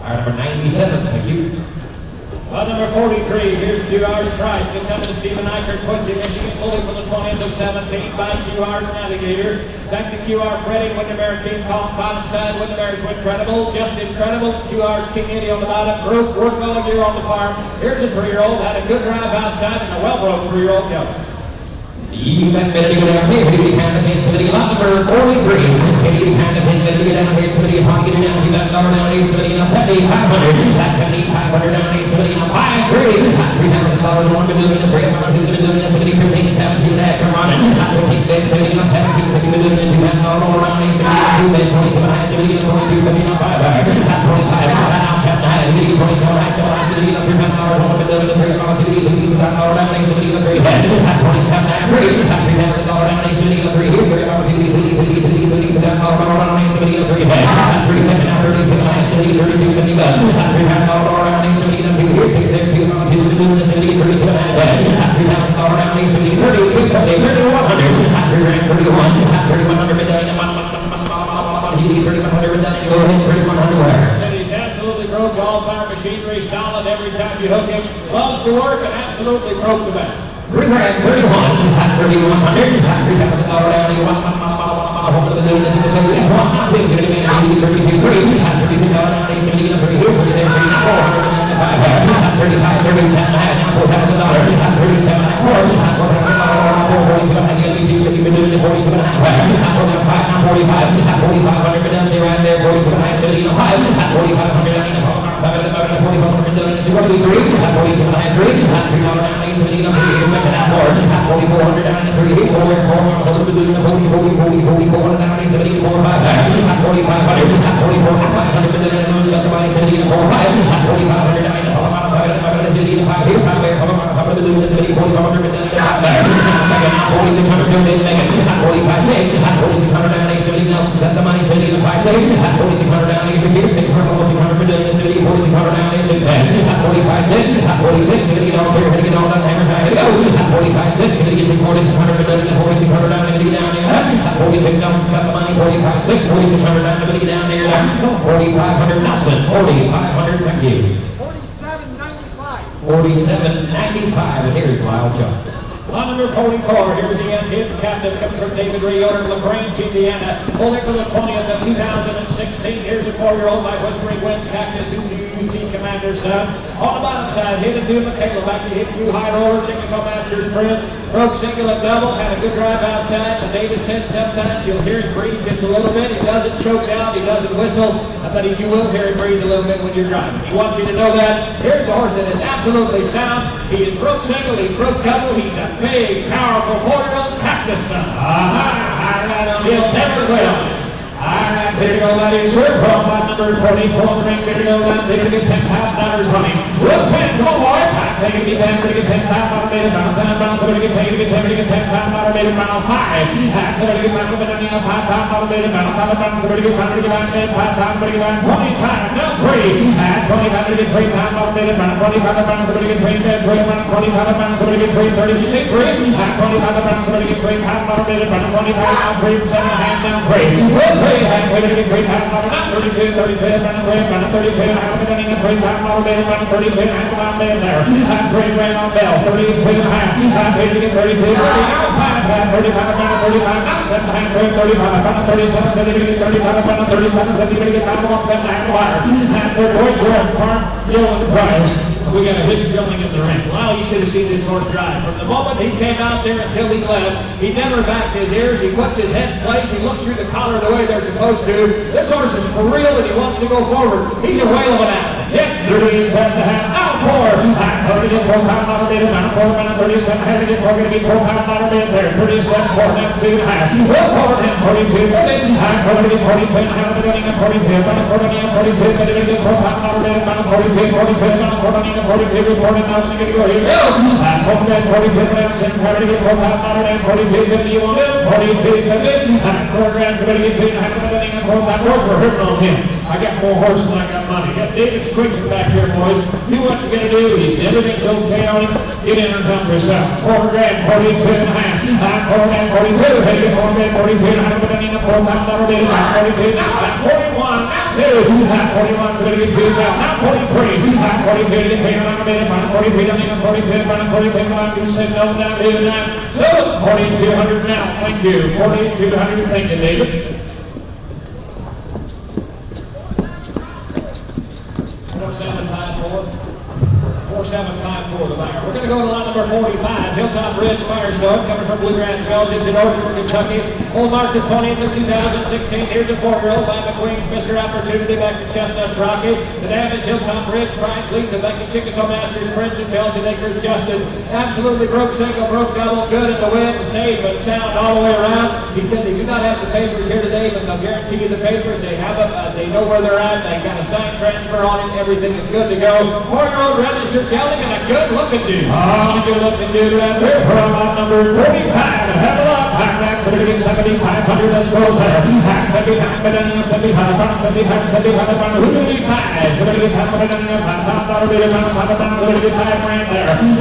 Number 97, thank you. Number 43, here's QR's Price. Gets up to Stephen Eichert, puts him Michigan fully from the 20th of 17 by QR's Navigator. Back to QR Freddy, Windermere King Kong, bottom side, Windermere's Incredible, just incredible. QR's King Eddie on the bottom, group, work all year on the farm. Here's a 3-year-old, had a good drive outside, and a well-broke 3-year-old gelding. You bet better to go down here. He kind of hits somebody lot number 43. He kind of hits better to get down here. Somebody is hard to get down. He got $1 down 870 now 7,500. That's 7,500 down 870 now 5,300. $3,000 one to do it. 3 who's been doing it. 70, 15, 17 that come running. Not 15, 70 now 17. Who's been doing it. $2,000 all around 870 now 2, 27 high 70 now 22, 50 now 5. Not 25 now 7 high 70, 27 high 70 now $3,000 one to do it. 3 $2,000 down 870 now 3. Not 27 now 3. $3,000 down 870 now 3 here. 3 down $50,000 down 870 now 3. At 3,700 now 32 high 70, 32, 50 bucks. At $3,000 down 870 now 2 here. 2 there, 2 on 2 to do the 70, 32 and a half. At $3,000 down 870, 32, 50, 3,100. At 3,31, at 3,100 medallion. 3,100 medallion. Go ahead, 3,100 where? He's absolutely broke all farm machinery, solid every time you hook him. Loves to work and absolutely broke the best. 331, at 3,100, at $3,000 down, you want home to the new, this is the best one, 2, 32, 3, at $32 down, 870, 3 here, 3 there, 3 now, 495, at 35, 37, now $4,000, at 37, at 4, at $4,000, 442, at 42, 42 and a half, at 45, now 45, at 4,500, down there, right there, 42 and a half, 70, 5, at 4,500, down, 4,500, what do we 3, at 42 and a half, 3, at $3 down, 870, 3 here, second at 4, at 4,400 down, 3 here, 4, 40, down, 870, 4, 5, at 4,500, at 44, at 500, but then it moves up to 870, 4, 5, at 4,500 down, 5 here, 5 there, 500, 4,400, but then it's 5 there, at 4,600, don't make it, at 45, 6, at 4,600 down, 870, now set the money, 70, 5, 6, at 4,600 down, 870, 600, 4,600, but then it's 70, 4,600 down, 870, at 45, 6, at 46, 70, all clear, heading it all down, hammers high, here we go, at 45, 6, 70, 4,600, but then it's 4,600 down, 70 down here, at 46, now got the money, 45, 6, 4,600 down, 70 down here, 4,500, Nelson, 4,500, thank you. 47.95. 47.95, and here's Lyle John. On number 44, here's the Hidden Cactus coming from David Reyoder, LaGrange, Indiana. Holding for the 20th of 2016. Here's a 4-year-old by Whispering Winds Cactus, who do you see Commander's son? On the bottom side, Hidden Dude Michaela, back to Hidden You High Roller, Chickasaw Masters Prince. Broke single and double, had a good drive outside, but David said sometimes you'll hear him breathe just a little bit. He doesn't choke out, he doesn't whistle, but you will hear him breathe a little bit when you're driving. He wants you to know that. Here's a horse that is absolutely sound. He is broke single, he broke double, he's a big, powerful 4-year-old Cactus son. He'll never quit on it. All right. Here we go, ladies. We're from number 40, pull the ring. Here we go, they're going to get $10,000 honey. Look, 10, come on, boys. They're going to get 10, they're going to get $10,000 bounce, and bounce, they're going to get 10, they're going to get $10,000 bounce, 5. That's going to get $5,000 bounce, they're going to get 5,000 $5,000, 25, now 3. At 25, they're going to get $3,000 bounce, 25 bounce, they're going to get 3, 25 bounce, they're going to get 3, 30, you see 3. At 25 bounce, they're going to get $3,000 bounce, 25 now 3, 7 half down 3. Well, 3, half, we're going to get $3,000 now 32, 32, bounce, 32, half, we're going to get $3,000 bounce, 32, half, down there. At 3, grand on bell, 32 half, half, we're going to get 32, 30, now 5, half, 35 bounce, 35, now 7 half, 35, bounce, 37, they're going to get 35 bounce, 37, they're going to get 5, 1, 7 half, wire. At third points, we're at Farm Gillen Price. We got a hitch filling in the ring. Wow, you should have seen this horse drive. From the moment he came out there until he left, he never backed his ears. He puts his head in place. He looks through the collar the way they're supposed to. This horse is for real and he wants to go forward. He's a whale of an animal. Yes, 37 half, now 4. I'm going to get 4 pound model bid, about 4 pound 37, had to get 4, going to be 4 pound model bid there, 37, 4, now 2 half. Well, 4, then 42, I'm going to get 42, I'm going to get 42, about 42, going to get 4 pound model bid, about 42, 42, about 42, reporting now, so you're going to go here. I'm home then 42, I'm saying, I'm going to get 4 pound model bid, 42, 50, you want it? 42, 50, I'm 4 grams, I'm going to get 2, I'm going to get 4 pound, we're hurting on him. I got more horses than I got money. Got David Squinching back here, boys. Do what you're going to do. Everything's okay on him. Get in and come for yourself. 4 grand, 42 and a half. 4 grand, 42. Hey, 4 grand, 42 and a half. We're going to need a $4,000 bid. 42. Now, 41. Now 2. 41. So we're going to get 2 now. Now 43. 42 to get paid on a bid. 43. Don't need a 42. 42. You said no, now, David. So, 4,200 now. Thank you. 4,200. Thank you, David. 4754 the buyer. We're going to go to line number 45, Hilltop Ridge Firestone, coming from Bluegrass Belgium in Orchard, Kentucky. Old March of 20th of 2016. Here's a 4-year-old by McQueen's Mr. Opportunity back to Chestnuts Rocky. The dam is Hilltop Ridge, Brian's Lisa, Becky Chickasaw Masters, Prince and Belgian Acres, Justin. Absolutely broke single, broke double, good in the wind, safe and sound all the way around. He said they do not have the papers here today, but they'll guarantee you the papers. They have them, they know where they're at, they got a signed transfer on it, everything is good to go. 4-year-old registered gelding and a good-looking dude. Oh, a good-looking dude right there from number 45. Have a look. That's going to be 7,500. Let's go there. That's 7,500. 7,500. Who do we find? We're going to get $5,000 right there.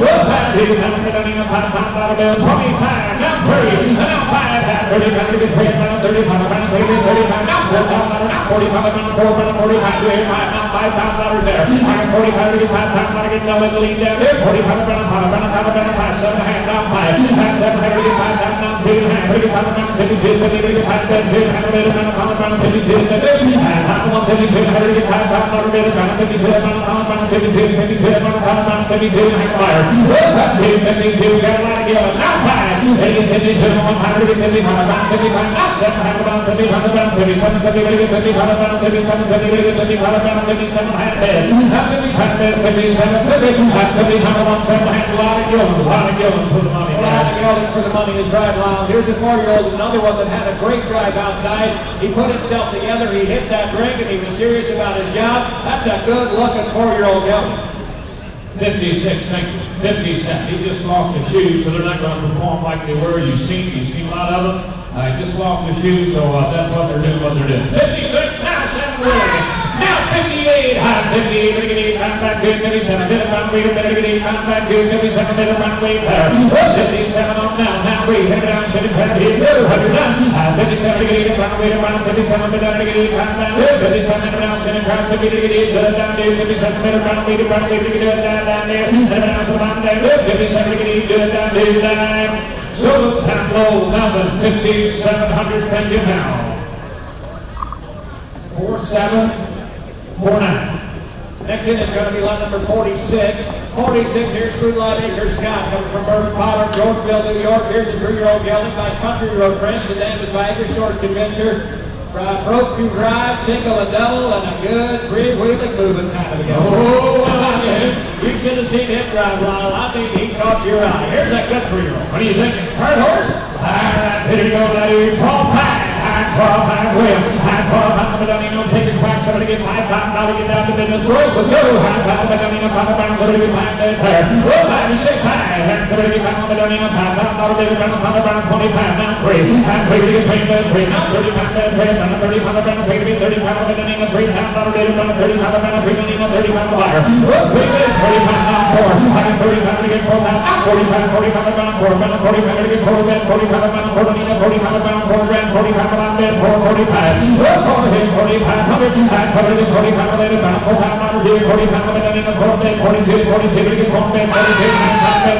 We'll have $5,000 bill. 25. Now 3. Now 5. 35. 35. Now 4,000. Now 45. 45. Now $5,000 there. 45. 5,000. Get no lead down there. 45. 7 half down 5. 700. 5,000 down 2 half. 35. 52. 52. 52. 52. For the money is right along. Here's a 4-year-old, another one that had a great drive outside. He put himself together, he hit that ring, and he was serious about his job. That's a good-looking 4-year-old young. 56, thank you. 57. He just lost his shoes, so they're not going to perform like they were. You've seen a lot of them. Just lost his shoes, so that's what they're doing, 56, now 7 Williams. Now 58, 58, I'm back to 57, I'm back to 57, I'm way there. 57 on now we head down, should have had here, 57, I'm way around 57, I'm down, 57, now, center trying to be down there, 57, I'm way down there, and now so I'm there, 57, down there. So Pablo, number 5,700, thank you now. 4749. Next in is going to be lot number 46. 46, here's Fruitline Acres Scott, coming from Bourbon Potter, Yorkville, New York. Here's a 3-year-old gelding by Country Road Prince, the dam is by Acre Stores Convention. Broke to drive, single and double, and a good free-wheeling moving kind of a gelding. Oh, you should have seen him drive, Ronald. I mean, he caught your eye. Here's that good 3-year-old. What do you think? Hard horse? All right, here we go, lady. Paul Pine. Take a crack, somebody get $5 get down to business. Let's go. High power, Medallion, £5, somebody get $5 there. Oh, man, shake high. Somebody get $5, Medallion, $5, bigger round, £5, 25, now 3. And 3 to get $3, now $35, $35, pay to be $35, Medallion, $3, bigger round, $35, $3, $35 buyer. Oh, $35 now 4. I get $35 to get $4, now $45 round 4, round $45 to get $4, then $45 round 4, $45 round 4, grand, $45 round bed, $445. Oh, $45. I covered it, 45 later, about 4 pounds here, 45 minutes in the 4 bed, 42, 42, to get 4 bed, 42,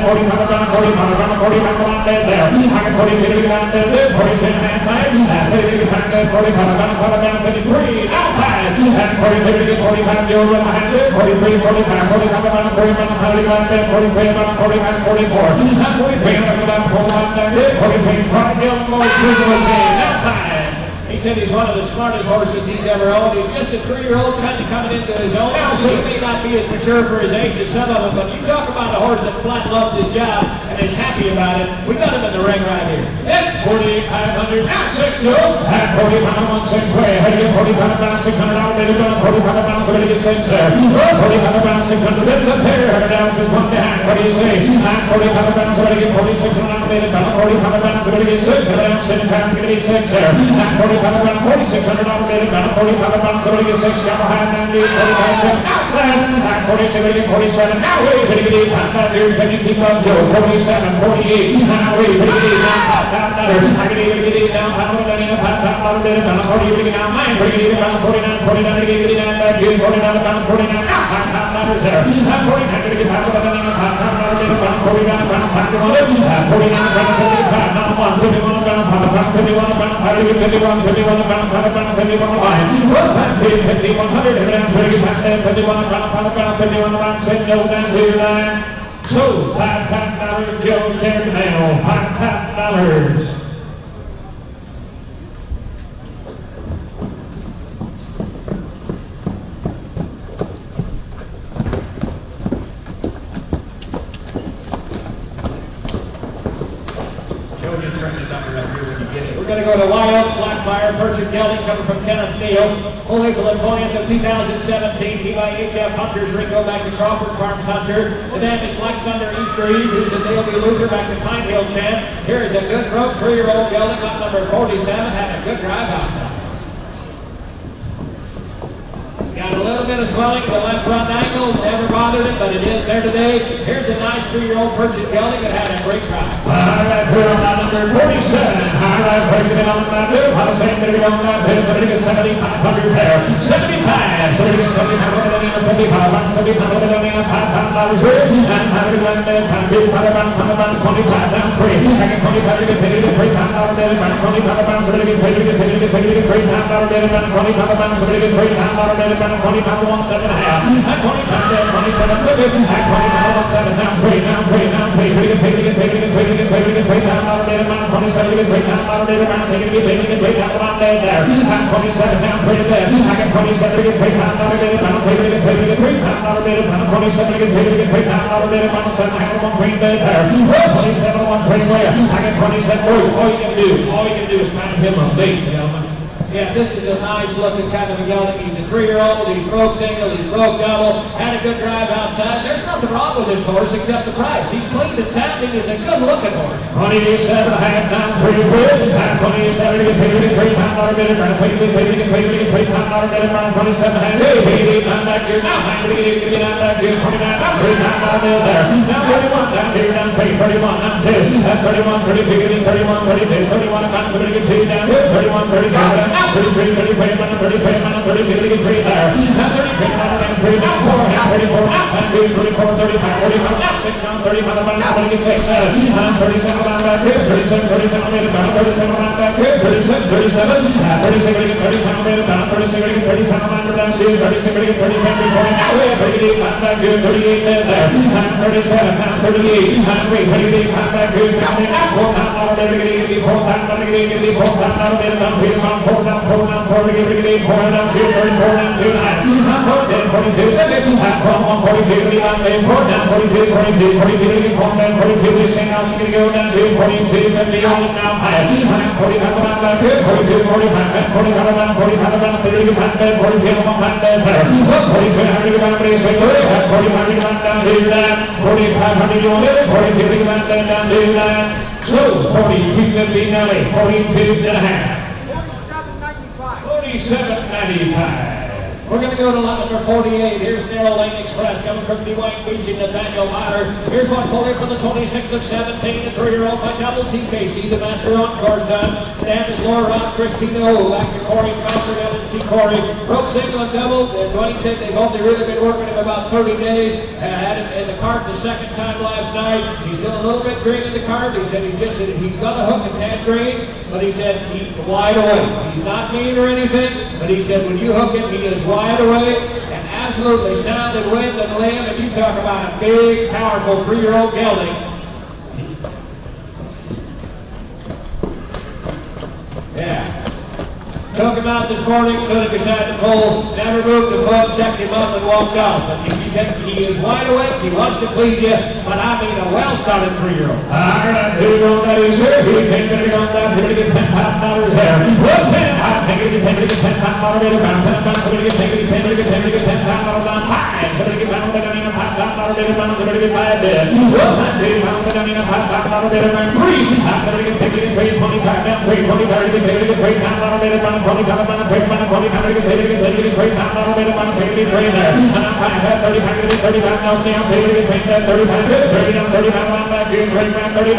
45 around, 45 around bed there. I got 42 to get down there, 42 and a half nights, 30 to get back there, 45 around, 53, now 5, and 42 to get 45, you'll run behind it, 43, 45, 45 around, 45 around bed, 43 around, 45, 44, and 43 around, 41 there, 43, 5, you'll go through the game, now 5. He said he's one of the smartest horses he's ever owned. He's just a 3-year-old kind of coming into his own. He may not be as mature for his age as some of them, but you talk about a horse that flat loves his job and is happy about it. We got him in the ring right here. Yes, 4,500, now 6 at 45 1 6 way. Head to get 45 pounds, $600 later, 45 pounds, ready to get 6 there. 45 pounds, 600, that's a pair. $100 is one behind. What do you say? At 45 pounds, ready to get 46 later, 45 pounds, ready to get 6. $100, 7 pounds, going to be 6 there. At 45 pounds, $4,600 later, 45 pounds, ready to get 6. Got behind 90, 45 outside. At 47, ready to get 47. Now wait, ready to get 8. Hot here, can you keep up, Joe? 47, 48. Now wait, ready to get 8. I can even get 8 down. $5 later, 40, ready to get down 9. Ready to get down 49, 49, ready to get down back here, 49, down 49. Now $5 there. At 49, ready to get $5 later, 49, 49, 75. Now 1, 51, 51, 51, 51 line. 5100, everyone's ready to get 51 around, set, no down to line. So, $5 Joe Terminal, $5. We're going to go to Lyles, Blackfire, Purchase Gelding coming from Kenneth Neal. Holy California of 2017. PYHF Hunters Ring go back to Crawford Farms Hunter. The man is Black Thunder Easter Eve, who's a Dale B. Luther back to Pine Hill champ. Here is a good broke 3-year-old gelding, lot number 47, had a good drive outside. Got a little bit of swelling to the left front ankle, never bothered it, but it is there today. Here's a nice 3-year-old Purchase Gelding that had a great drive. All right, we're on number 47. All right, breaking it on that move. How to say that we don't have it. Somebody gets 7,500 there. 75. Somebody gets 7,500 $5 here. And having one there, about 25 down 3. I get 25 to get paid to get $3 there. About 25 pounds, somebody get paid to get paid to get paid to get $3 there. About 25 pounds, somebody get $3 there. About 25 to 1.7 and a half. At 25 there, 27 to 50. At 25 1.7 down 3, down 3, down 3. Paid to get paid to get paid to get paid to get paid to get $3 there. About 27 to get $3 there. About taking to get paid to get $3 there. At 27 down 3 to there. I get 27 to get $3 there. About paid to get paid to get $3 there. About 27 to get paid to get $3 there. About 7 half of 1 green there. 27 1 green there. I get 27. All you can do is find him a bait, gentlemen. Yeah, this is a nice looking kind of a gelding. He's a 3-year-old, he's broke single, he's broke double, had a good drive outside. There's nothing wrong with this horse except the price. He's clean and sounding, he's a good looking horse. 27 half down 3 quid. At 27 to get paid to get $3 bidder. Trying to pay to get paid to get paid to get $3 bidder. Around 27 half. Hey, down back here. Now, I'm going to get down back here. 29 down $3 there. Now 31 down here, down 3, 31 down 2. At 31, 32, getting 31, 32, 31 about to get 2 down here. 31, 32 down. 33, 35, 32, to get 3 there. Now 33, down 3, now 4, now 34, now 34, 35, 45, now 6, down 35, about to get 6, 7. 37 down back here, 37, 37, about 37 down back here, 37, 37, 37 to get 37, about 37 to get 37, down here, 37 to get 37, 40, now wait, 38, down back here, 38 there. 37, down 38, now wait, 38, down back here, 70, now 4, down there, to get 4, down to get 4, down there, down here, down 4, down 4, down 4, to get 4, down 2, 34, down 2, 9, 42, 42, 142, down 42, 42, 42, 42, this thing now, she's going to go down to 42, 50 on it now, high, 45 around back here, 42, 45, 45 around, 45 around, 30 back there, 42 on back there, 42, 100 around, 45 around down to that, 4500 on it, 42 around down to that, so 42, 50 Nelly, 42 and a half. 47.95. We're going to go to lot number 48. Here's Narrow Lane Express coming from the White Beaching Nathaniel Potter. Here's one puller for the 26 of 17, the 3-year-old by Double TKC, the master encore son. And his lower rock, Christino, back to Corey's Conquer, down and see Corey. Broke single and double. And Dwayne said they've only really been working him about 30 days. Had him in the cart the second time last night. He's still a little bit green in the cart. He said he's got a hook at 10 green, but he said he's wide awake. He's not mean or anything, but he said when you hook him, he is wide away and absolutely sound and wind and limb. And you talk about a big, powerful 3-year-old gelding. Yeah. Took him out this morning, stood beside the pole, never moved the foot, checked him up and walked off. And he is wide awake, he wants to please you, but I mean a well-started 3-year-old. All right, here we go, that is here. He came to go down, here to get $10,000 there. Well, 10, I think he can get $10,000 there. Somebody get $10,000 on 5. Somebody get $5,000 there. Somebody get 5 there. Well, $5,000 there. Somebody get 3. Somebody get 25 down, 3, 20, 30, get $3,000 there. 20, 20, 20, 20, 20, get $3,000 there. And I'm 35, now see I'm paying to take that 35, 30 down, 35 on back, you $35, $30.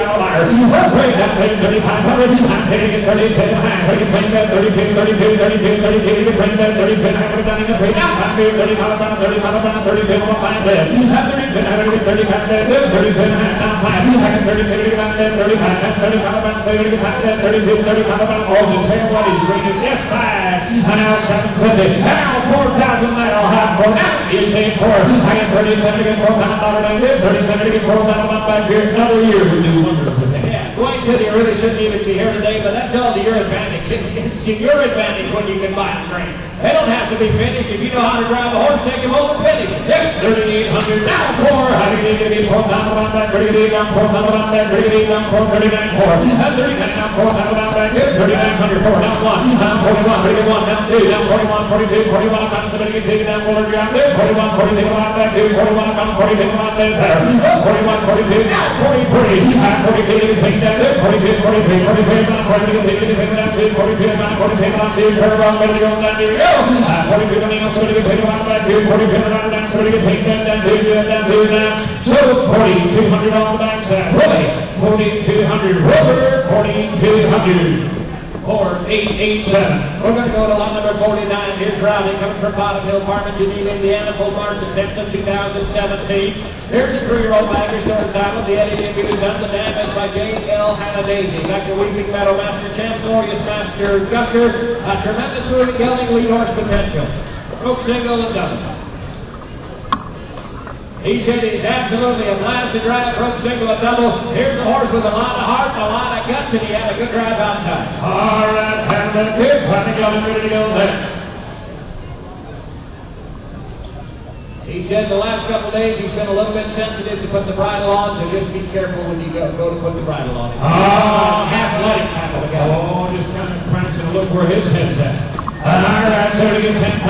Well, great, that's paying 3,500. I'm paying it 30, 10, 5, get paying that 32, 32, 32, 32, get paying that 30, 10, I put it down in the pay. Now I'm paying 35 on 35 on 32 on 5 there. At 30, 10, I get 35 there, 30, 10, down 5. I get 30, 10, get back there, 35, that's 35 on 30, get back there, 32, 35 on all the tell what he's bringing this 5. And now 750, and now 4,000 that'll have for now. You say 4. I get 37 to get $4,000 there, 37 to get $4,000 back here. Another year we do wonders with it. Yeah, Dwayne said he really shouldn't even be here today, but that's all to your advantage. It's your advantage when you can buy a grain. They don't have to be finished. If you know how to drive a horse, take him home and finish it. Yes, 3,800, now 4. I think to get $4,000 back, 38 down, $4,000 back, 38 down, 39, 4. And 39 down, $4,000 back here, 3,900, 4, down 1, down 41, 31, down 2, down 41, 42, 41, down somebody get taken down, Fuller down there, 41, 42, back here, 41, down 42, there, 41, 42, now 43, 42, get taken down there, 42, 43, 43, down 40, get taken down 2, 42, down 42, down 2, curve around, ready to go down there, go, 42, down, somebody get taken down back here, 42, down, somebody get taken down, down 2, down, so 4,200 on the backside, really, 4,200, Rover, 4,200. 4887. We're going to go to lot number 49. Here's Rowdy coming from Bottom Hill Farm in Geneva, Indiana, full March the 10th of 2017. Here's a 3-year-old bagger started titled The Eddie Debut Son, the damage by J.L. Hannadaisy. Dr. Weeping Meadow Master Champ, Glorious Master Guster, a tremendous moving gelding, lead horse potential. Broke single and double. He said he's absolutely a blast to drive, broke single and double. Here's a horse with a lot of heart and a lot of guts, and he had a good drive outside. All right, have that good. I think y'all ready to go there. He said the last couple of days he's been a little bit sensitive to put the bridle on, so just be careful when you go to put the bridle on. Athletic type of a guy. Oh, just kind of crouching to look where his head's at. All right, somebody get $10,000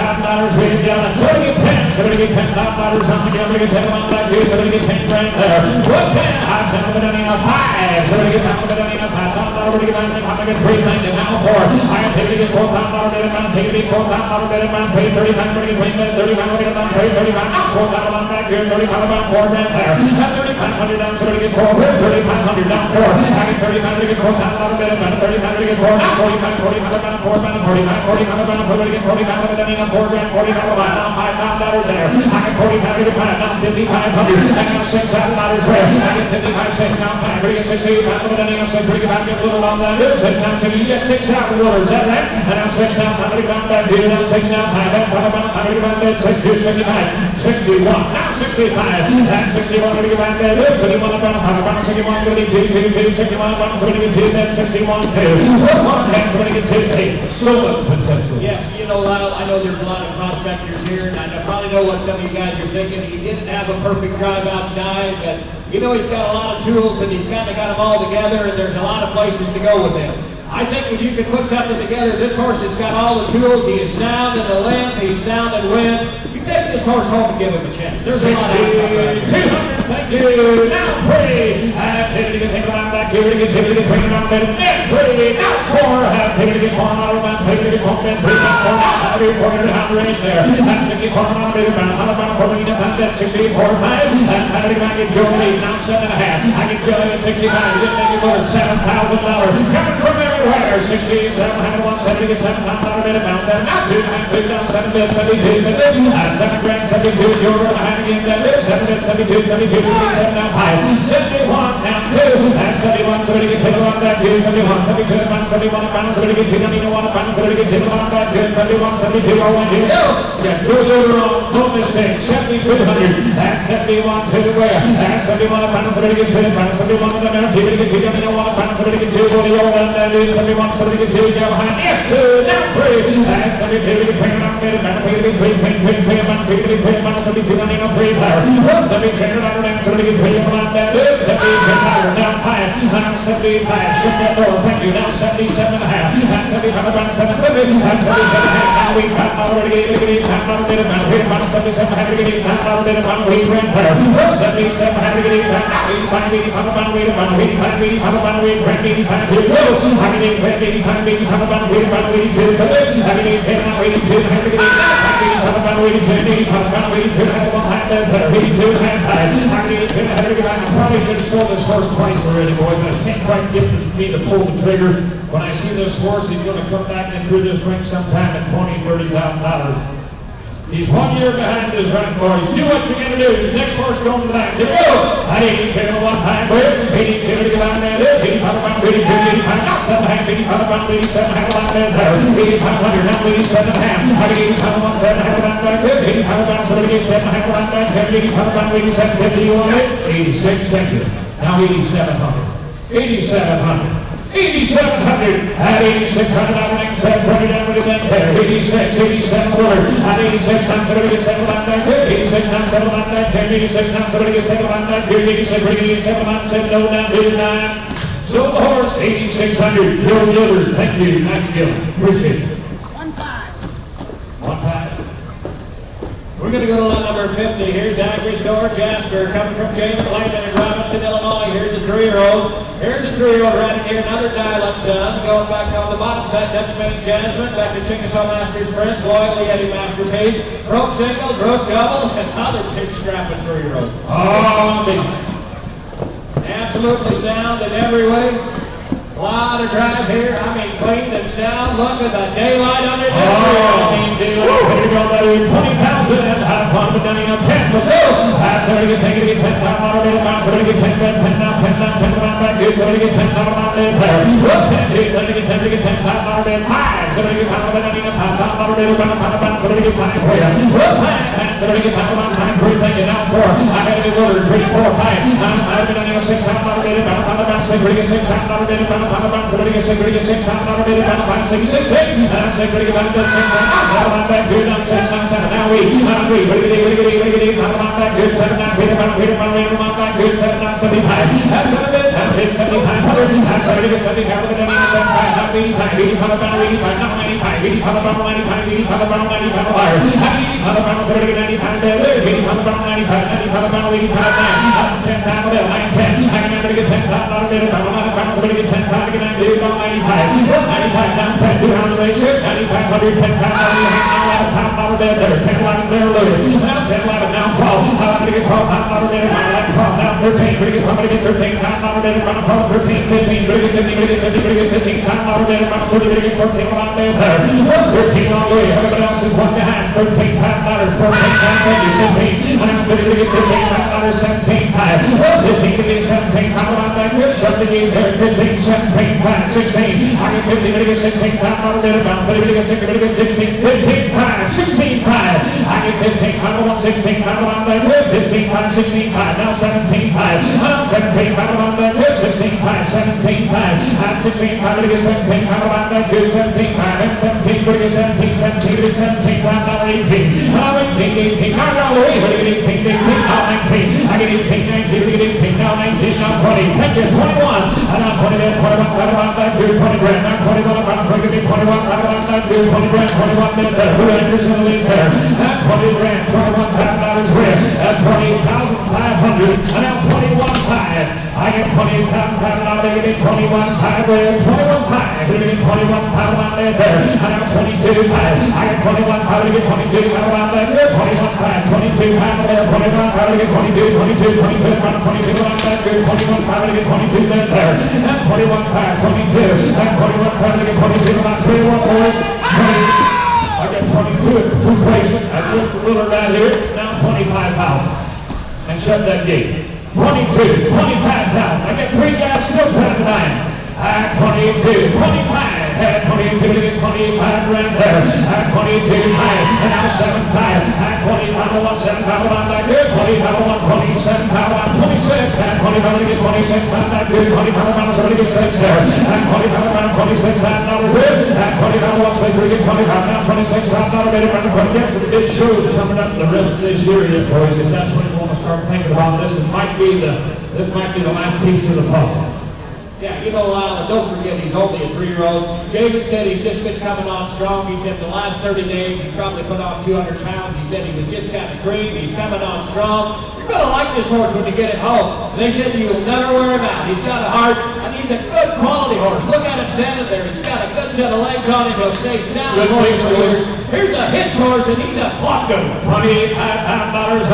way down. Somebody get 10. Somebody get $10,000 something. Somebody get 10 on back here. Somebody get 10 grand there. What 10? I'm telling you, 5. Somebody get $5,000. Somebody get 9. I'm going to get 3,000 now 4. I am taking it $4,000. I'm taking it $4,000. I'm paying 35. Somebody get 35. I'm paying 35. Now $4,000 back here. 35 about 4 grand there. That's 3,500 down. Somebody get 4. 3,500 down 4. I get 35 to get $4,000. 35 to get 4. Now 45 about 4. 45. Somebody get 45 down 4 grand. 45 about $5,000 there. I get 45 to get 5. Now 5,500. I got $6,000 there. I get 55 cents now 5. I get 6,800. Then I got 6. I get a little on that. 6 now 6. You get $6,000. Is that right? And now 6 now 5. I get back here. Now 6 now 5. I get about 6, 65. 61. Now 61. That's 61, going to go back there. 31 up on the 61, going to get 2, 61 up on 2, that's 61, 2. 110, somebody get 2, 8. So much potential. Yeah, you know, Lyle, I know there's a lot of prospectors here, and I probably know what some of you guys are thinking. He didn't have a perfect drive outside, but you know he's got a lot of tools, and he's kind of got them all together, and there's a lot of places to go with him. I think if you can put something together, this horse has got all the tools. He is sound in the limb, he's sound in wind. You take this horse home and give him a chance. There's a lot of 200, thank you. Now 3. Activity to take around back here to get to bring around there. Next 3. Now 4. Activity to get 1 out of 1. Take it to get 1. 3 now 4. Now 4 to race there. That's 64 on the round. How about 40 that's 64 5. And how do I get Joey? Now 7.5. I get Joey at 65. You didn't make it more than $7,000. Coming from everywhere. 67, 170, 7 pounds out of it. Now 7 out 2, 9, 2 down 7 bit 72. 7 grand 72. Joe behind again. 7 bit 72, 72, 7 now 5. 71 now 2. And 71, somebody get 2 on that view. 71, 72, 71 pounds. Somebody get 2, 91 pounds. Somebody get 2 on that view. 71, 72, oh, 1, 2. Get Drew Luder on. No mistake. 7,200. That's 71 to the where. That's 71 pounds. Somebody get 2 pounds. 71 on the middle. Somebody get 2, 91 pounds. Somebody get 2, 40 on that view. 71, somebody get 2, go behind. Yes, 2, now 3. That's 72 to bring it up there. Battle to be 3, 72 on the 3 power. 72 on the somebody get 3 on that. 72 now 5. Now 75. Shift that door. Thank you. Now 77 and a half. That's 75 on 750. That's 77 and a half. Now we got already 88 pound on the bit of man. We're about 77 half to get 8 pound on the bit of man. We ran there. 77 half to get 8 pound. 85 on the weight of man. 85 on the man. We ran 85 to go. I can get 85 on the man. We ran 82 to live. I can get 10 on 82 half to get 8 pound. On the man. 82 on the man. 82 half to one half there. 82 half high. I can get 10 half to get 8. I probably should have sold this horse twice already, boys, but I can't quite get me to pull the trigger. When I see this horse, he's going to come back in through this ring sometime at $20,000, $30,000. He's 1 year behind his running boys. Do what you're going to do. The next horse going to the back. Here we go. I 82 one time break. 82 to get on there. 85 about 82, 85. Now 7 half. 85 about 87 half about there. 8500 now 87 half. I get 85 about 7 half about back there. 85 about 77 half about back there. 85 about 87 50 you want it. 86 thank you. Now 8700. 8700. 8,700 at 8,600 on the next head, put it down with it then there. 86, 87 quarter at 86, now somebody gets 7 on that here. 86, now 7 on that here. 86, now somebody gets 7 on that here. 86, we're going to get 7 on 7, no down to 9. So the horse, 8,600. Joe Luder, thank you. Nice skill. Appreciate it. 1 5. 1 5. We're going to go to line number 50. Here's Agri Store Jasper coming from James Lyman in Robinson, Illinois. Here's a 3-year-old. Here's a 3-year-old right here. Another dial-up son. Going back on the bottom side. Dutch Main Jasmine. Back to Chickasaw Masters Prince. Loyally Eddie Masterpiece. Broke single. Broke double. Another big scrapping 3-year-old. Oh, Absolutely sound in every way. A lot of drive here. I mean, clean and sound. Look at the daylight under this. I mean, daylight. Here we go, buddy. 20,000. That's high fun, but down in 10. Let's go. Somebody get 10, get 10 down on the amount. Somebody get 10, 10 down, 10 down, 10 down, back good. Somebody get 10 down on the player. 10, somebody get 10, get 10 down on the 5. Somebody get 5 down on the 5 down on the 5. Somebody get 5 for you. 5. Somebody get 5 on 9. 3, thank you. Now 4. I got to be ordered. 3, 4, 5. I've been on the 6 down on the 5. Somebody get 6 down on the 5. Somebody get 6 down on the 5. 66. And I say, pretty good. 6 down back good on 6 on 7. Now we. Back good 7 down. Peter back good 7 down 75. That's 75. That's 75. That's 75. 85. 85 about 85. Now 95. 85 about 95. 85 about 95 higher. 85 about 95 there. 85 about 95. 95 about 85. 10 down there. 9 10. I can never get 10 down out of there. Somebody get 10 pounds to get 90 about 95. 95 down 10. 200 ratio. 9500. 10 pounds out of there. Now 11 pounds out of there. 10 11 there. Now 10 11. Now 12. I'm going to get 12 pounds out of there. Now 13. We're going to get 13 pounds out of there. 13, 15. We're going to get 15. We're going to get 15 pounds out of there. 30. We're going to get 14 out there. 13 all the way. Everybody else is 1 behind. 13 pounds out. 14 pounds 15. And I'm going to get 15 pounds out of 17 pounds. 15 to get 17 pounds out back there. 17 there. 15, 17 pounds. 16. I get 50. We're going to get 16 pounds out of there. 30. We're going to get 16. 15 pounds. 16 pounds. I get 15, 16, 15, 16, now 17, now 17, 16, 17, at 16, to get 17, good 17, and 17, to get 17, 17, to 17, now 18, now 18, now 18, now 19, I get 18, 19, to get 18, now 19, now 20, thank you, 21, and now 20, 21, good 20 grand, now 21, I'm going to get 21, good 20 grand, 21 minutes there, who enters in the lead there, at 20 grand, $21,000 win, at 20,500, and now 21,500. I get 20,000 out of it, 21,500 with 21,500, we get 21,000 out there, and now 22,500. I get 21,500 to get 22,000 out there, 21,500, 22,500 there, 21,500 to get 22, 22 out there, 21,500 to get 22 minutes there, and 21,500, 22, and 21,500 to get 22, about 3 more boys, 20. I get 22 at 2 places. I took the ruler right here, now 25,000. And shut that gate. 22, 25,000. I get 3 guys still trying to dine. 22, 25, 22 to get 25 grand there. 22, 5, and now 7, 5. 25, 7, 5, on that good. 25, 27, 5, 26. 25 to get 26, on that good. 25, somebody get 6 there. 25, 26, $5 good. 25, 6, to get 25, now 26, $5 better. But against the big shows coming up the rest of this year, boys, if that's what you want to start thinking about, this might be the last piece to the puzzle. Yeah, you know, don't forget he's only a 3-year-old. David said he's just been coming on strong. He said the last 30 days he's probably put on 200 pounds. He said he was just kind of green. He's coming on strong. You're going to like this horse when you get it home. And they said you will never wear him out. He's got a heart, and he's a good quality horse. Look at him standing there. He's got a good set of legs on him. He'll stay sound for years. Here's a hitch horse, and he's a plucker. $25,000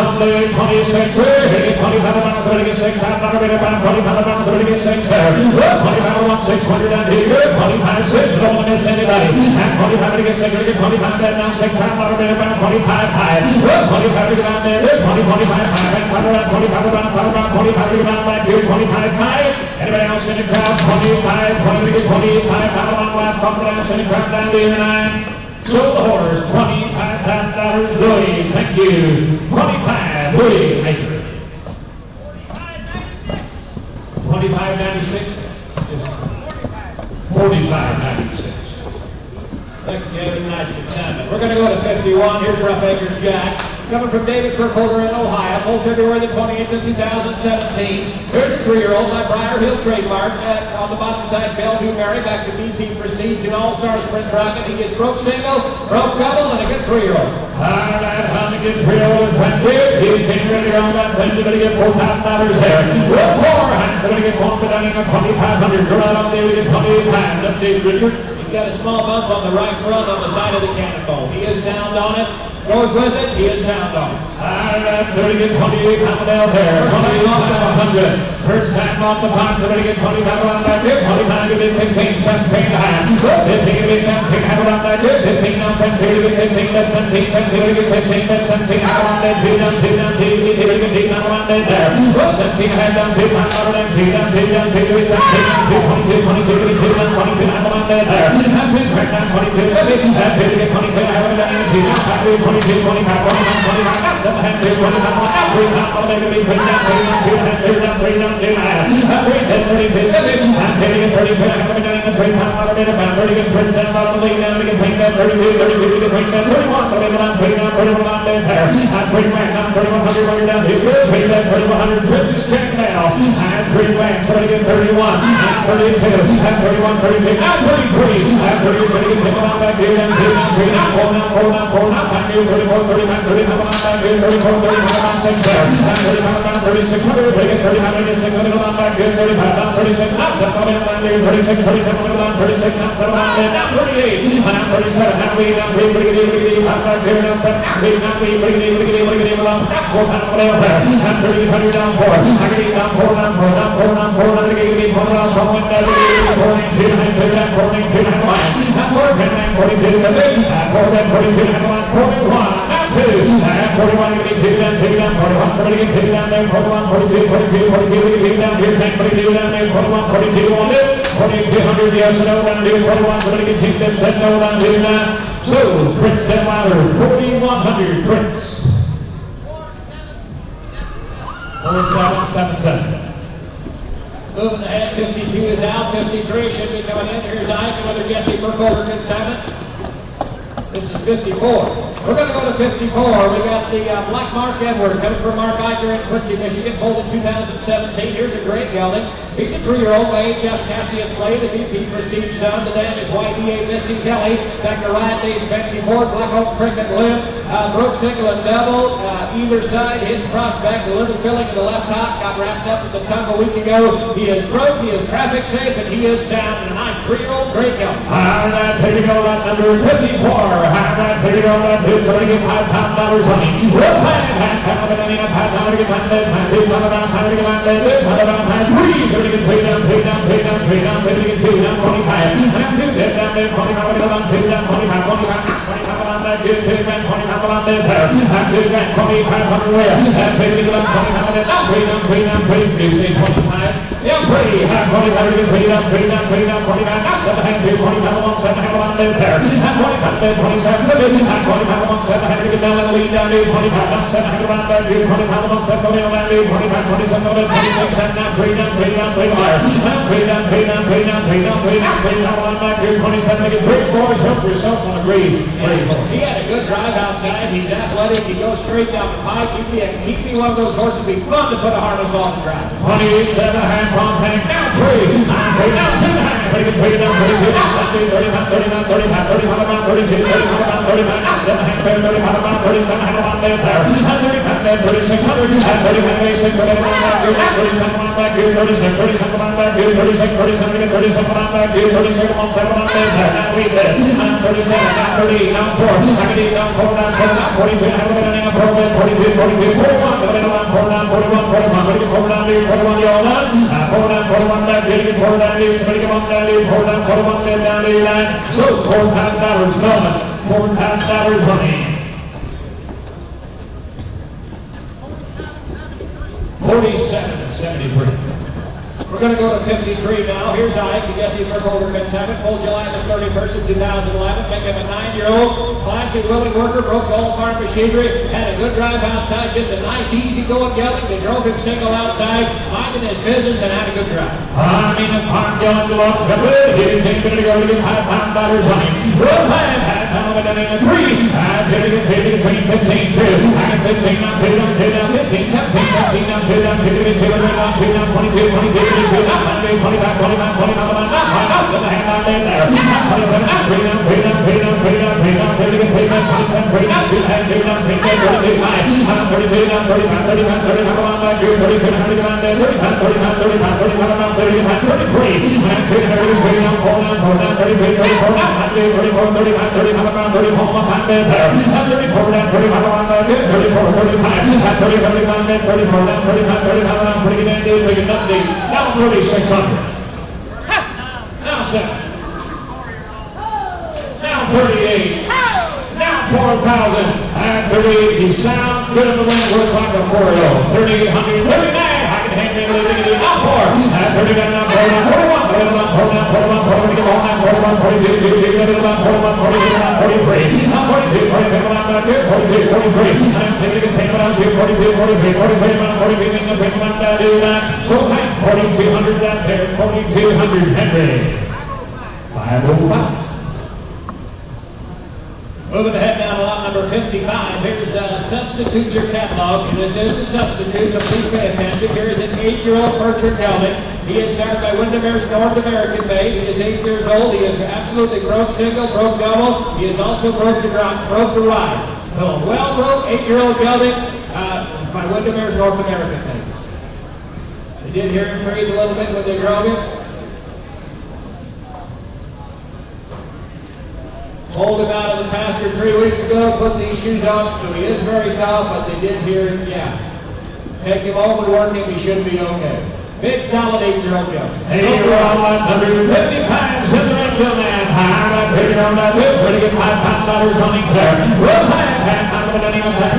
on the 26. 25 pounds, somebody get 6. $25 somebody get 6 there. 25 600 and he good. 25 6, don't miss anybody. And 25 to get 6, to get 25 there now 6. $5 better about 25 5. 25 to get on there. 25 5. And 25 around 25 to get on back here. 25 5. Anybody else in the crowd? 25 20 to get 25. On last couple else in the crowd down there 9. So the horse, $25,000 Louis, thank you. 25, Louis Maker. 25.96 is 45.96. Thank you, David. Nice consignment. We're going to go to 51. Here's Rough Acres Jack. Coming from David Kirkholder in Ohio, both February the 28th of 2017. Here's a 3-year-old by Briar Hill trademark. On the bottom side, Bellevue Mary, back to BP Prestige, and All-Star Sprint Rocket. He gets broke single, broke double, and a good 3-year-old. All right, on the good 3-year-old, he came ready around that thing. You're going to get $4,000 there. Well, 4 hands, you're going to get one for that in 2,500. Go right up there, you get 25. Up Dave Richard. He's got a small bump on the right front on the side of the cannonball. He is sound on it. Goes with it. He is sound on it. All right, so we get 28 pound out there. 28,100. First time off the pond, we're going to get 25 around that good. 25 to get 15, 17 high. 15 to get 17 high around that good. 15 now 17 to get 15, that's 17, 17 to get 15, that's 17 high around that 2 down, 2 down, 2 to get 2 to get 2 down around that there. 17 high down, 2 pound out down, 2 down, 2 down, 2 to get 17 down, 2, 22, 22 to get 2 down, 22 high around that there. And 2 right down, 22, and 2 to get 22 high around that 2 down, 22, 25, 25, that's 7 hand, 2, 25, 3 pound out there to be 3 down, 3 down, 2 down, 3 down, 3 down, 2 high. 32, and 32, I'm down in the 3 pound out there, about 30 get Prince down bottom of the league down to get 32, 32 to get 31, 31, 31 out there. And 31, now 3100 when you're down here. 3100, Prince's check now. And 31, so they get 31, and 32, and 31, 32, and 33, and 33 get taken out back here, and 3, now 4, now 4, now 4, now 5, 34, 35, 35 on back here, 34, 35 on 6 there, and 35 on 3600, they get 35, they get 600 on back here, 35 on 36, now 7 on down there, 36, 37 on 36, now 7 on there, now 38, and now 37, now 3, now 3, brigadee, on back here, now 7, now 3, now 3, brigadee, along, now 4 pound over there, and 30, down 4, I get it down 4, down 4, down 4, down 4, now they get 4 down, so one down, 42, and 2, down 42, and 1, and 4, and 42, and 4, and 42, and 1, 41, now 2, and 41, you get 2 down, 41, somebody get 2 down there, 41, 42, 42, 42, 42 down here, 42 down there, 41, 42 on it, 4200, yes, no, down here, 41, somebody get 2 that said no, down here now. So, Prince Detweiler, 4,100, Prince. 4777. Moving ahead, 52 is out, 53 should be coming in. Here's Ike, another Jesse Burkholder consignment. This is 54. We're going to go to 54. We got the Black Mark Edward coming from Mark Eicher in Quincy, Michigan, pulled in 2017. Here's a great gelding. He's a 3-year-old by H.F. Cassius Clay, the VP Prestige Son. The dam is YDA Misty Kelly. Back to Ryan Day's Fancy Ford, Black Oak Cricket Limb. Broke single and double. Either side, his prospect, a little filling in the left hock. Got wrapped up with the tongue a week ago. He is broke, he is traffic safe, and he is sound. And a nice 3-year-old great gelding. All right, here we go, that number 54. All right, here we go, that dude's going to get $5 on it. We'll plan it, half of it, and a half time to get $5, time to get $3. Get paid down, paid down, paid down, paid down, paid down, paid down, 25. And 2, get down there, 25, paid down, 25, 25 on that, good, 2 grand, 25 on that there. And 2 grand, 2,500 where? And paid down, 25 on that, paid down, paid down, paid down, you say 25. Yeah, pretty, half 25, get paid down, paid down, paid down, 25. Now 7 hand, 25 on 7 hand on that there. And 25 there, 27, and 25 on 7 hand, get down and lead down, 25, now 7 hand on that, 25 on 7 on that, 25, 27 on that, 26, and now paid down, paid down, paid down, paid down, paid down, paid down, paid down, paid down, paid down on that, 27, get great boys, help yourself on a grade. He had a good drive outside. He's athletic. He goes straight down the pipe. He'd be one of those horses that'd be fun to put a harness on the drive. 27 hand, palm tank, now 3, now 2 hand, pretty good, 30 down, 35, 35, about 32, 35 about 35, now 7 hand, 35 about 37 hand on there, and 35 there, 3600, and 35, 36, 37 on back, 37 on back, 36, 37 on back, 36, 37 again, 37 on back, 36 on 7 on there, now lead there, and 37, now 38, now 4, I can eat down 4, down 4, now 42, have a minute, now 4, 42, 42, 41, the middle down 4, down 41, 41, ready to 4 down, 41, you're done, 4 down, 41 down, ready to 4 down, ready to 1 down, 4 down, 41 down, down, so $4,000, Melvin, $4,000 running. 47-73. We're going to go to 53 now. Here's Ike, the Jesse Burkholder consignment. Pulled July the 31st of 2011. Make him a 9-year-old. Classy, willing worker. Broke all farm machinery. Had a good drive outside. Just a nice, easy-going gelding. They drove him single outside, minding his business, and had a good drive. I mean, the farm gelding belongs to Bill. He's going to go to get $5 on him. We'll plan half of it in a 3. I'm going to get paid between 15 2. I got 15 now, 2 down, 2 down, 15, 17, 17 down, 2 down, 2 down, 2 down, 22, 22. 25, 25, 25, 25, 27 hand on there. 27, 3 down, 3 down, 3 down, 3 down, 3 down, 30 again, 3 down, 27, 3 down, 2 down, 2 down, 3 down, 32, 5, 32 down, 35, 35, 35 on that, 32, 100 on there, 35, 35, 35, 35 on 35, 33, and 3 down, 4 down, 4 down, 33, 34 down, 34, 35, 35 on 34 on there, and 34 down, 35 on that, 34, 35, and 30, 35 on there, 34 down, 35, 35 on, pretty good, pretty good, nothing. Now 3600. Now 7. Now 38. Now 4,000. And 38. He sounds good in the wind. Works like a 4-0. 3,800. 39. I can hang me with it. Now 4. And 39. Now 41. 41. 41. 41. 41. 41. 42. 42. 41. 43. Now 42. 47. Now 42. 43. And 50. 42. 43. 43. 43. 43. So 4,200 down there, 4,200 Henry. 505. Moving ahead now to lot number 55. Here's Substitute Your Catalog. This is a substitute, so please pay attention. Here's an 8-year-old Bertrand gelding. He is started by Windemere's North American made. He is 8 years old. He is absolutely broke single, broke double. He is also broke to ride. So well broke, 8-year-old gelding by Windemere's North American made. You did hear him breathe a little bit when they drove him. Pulled him out of the pasture 3 weeks ago, put these shoes on, so he is very soft, but they did hear him, yeah. Take him home and work him, he should be okay. Big, solid 8-year-old young. 8-year-old, 150 pounds in the ring, man. High, big on that bitch, ready to get $5 on him there. We'll have $5 on him there.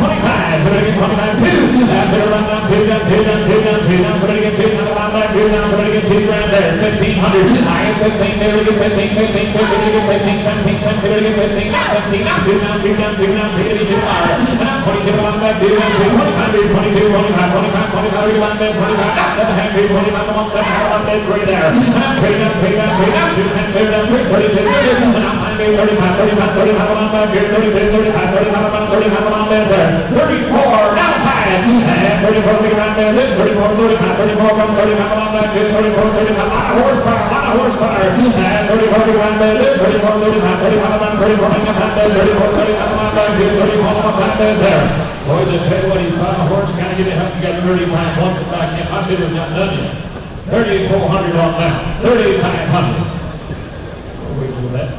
$25. somebody get 25, 2. After run down, 2 down, 2 down, 2 down, 2 down, somebody get 2 down, the line back, 2 down, somebody get 2 grand there, 1,500. I get 15, there we get 15, 15, 15, 17, 17, there we get 15, 17, 2 down, 2 down, 2 down, 3 to 2 higher. And I'm 22, the line back, 2 down, 2, 25, 22, 25, 25, 25, we line back, 25, 7 half, 2, 25, I'm on 7 half, line back, 3 there. And I'm 3 down, 3 down, 3 down, 2 half, 2 down, 3, 32, 30, and I'm 35, 35, 35, line back, 32, 35, 35, 35, line back there. 34, now high, and 34, we line back, 34, 35, 34, from 35, line back, 34, 35, a lot of horsepower, and 34, we line back, 34, 35, 35, line 34, line back, 34, 35, line back, 34, line back there. Boys, I tell you what, he's on a horse, kind of get it up, you got 35 once and back in. My bidder's not done yet. 3,400 on that, 3,500. We'll wait till that.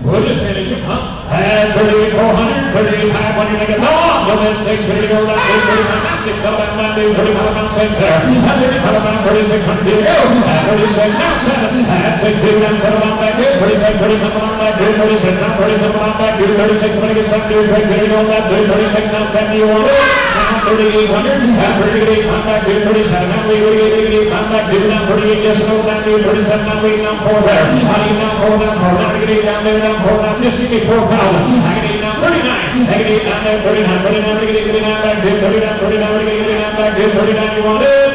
We'll just finish him, huh? And 3,400, 3,500, make it long. No mistakes, ready to go down, 36, come back, 35 pound 6 there. And 35 pound, 3,600, here we go. And 36, now 7. And 6, 2, down, 7 on back, good. 36, 37 on back, good. 36, now 37 on back, good. 36, going to get 70, quick, ready to go down, 36, now 70, you want it. Now 3,800, and 38 on back, good. 37, now 38 on back, good. Now 38, just go down, good. 37, now 8, now 4 there. How do you now 4 down, 4 down, 38 down there, down 4 down, just give me 4,000. I can eat down 39. I can eat down there 39, 39, 39 back to 39, 39, 39 back to 39. You want it?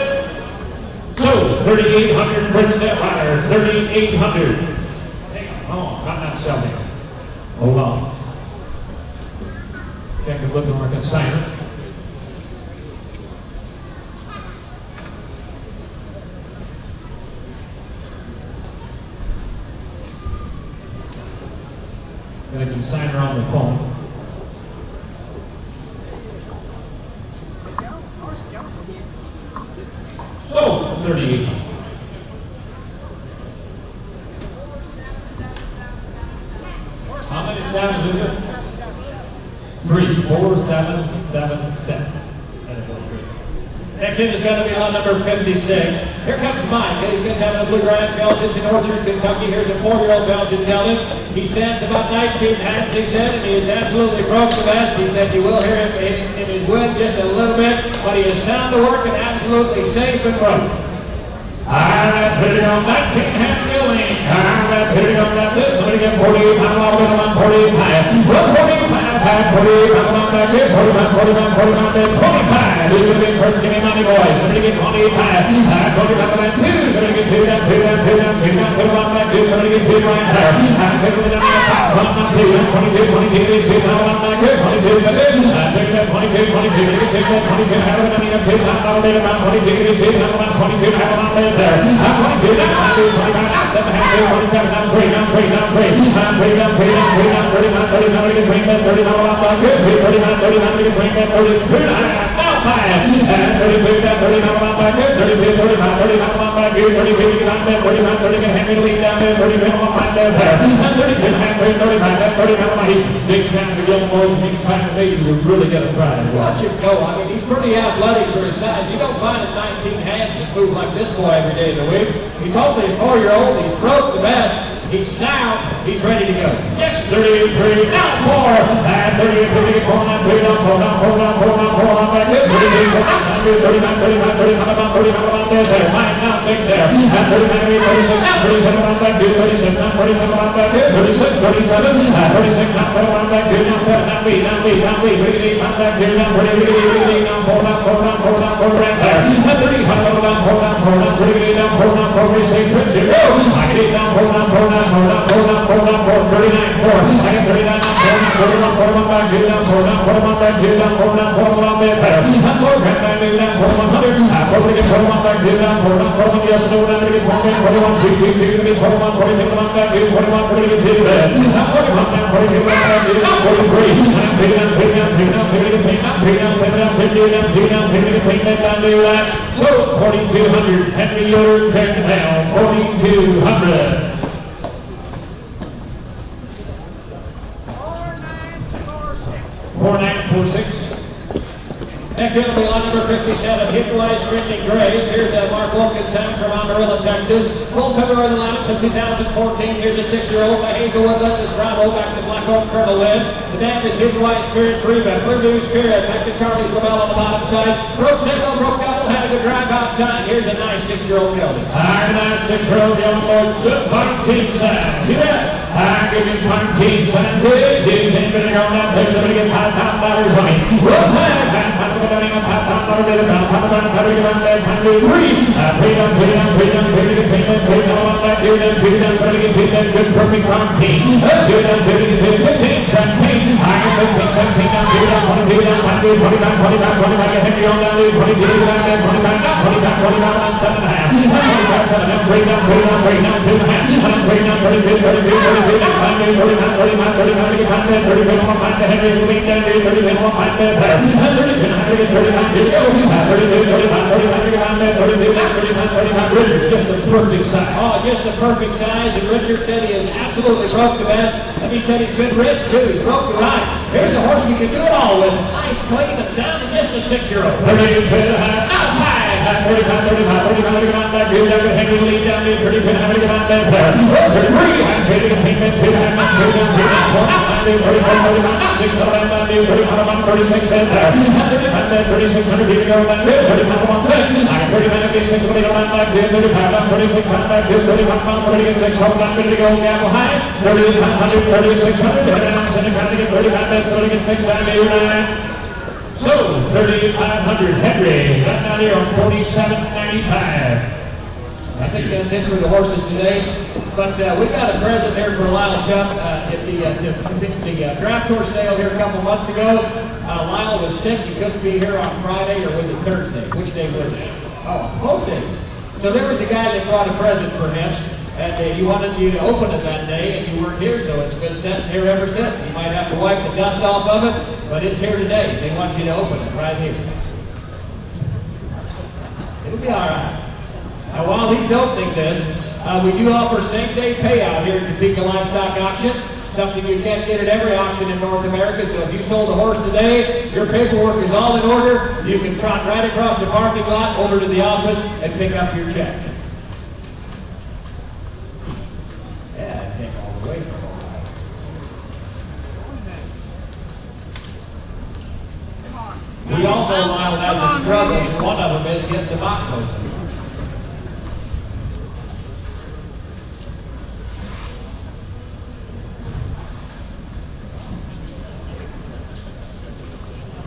So 3,800 for step higher. 3,800. Hang on, I'm not selling. Hold on. Check the book on our consignment. Got a consigner on the phone. So, 38. How many sounds is it? 3, 4, 7, 7, 7. Next in is going to be lot number 56. Here comes Mike. He's going to have a bluegrass Belgian in Orchard, Kentucky. Here's a 4-year-old Belgian gelding. He stands about 19 hands, he said, and he is absolutely broke the best. He said you will hear him in his wind just a little bit, but he is sound to work and absolutely safe and broke. Alright, put it on 19 hands gelding. Alright, put it on like this. Somebody get 48 pound all the way on 48 pound. Well, 48 pound, 48 pound on back here. 45, 45, 45, 25. Who's going to be first? Give me money, boys. Somebody get 28 pound. 25 pound 2. Somebody get 2 down, 2 down, 2 down, 2 down. Put it on back 2. Somebody get 2 right there. Take it down the top. 1, 2, 22, 22, 2 pound on back here. 22, take it up 22, 22. Take that 22. Have it on the 2 pound on there. About 22, 22, 22. Have it on there. There. I'm 22, down 22, 25, now 7, half 2, 47, down 3, down 3, down 3. I'm 3, down 3, down 3, down 39, 39, we can bring that 39 off like good. 39, 39, we can bring that 32, now 5. And 32, down 39 off like good. 32, 35, 39 off like good. 32, we can knock that 39, 30, can hang me the lead down there. 32 off like that there. And 32, half 3, 35, that 39 off. He's big time to young boys, big time to me. You really got to try it. Watch him go. I mean, he's pretty athletic for his size. You don't find a 19 hands that move like this boy every day of the week. He's only a 4-year-old. He's broke the best. He's sound. He's ready to go. Yes, 33, now 4. And 38, 38, 4, now 3, now 4, now 4, now 4, now 4, now back in. 38, 39, 35, 35, about 35, about there, 5, now 6 there. And 39, 36, now 37, about back, 36, now 37, about back in. 36, 37, 36, now 7, about back, now 7, now 8, now 8, now 8, 38, about back, now 40, 38, now 4, now 4, now 4, now 4, right there. And 35, about 4, now 4, now 38, now 4, now 4, 36, 30, go. I get it down 4, now 4, now 4, now 4, now 4, now 4, 39, 4. I get 39, now 4, now 4, now 4, back, down 4, now 4, now back, down 4, now 4, now there. And 4, back, down 4, 100. 4, we get 4, now back, down 4, now 4, now yes, no, now we get 4, 41, 2, 2, 2, 4, 1, 40, 41, back, 41, so we get 2 there. Now 41, now 42, back, down 43. And 3 down, 3 down, 3 down, 3 down, 3 down, 3 down, 7 down, 2 down, 2 down, 3 down, 3 down, down to that. So 4,200. Henry Yoder, Karen down 4,200. 4946. Next in will be line number 57, Hidden-Wise Printing Grace. Here's Mark Wilkinson from Amarillo, Texas. Full February the 11th of 2014. Here's a 6-year-old by Hazelwood. This is Bravo back to Black Oak Colonel Lynn. The dam is Hidden-Wise Spirit, Reba. Purdue Spirit back to Charlie's Rebel on the bottom side. Broke single, broke double, has a drive outside. Here's a nice 6-year-old gelding. Nice 6-year-old young boy, good party size. See that? I give you party size. He's been on that place. Somebody get $5,000 from me. Roll back. Just the perfect size. Oh, just the perfect size. And Richard said he has absolutely broke the best. And he said he's been ripped too. He's broke the right. Here's a horse you can do it all with. Nice, clean, and sound, and just a 6-year-old. So, 3,500, Henry, got down here on 47.95. I think that's it for the horses today. But we got a present here for Lyle Chubb at the draft horse sale here a couple months ago. Lyle was sick. He couldn't be here on Friday, or was it Thursday? Which day was it? Oh, both days. So there was a guy that brought a present for him. And he wanted you to open it that day, and you weren't here, so it's been sitting here ever since. You might have to wipe the dust off of it, but it's here today. They want you to open it right here. It'll be all right. Now, while he's opening this, we do offer same-day payout here at Topeka Livestock Auction, something you can't get at every auction in North America. So if you sold a horse today, your paperwork is all in order. You can trot right across the parking lot over to the office and pick up your check. We all know Lyle has a struggle. One of them is getting the box open.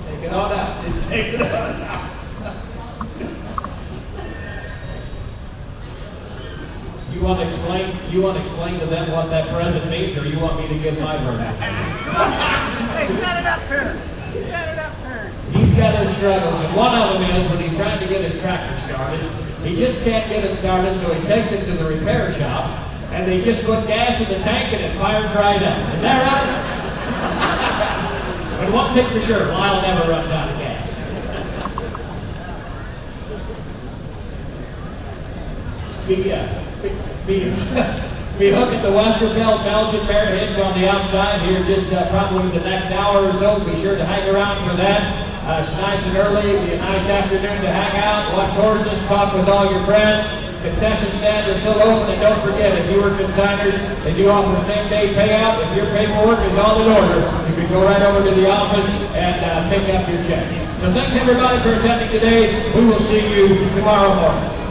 Take it on out. Just take it on out. You want to explain to them what that present means, or you want me to give my version? Hey, set it up here. Set it up here. He's got his struggles, and one of them is when he's trying to get his tractor started, he just can't get it started, so he takes it to the repair shop, and they just put gas in the tank and it fires right up. Is that right? But one thing for sure, Lyle never runs out of gas. Be hooking the Westerveld Belgian mare hitch on the outside here just probably the next hour or so. Be sure to hang around for that. It's nice and early. It'll be a nice afternoon to hang out, watch horses, talk with all your friends. Concession stand is still open, and don't forget, if you were consigners, they do offer same-day payout. If your paperwork is all in order, you can go right over to the office and pick up your check. So thanks everybody for attending today. We will see you tomorrow morning.